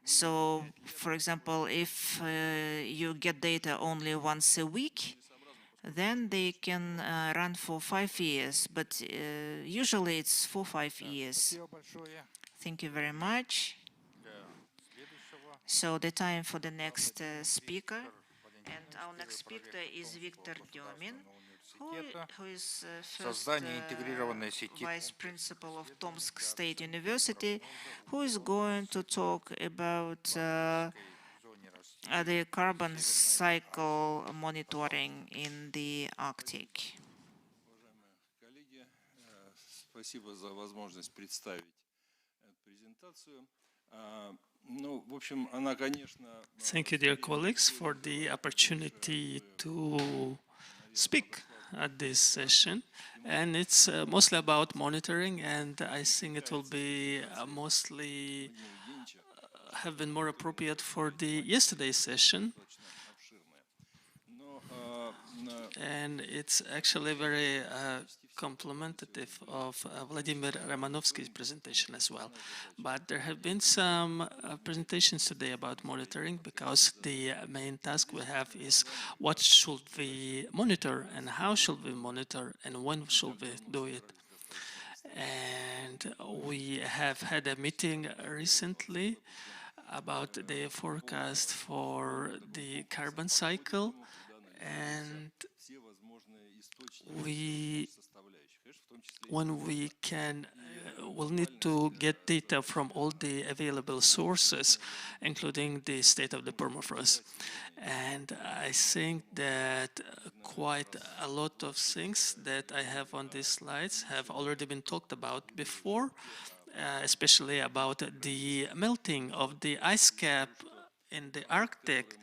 So, for example, if you get data only once a week, then they can run for 5 years, but usually it's for 5 years. Thank you very much. So the time for the next speaker, and our next speaker is Viktor Diomin, who is first vice principal of Tomsk State University, who is going to talk about the carbon cycle monitoring in the Arctic. Спасибо за возможность представить эту презентацию. Thank you, dear colleagues, for the opportunity to speak at this session. And it's mostly about monitoring, and I think it will be mostly have been more appropriate for the yesterday's session. And it's actually very complementative of Vladimir Romanovsky's presentation as well. But there have been some presentations today about monitoring, because the main task we have is what should we monitor and how should we monitor and when should we do it. And we have had a meeting recently about the forecast for the carbon cycle, and we'll need to get data from all the available sources, including the state of the permafrost. And I think that quite a lot of things that I have on these slides have already been talked about before, especially about the melting of the ice cap in the Arctic.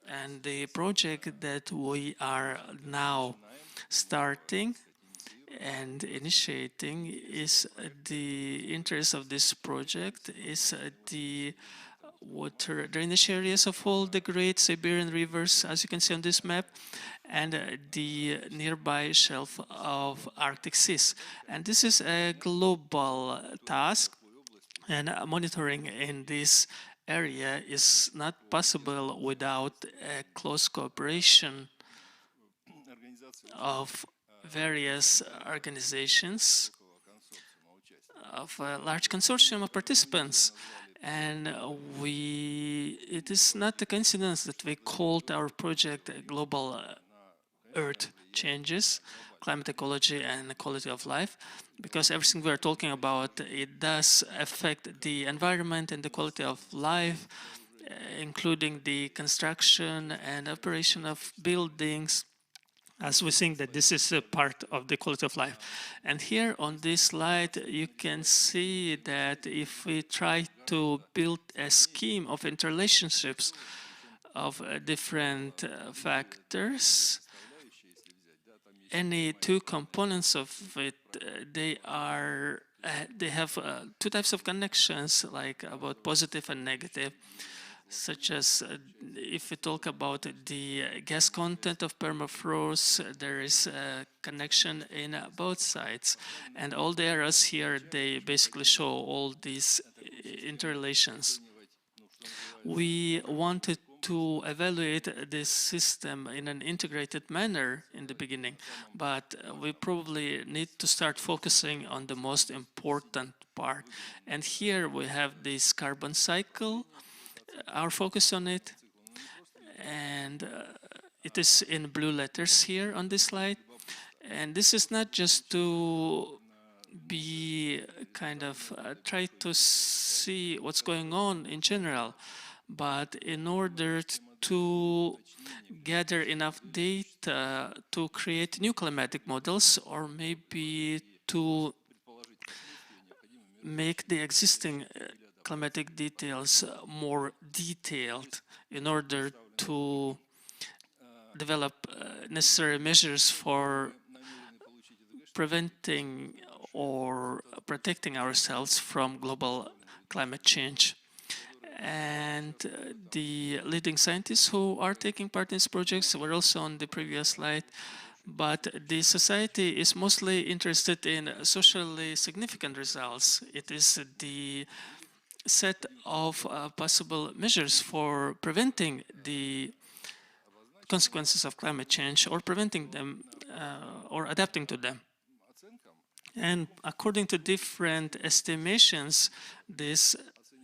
And the project that we are now starting and initiating is the interest of this project is the water drainage areas of all the great Siberian rivers, as you can see on this map, and the nearby shelf of Arctic seas. And this is a global task, and monitoring in this area is not possible without a close cooperation of various organizations, of a large consortium of participants. And it is not a coincidence that we called our project Global Earth Changes, Climate Ecology and Quality of Life, because everything we are talking about, it does affect the environment and the quality of life, including the construction and operation of buildings, as we think that this is a part of the quality of life. And here on this slide, you can see that if we try to build a scheme of interrelationships of different factors, any two components of it, they have two types of connections, like about positive and negative, such as if we talk about the gas content of permafrost, there is a connection in both sides. And all the arrows here, they basically show all these interrelations. We wanted to evaluate this system in an integrated manner in the beginning, but we probably need to start focusing on the most important part. And here we have this carbon cycle, our focus on it, and it is in blue letters here on this slide. And this is not just to be kind of try to see what's going on in general, but in order to gather enough data to create new climatic models, or maybe to make the existing climatic details more detailed in order to develop necessary measures for preventing or protecting ourselves from global climate change. And the leading scientists who are taking part in these projects were also on the previous slide. But the society is mostly interested in socially significant results. It is the set of possible measures for preventing the consequences of climate change, or preventing them or adapting to them. And according to different estimations, this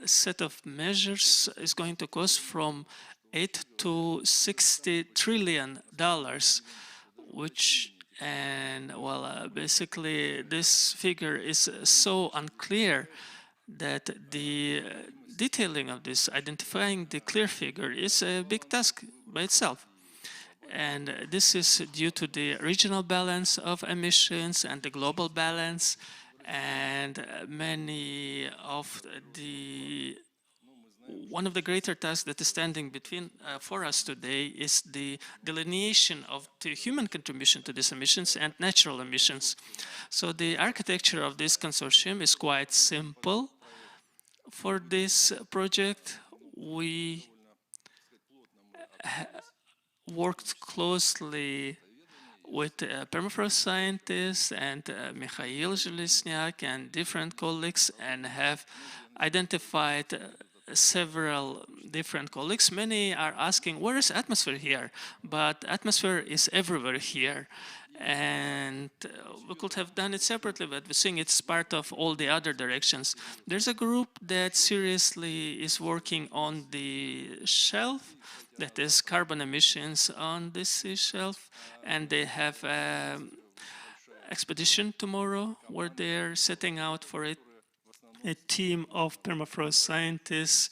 set of measures is going to cost from $8 to $60 trillion, which, and well, basically this figure is so unclear that the detailing of this, identifying the clear figure, is a big task by itself. And this is due to the regional balance of emissions and the global balance, and many of the one of the greater tasks that is standing between for us today is the delineation of the human contribution to these emissions and natural emissions. So the architecture of this consortium is quite simple. For this project, we worked closely with permafrost scientists and Mikhail Zhelezniak and different colleagues, and have identified several different colleagues. Many are asking, where is atmosphere here? But atmosphere is everywhere here. And we could have done it separately, but we think it's part of all the other directions. There's a group that seriously is working on the shelf, that is carbon emissions on this sea shelf, and they have an expedition tomorrow where they're setting out for it. A team of permafrost scientists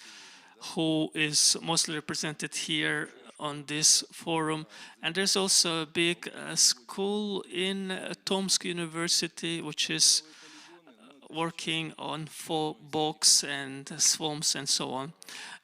who is mostly represented here on this forum. And there's also a big school in Tomsk University, which is working on bogs and swamps and so on.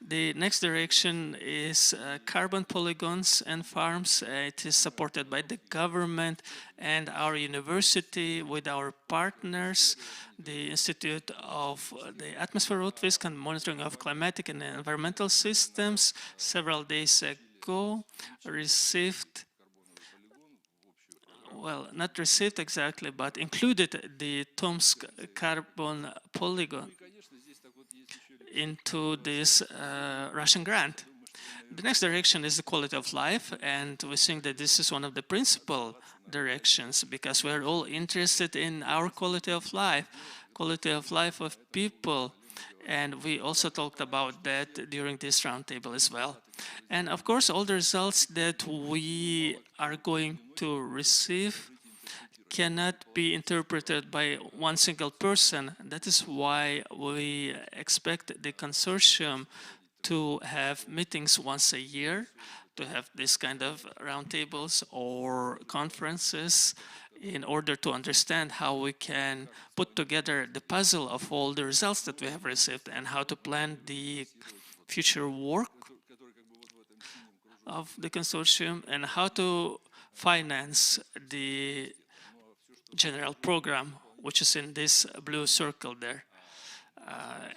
The next direction is carbon polygons and farms. It is supported by the government and our university with our partners, the Institute of the Atmosphere Road Risk and Monitoring of Climatic and Environmental Systems. Several days ago received, well, not received exactly, but included the Tomsk carbon polygon into this Russian grant. The next direction is the quality of life, and we think that this is one of the principal directions because we're all interested in our quality of life of people, and we also talked about that during this roundtable as well. And of course, all the results that we are going to receive cannot be interpreted by one single person. That is why we expect the consortium to have meetings once a year, to have this kind of roundtables or conferences in order to understand how we can put together the puzzle of all the results that we have received and how to plan the future work of the consortium and how to finance the general program, which is in this blue circle there.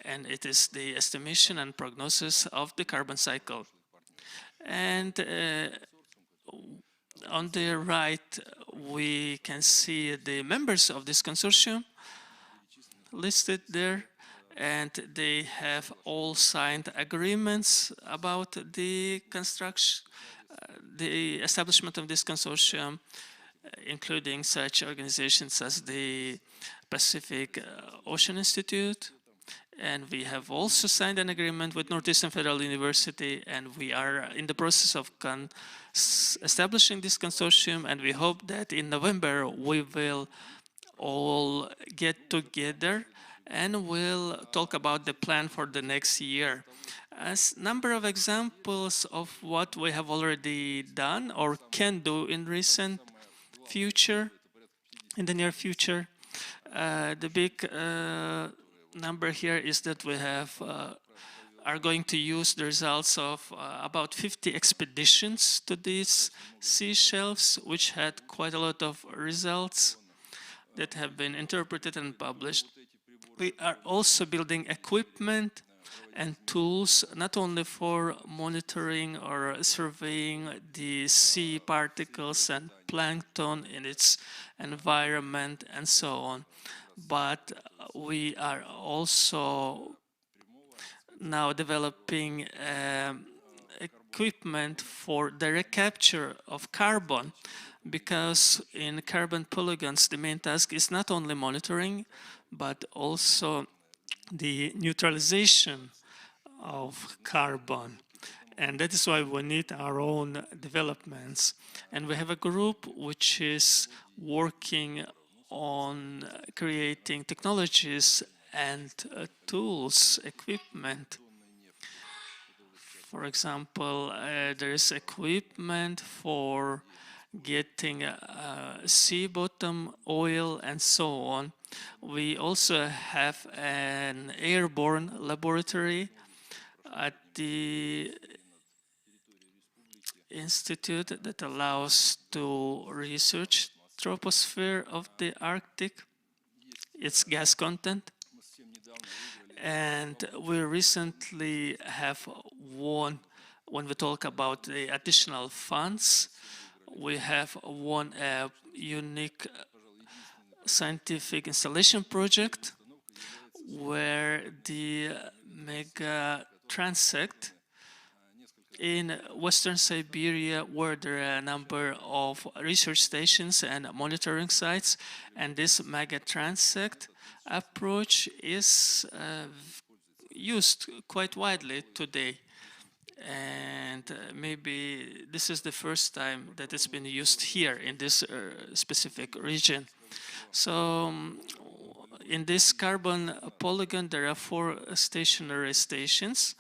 And it is the estimation and prognosis of the carbon cycle. And on the right, we can see the members of this consortium listed there, and they have all signed agreements about the construction, the establishment of this consortium, including such organizations as the Pacific Ocean Institute. And we have also signed an agreement with Northeastern Federal University, and we are in the process of establishing this consortium, and we hope that in November we will all get together and we'll talk about the plan for the next year. As number of examples of what we have already done or can do in recent future, in the near future, the big number here is that we have are going to use the results of about 50 expeditions to these sea shelves, which had quite a lot of results that have been interpreted and published. We are also building equipment and tools, not only for monitoring or surveying the sea particles and plankton in its environment and so on, but we are also now developing equipment for direct capture of carbon, because in carbon polygons the main task is not only monitoring but also the neutralization of carbon, and that is why we need our own developments. And we have a group which is working on creating technologies and tools, equipment. For example, there is equipment for getting sea bottom oil and so on. We also have an airborne laboratory at the institute that allows to research troposphere of the Arctic, its gas content. And we recently have won, when we talk about the additional funds, we have won a unique scientific installation project where the mega transect in Western Siberia, where there are a number of research stations and monitoring sites, and this mega transect approach is used quite widely today. And maybe this is the first time that it's been used here in this specific region. So in this carbon polygon, there are 4 stationary stations,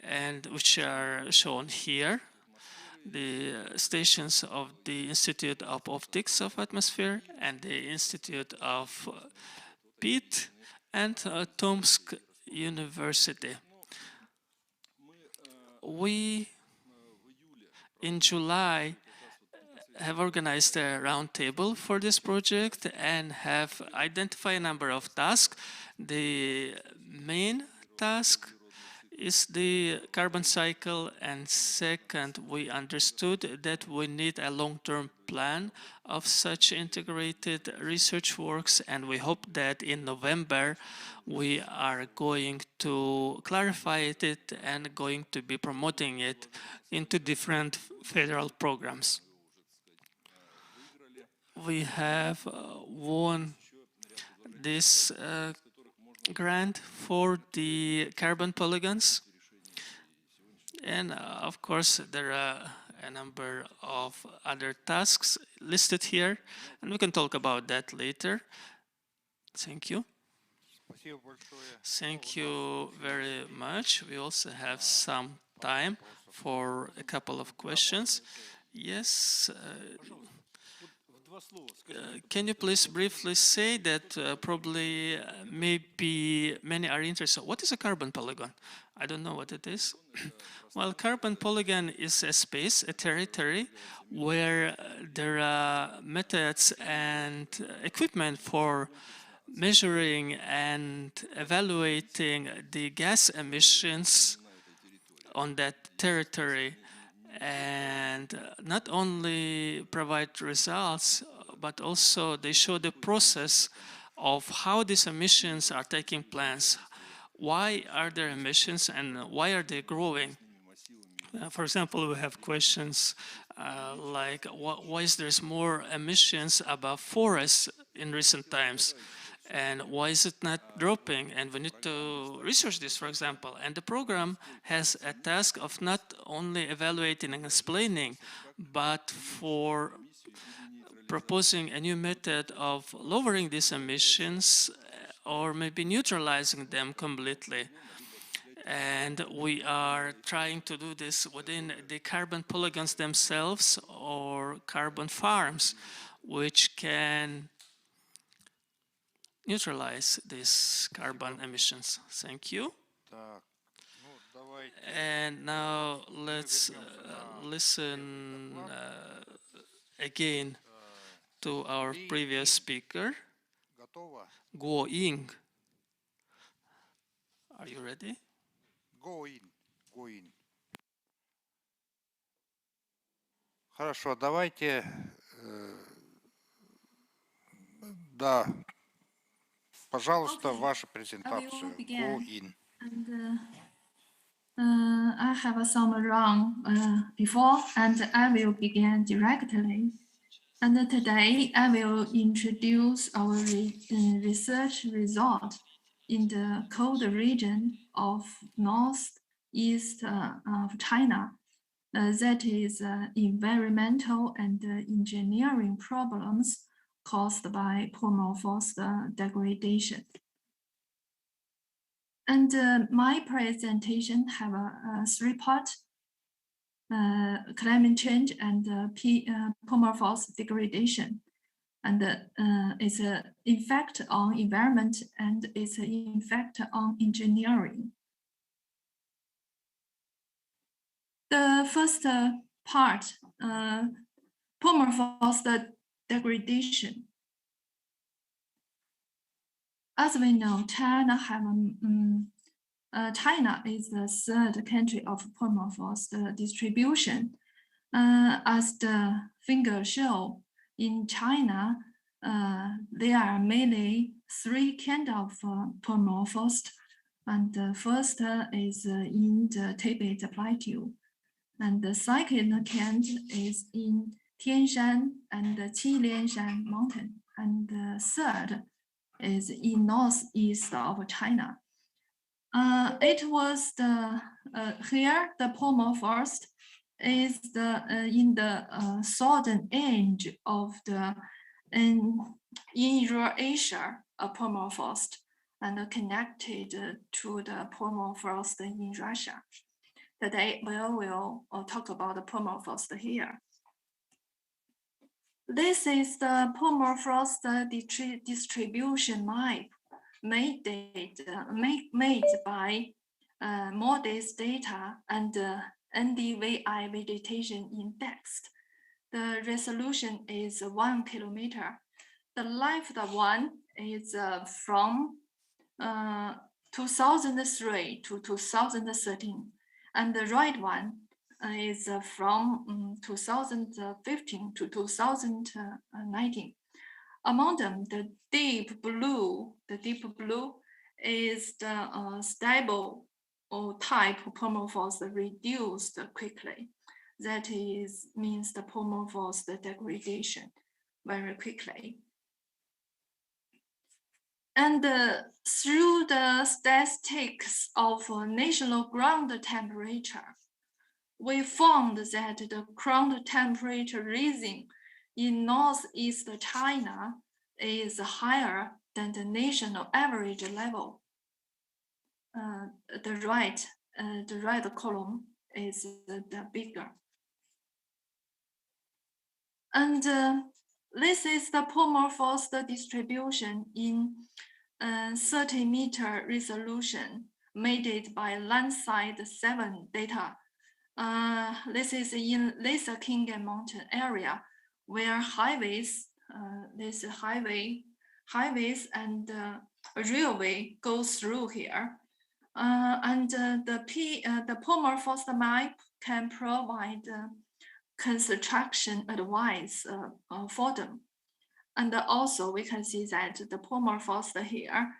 and which are shown here. The stations of the Institute of Optics of Atmosphere and the Institute of PEAT and Tomsk University. We, in July, have organized a roundtable for this project and have identified a number of tasks. The main task is the carbon cycle, and second, we understood that we need a long-term plan of such integrated research works, and we hope that in November we are going to clarify it and going to be promoting it into different federal programs. We have won this grant for the carbon polygons, and of course there are a number of other tasks listed here, and we can talk about that later. Thank you. Thank you very much. We also have some time for a couple of questions. Yes. Can you please briefly say that probably maybe many are interested? What is a carbon polygon? I don't know what it is. Well, carbon polygon is a space, a territory, where there are methods and equipment for measuring and evaluating the gas emissions on that territory, and not only provide results, but also they show the process of how these emissions are taking place. Why are there emissions and why are they growing? For example, we have questions like why is there more emissions above forests in recent times? And why is it not dropping? And we need to research this, for example. And the program has a task of not only evaluating and explaining, but for proposing a new method of lowering these emissions or maybe neutralizing them completely. And we are trying to do this within the carbon polygons themselves or carbon farms, which can neutralize these carbon emissions. Thank you. And now let's listen again to our previous speaker, Go Ying. Are you ready? Go in. Хорошо, давайте, да, пожалуйста, ваша презентация. Go in. And I have some run before, and I will begin directly. And today I will introduce our research result in the cold region of northeast of China. That is environmental and engineering problems caused by permafrost degradation. And my presentation have a three part: climate change and permafrost degradation, and its effect on environment and its effect on engineering. The first part, permafrost degradation. As we know, China is the third country of permafrost distribution. As the figures show, in China, there are mainly three kinds of permafrost. And the first is in the Tibet Plateau. And the second kind is in Tianshan and the Qilianshan mountain. And the third is in northeast of China. It was here the permafrost is in the southern edge of the in Eurasia permafrost and connected to the permafrost in Russia. Today we will talk about the permafrost here. This is the permafrost distribution map. made by modest data and NDVI vegetation indexed. The resolution is 1 kilometer. The left one is from 2003 to 2013, and the right one is from 2015 to 2019. Among them, the deep blue is the stable or type permafrost reduced quickly. That means the permafrost degradation very quickly. And through the statistics of national ground temperature, we found that the ground temperature rising in northeast China is higher than the national average level. The right column is the bigger. And this is the permafrost distribution in 30-meter resolution made by Landside 7 data. This is in Laser Kingen Mountain area where highways and railway go through here. And the permafrost map can provide construction advice for them. And also we can see that the permafrost here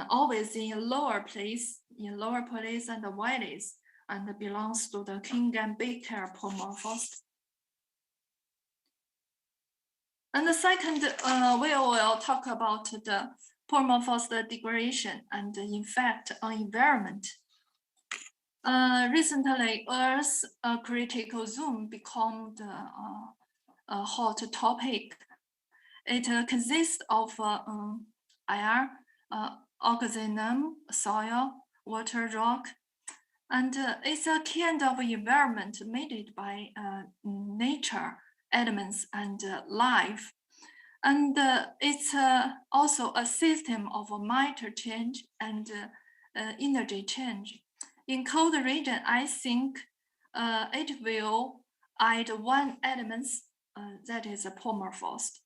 always in lower place and the valleys, and belongs to the Kingen-Baker permafrost. And the second, we will talk about the permafrost degradation and the effect on environment. Recently, Earth's critical zone became a hot topic. It consists of air, oxygen, soil, water, rock, and it's a kind of environment made by nature, elements, and life. And it's also a system of matter change and energy change. In cold region, I think it will add one element, that is a permafrost.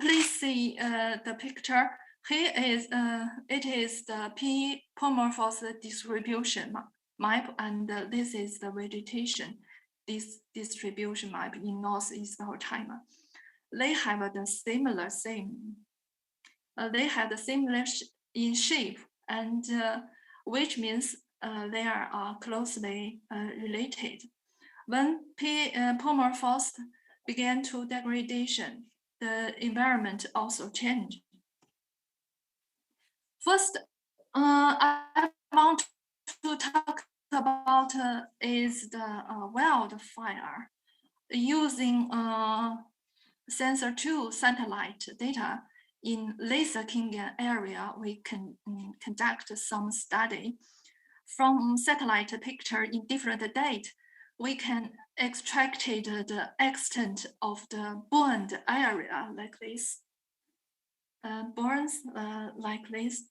Please see the picture. Here is it is the permafrost distribution map, and this is the vegetation distribution map in northeast of China. They have the similar in shape, and which means they are closely related. When permafrost began to degradation, the environment also changed. First, I want to talk about is the wildfire. Using sensor 2 satellite data in Laser Kingen area, we can conduct some study. From satellite picture in different date, we can extract the extent of the burned area like this. Burns like this.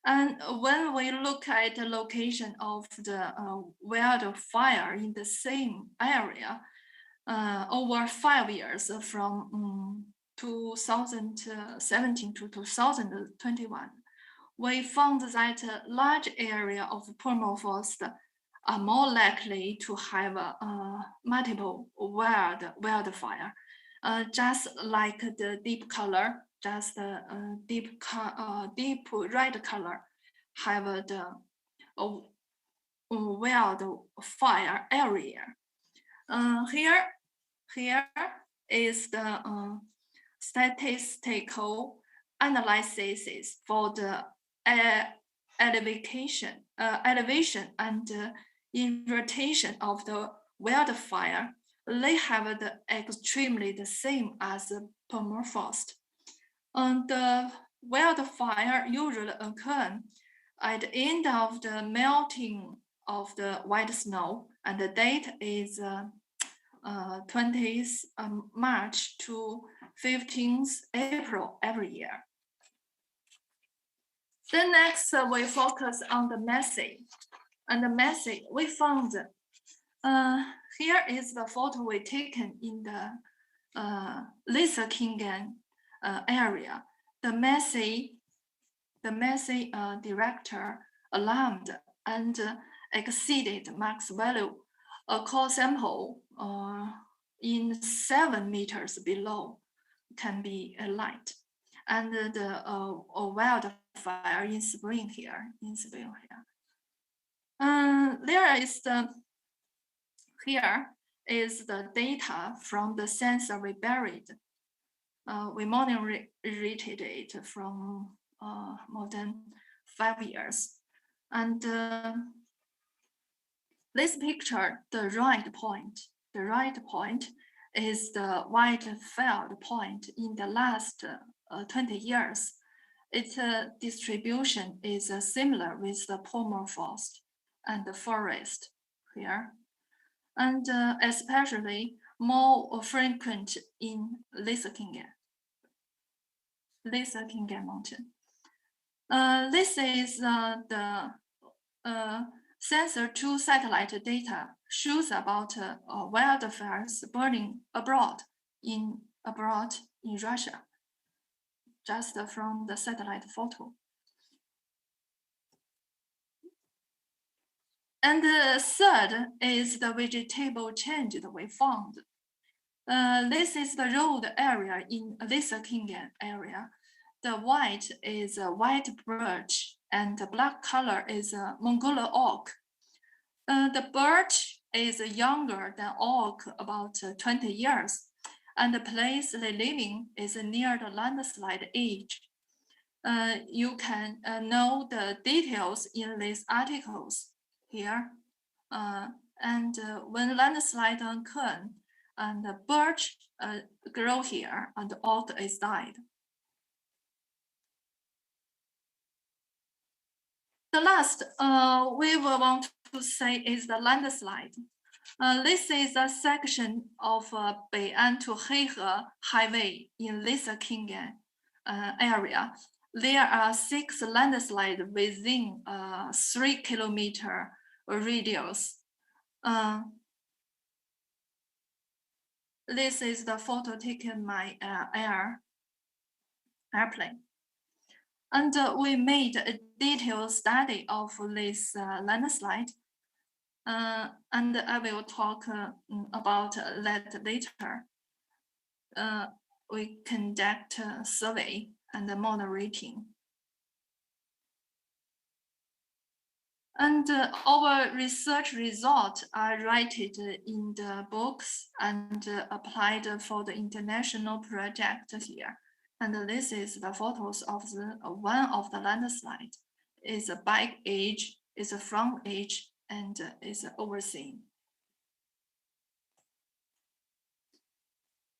And when we look at the location of the wildfire in the same area, over 5 years from 2017 to 2021, we found that a large area of permafrost are more likely to have multiple wildfire, just like the deep color. Just the deep red color have the wildfire area. Here is the statistical analysis for the elevation and irritation of the wildfire. They have the extremely the same as the permafrost. And the wildfire usually occur at the end of the melting of the white snow, and the date is 20th March to 15th April every year. Then next, we focus on the messy. And the messy, we found, here is the photo we taken in the Lysekingen area. The messy director alarmed and exceeded max value. A core sample in 7 meters below can be light. And the wildfire in spring here, there is here is the data from the sensor we buried. We monitored it from more than 5 years. And this picture, the right point is the white field point in the last 20 years. Its distribution is similar with the permafrost and the forest here, and especially more frequent in Lysekingen mountain. This is the Sensor 2 satellite data shows about wildfires burning abroad in Russia, just from the satellite photo. And the third is the vegetable change that we found. This is the road area in Lysekingen area. The white is a white birch and the black color is a Mongolian oak. The birch is younger than oak, about 20 years, and the place they living is near the landslide edge. You can know the details in these articles here. And when landslide occur, and the birch grow here, and the oak is died. The last we will want to say is the landslide. This is a section of Bei'an to Heihe highway in Lysekingen area. There are 6 landslides within 3 kilometer radius. This is the photo taken by airplane. And we made a detailed study of this landslide. And I will talk about that later. We conduct a survey and monitoring. And our research results are rated in the books and applied for the international project here. And this is the photos of the one of the landslide. It's a back edge, it's a front edge, and it's overseen.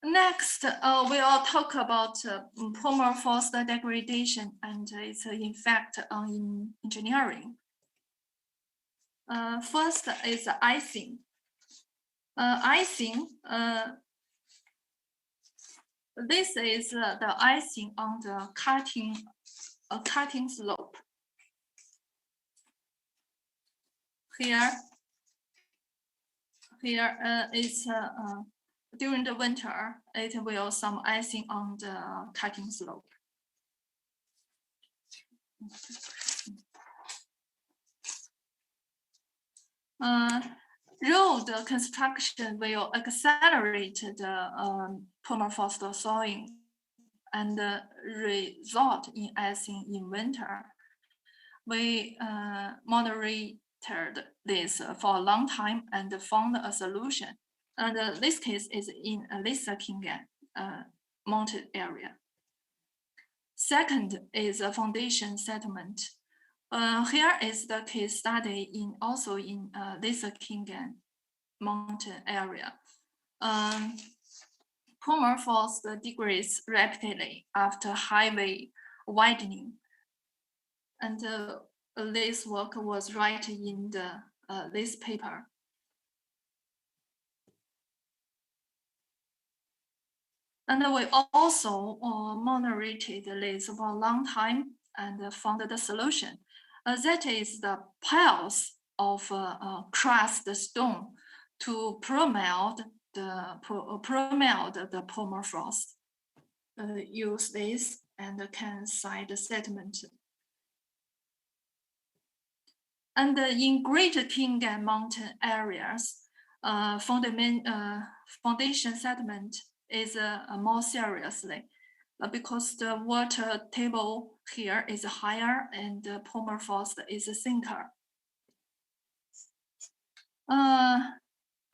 Next, we'll talk about permafrost degradation and its effect on engineering. First is icing. This is the icing on the cutting slope. Here is during the winter, it will some icing on the cutting slope. Road construction will accelerate the permafrost thawing and result in icing in winter. We monitored this for a long time and found a solution. And this case is in Lysekingen mountain area. Second is a foundation settlement. Here is the case study also in Lysekingen mountain area. Permafrost degrades rapidly after highway widening. And this work was written in this paper. And we also monitored this for a long time and found the solution. That is the piles of crushed stone to permelt the permafrost. Use this and can site the settlement. And in Greater Khingan Mountain areas, foundation settlement is more seriously because the water table here is higher and the permafrost is thinner.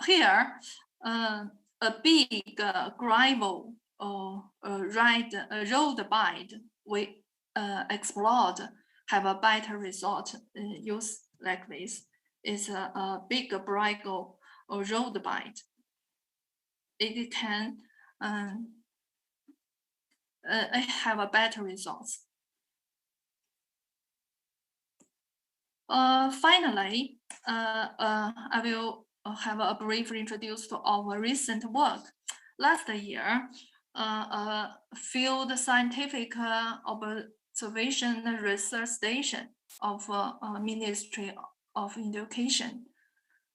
Here, a big gravel road bed we explored have a better result. Use like this is a big gravel road bed. It can have a better results. Finally, I will have a brief introduce to our recent work. Last year, a field scientific observation research station of Ministry of Education.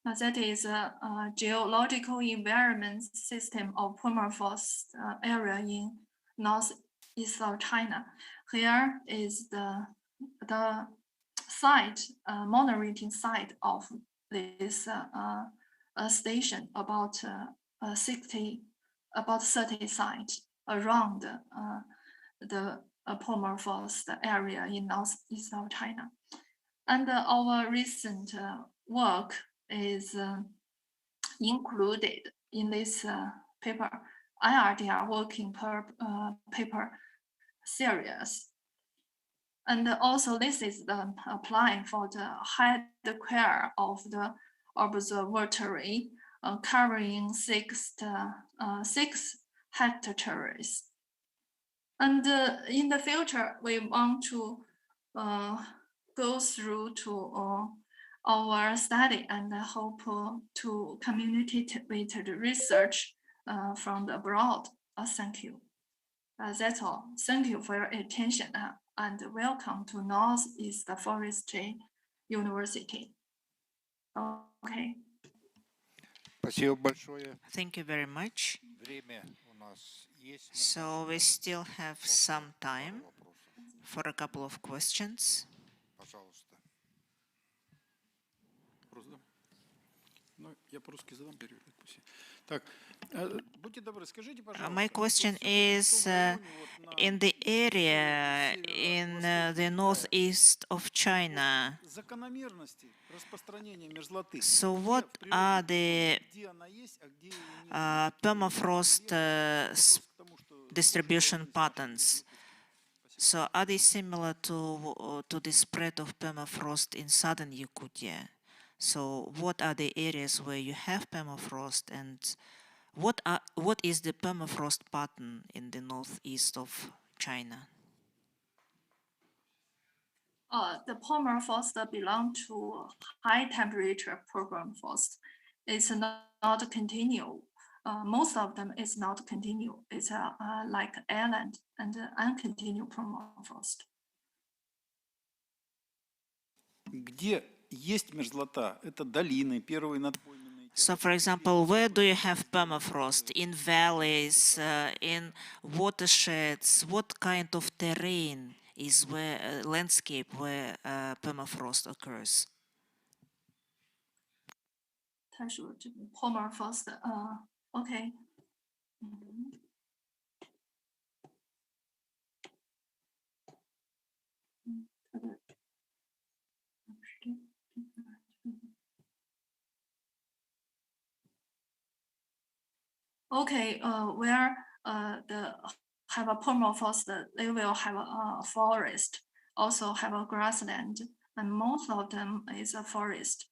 That is a geological environment system of permafrost area in northeast of China. Here is the site, monitoring site of this station, about 30 sites around the permafrost area in northeast of China. And our recent work is included in this paper, IRDR working paper series. And also this is the applying for the headquarters of the observatory, covering 6 hectares. And in the future, we want to go through to our study and hope to communicate with the research from the abroad. Thank you. That's all. Thank you for your attention and welcome to Northeast Forestry University. Okay. Thank you very much. So we still have some time for a couple of questions. My question is, in the area in the northeast of China, so what are the permafrost distribution patterns? So are they similar to the spread of permafrost in southern Yakutia? So what are the areas where you have permafrost, and what is the permafrost pattern in the northeast of China? The permafrost belong to high temperature permafrost. It's not continual. Most of them is not continual. It's like island and uncontinuous permafrost. Где есть мерзлота? Это долины, первые надпойменные. So, for example, where do you have permafrost? In valleys, in watersheds? What kind of terrain is where landscape where permafrost occurs? 他说这个 permafrost, OK. Okay, where the have a permafrost, they will have a forest, also have a grassland, and most of them is a forest.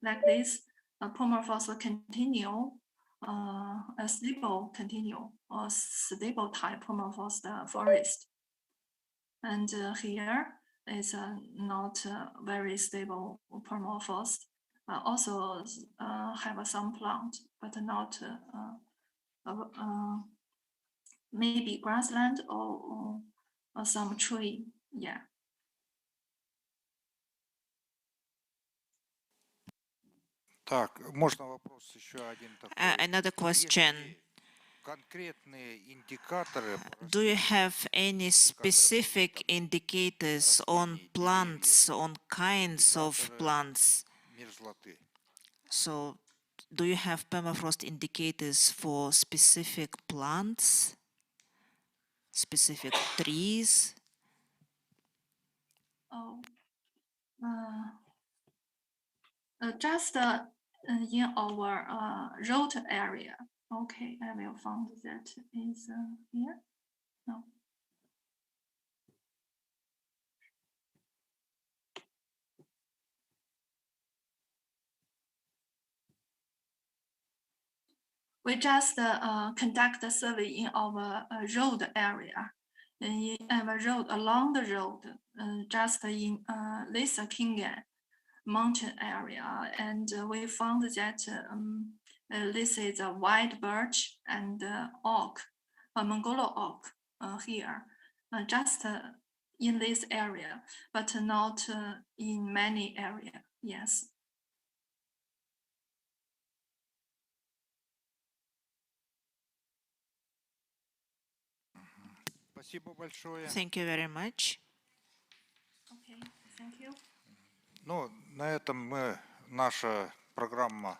Like this, permafrost will continue, a stable continue or stable type permafrost forest. And here is not very stable permafrost. Also have some plant, but not maybe grassland or some tree. Yeah. Так, можно вопрос еще один такой? Another question. Конкретные индикаторы. Do you have any specific indicators on plants, on kinds of plants? Мерзлоты. So, do you have permafrost indicators for specific plants, specific trees? Oh, just in our road area. Okay, I will find that is here. No. We just conduct a survey in our road area, in our road, along the road, just in this Kingan mountain area, and we found that this is a white birch and oak, a Mongolo oak here, just in this area, but not in many areas. Yes. Спасибо большое. Thank you very much. Okay, thank you. Ну, на этом наша программа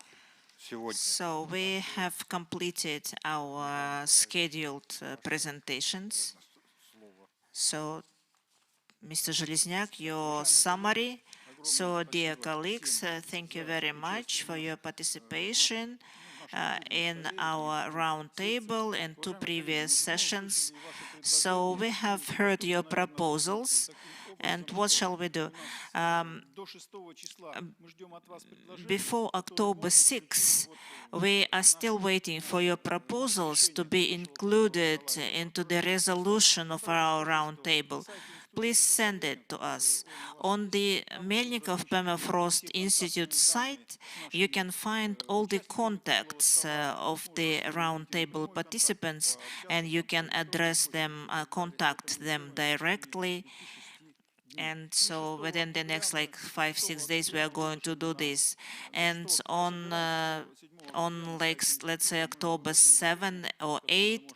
сегодня. So we have completed our scheduled presentations. So, Mr. Железняк, your summary. So, dear colleagues, thank you very much for your participation in our roundtable and 2 previous sessions. So, we have heard your proposals. And what shall we do? Before October 6, we are still waiting for your proposals to be included into the resolution of our roundtable. Please send it to us. On the Melnikov Permafrost Institute site, you can find all the contacts of the roundtable participants, and you can address them, contact them directly. And so within the next 5-6 days, we are going to do this. And on let's say October 7 or 8,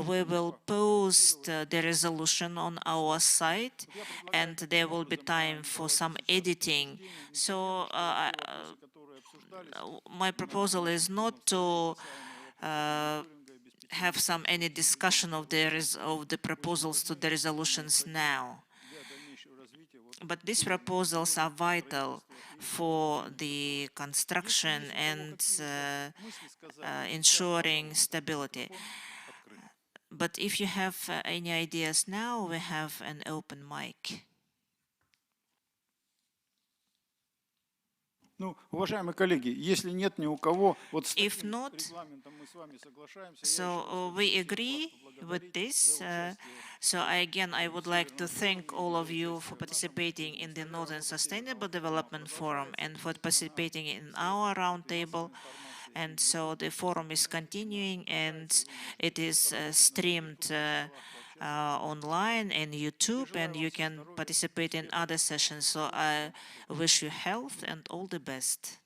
we will post the resolution on our site, and there will be time for some editing. So my proposal is not to have any discussion of the proposals to the resolutions now. But these proposals are vital for the construction and ensuring stability. But if you have any ideas now, we have an open mic. Ну, уважаемые коллеги, если нет ни у кого, вот с If таким not, регламентом мы с вами соглашаемся. so we agree with this. So again, I would like to thank all of you for participating in the Northern Sustainable Development Forum and for participating in our roundtable. And so the forum is continuing, and it is streamed online and YouTube, and you can participate in other sessions. So I wish you health and all the best.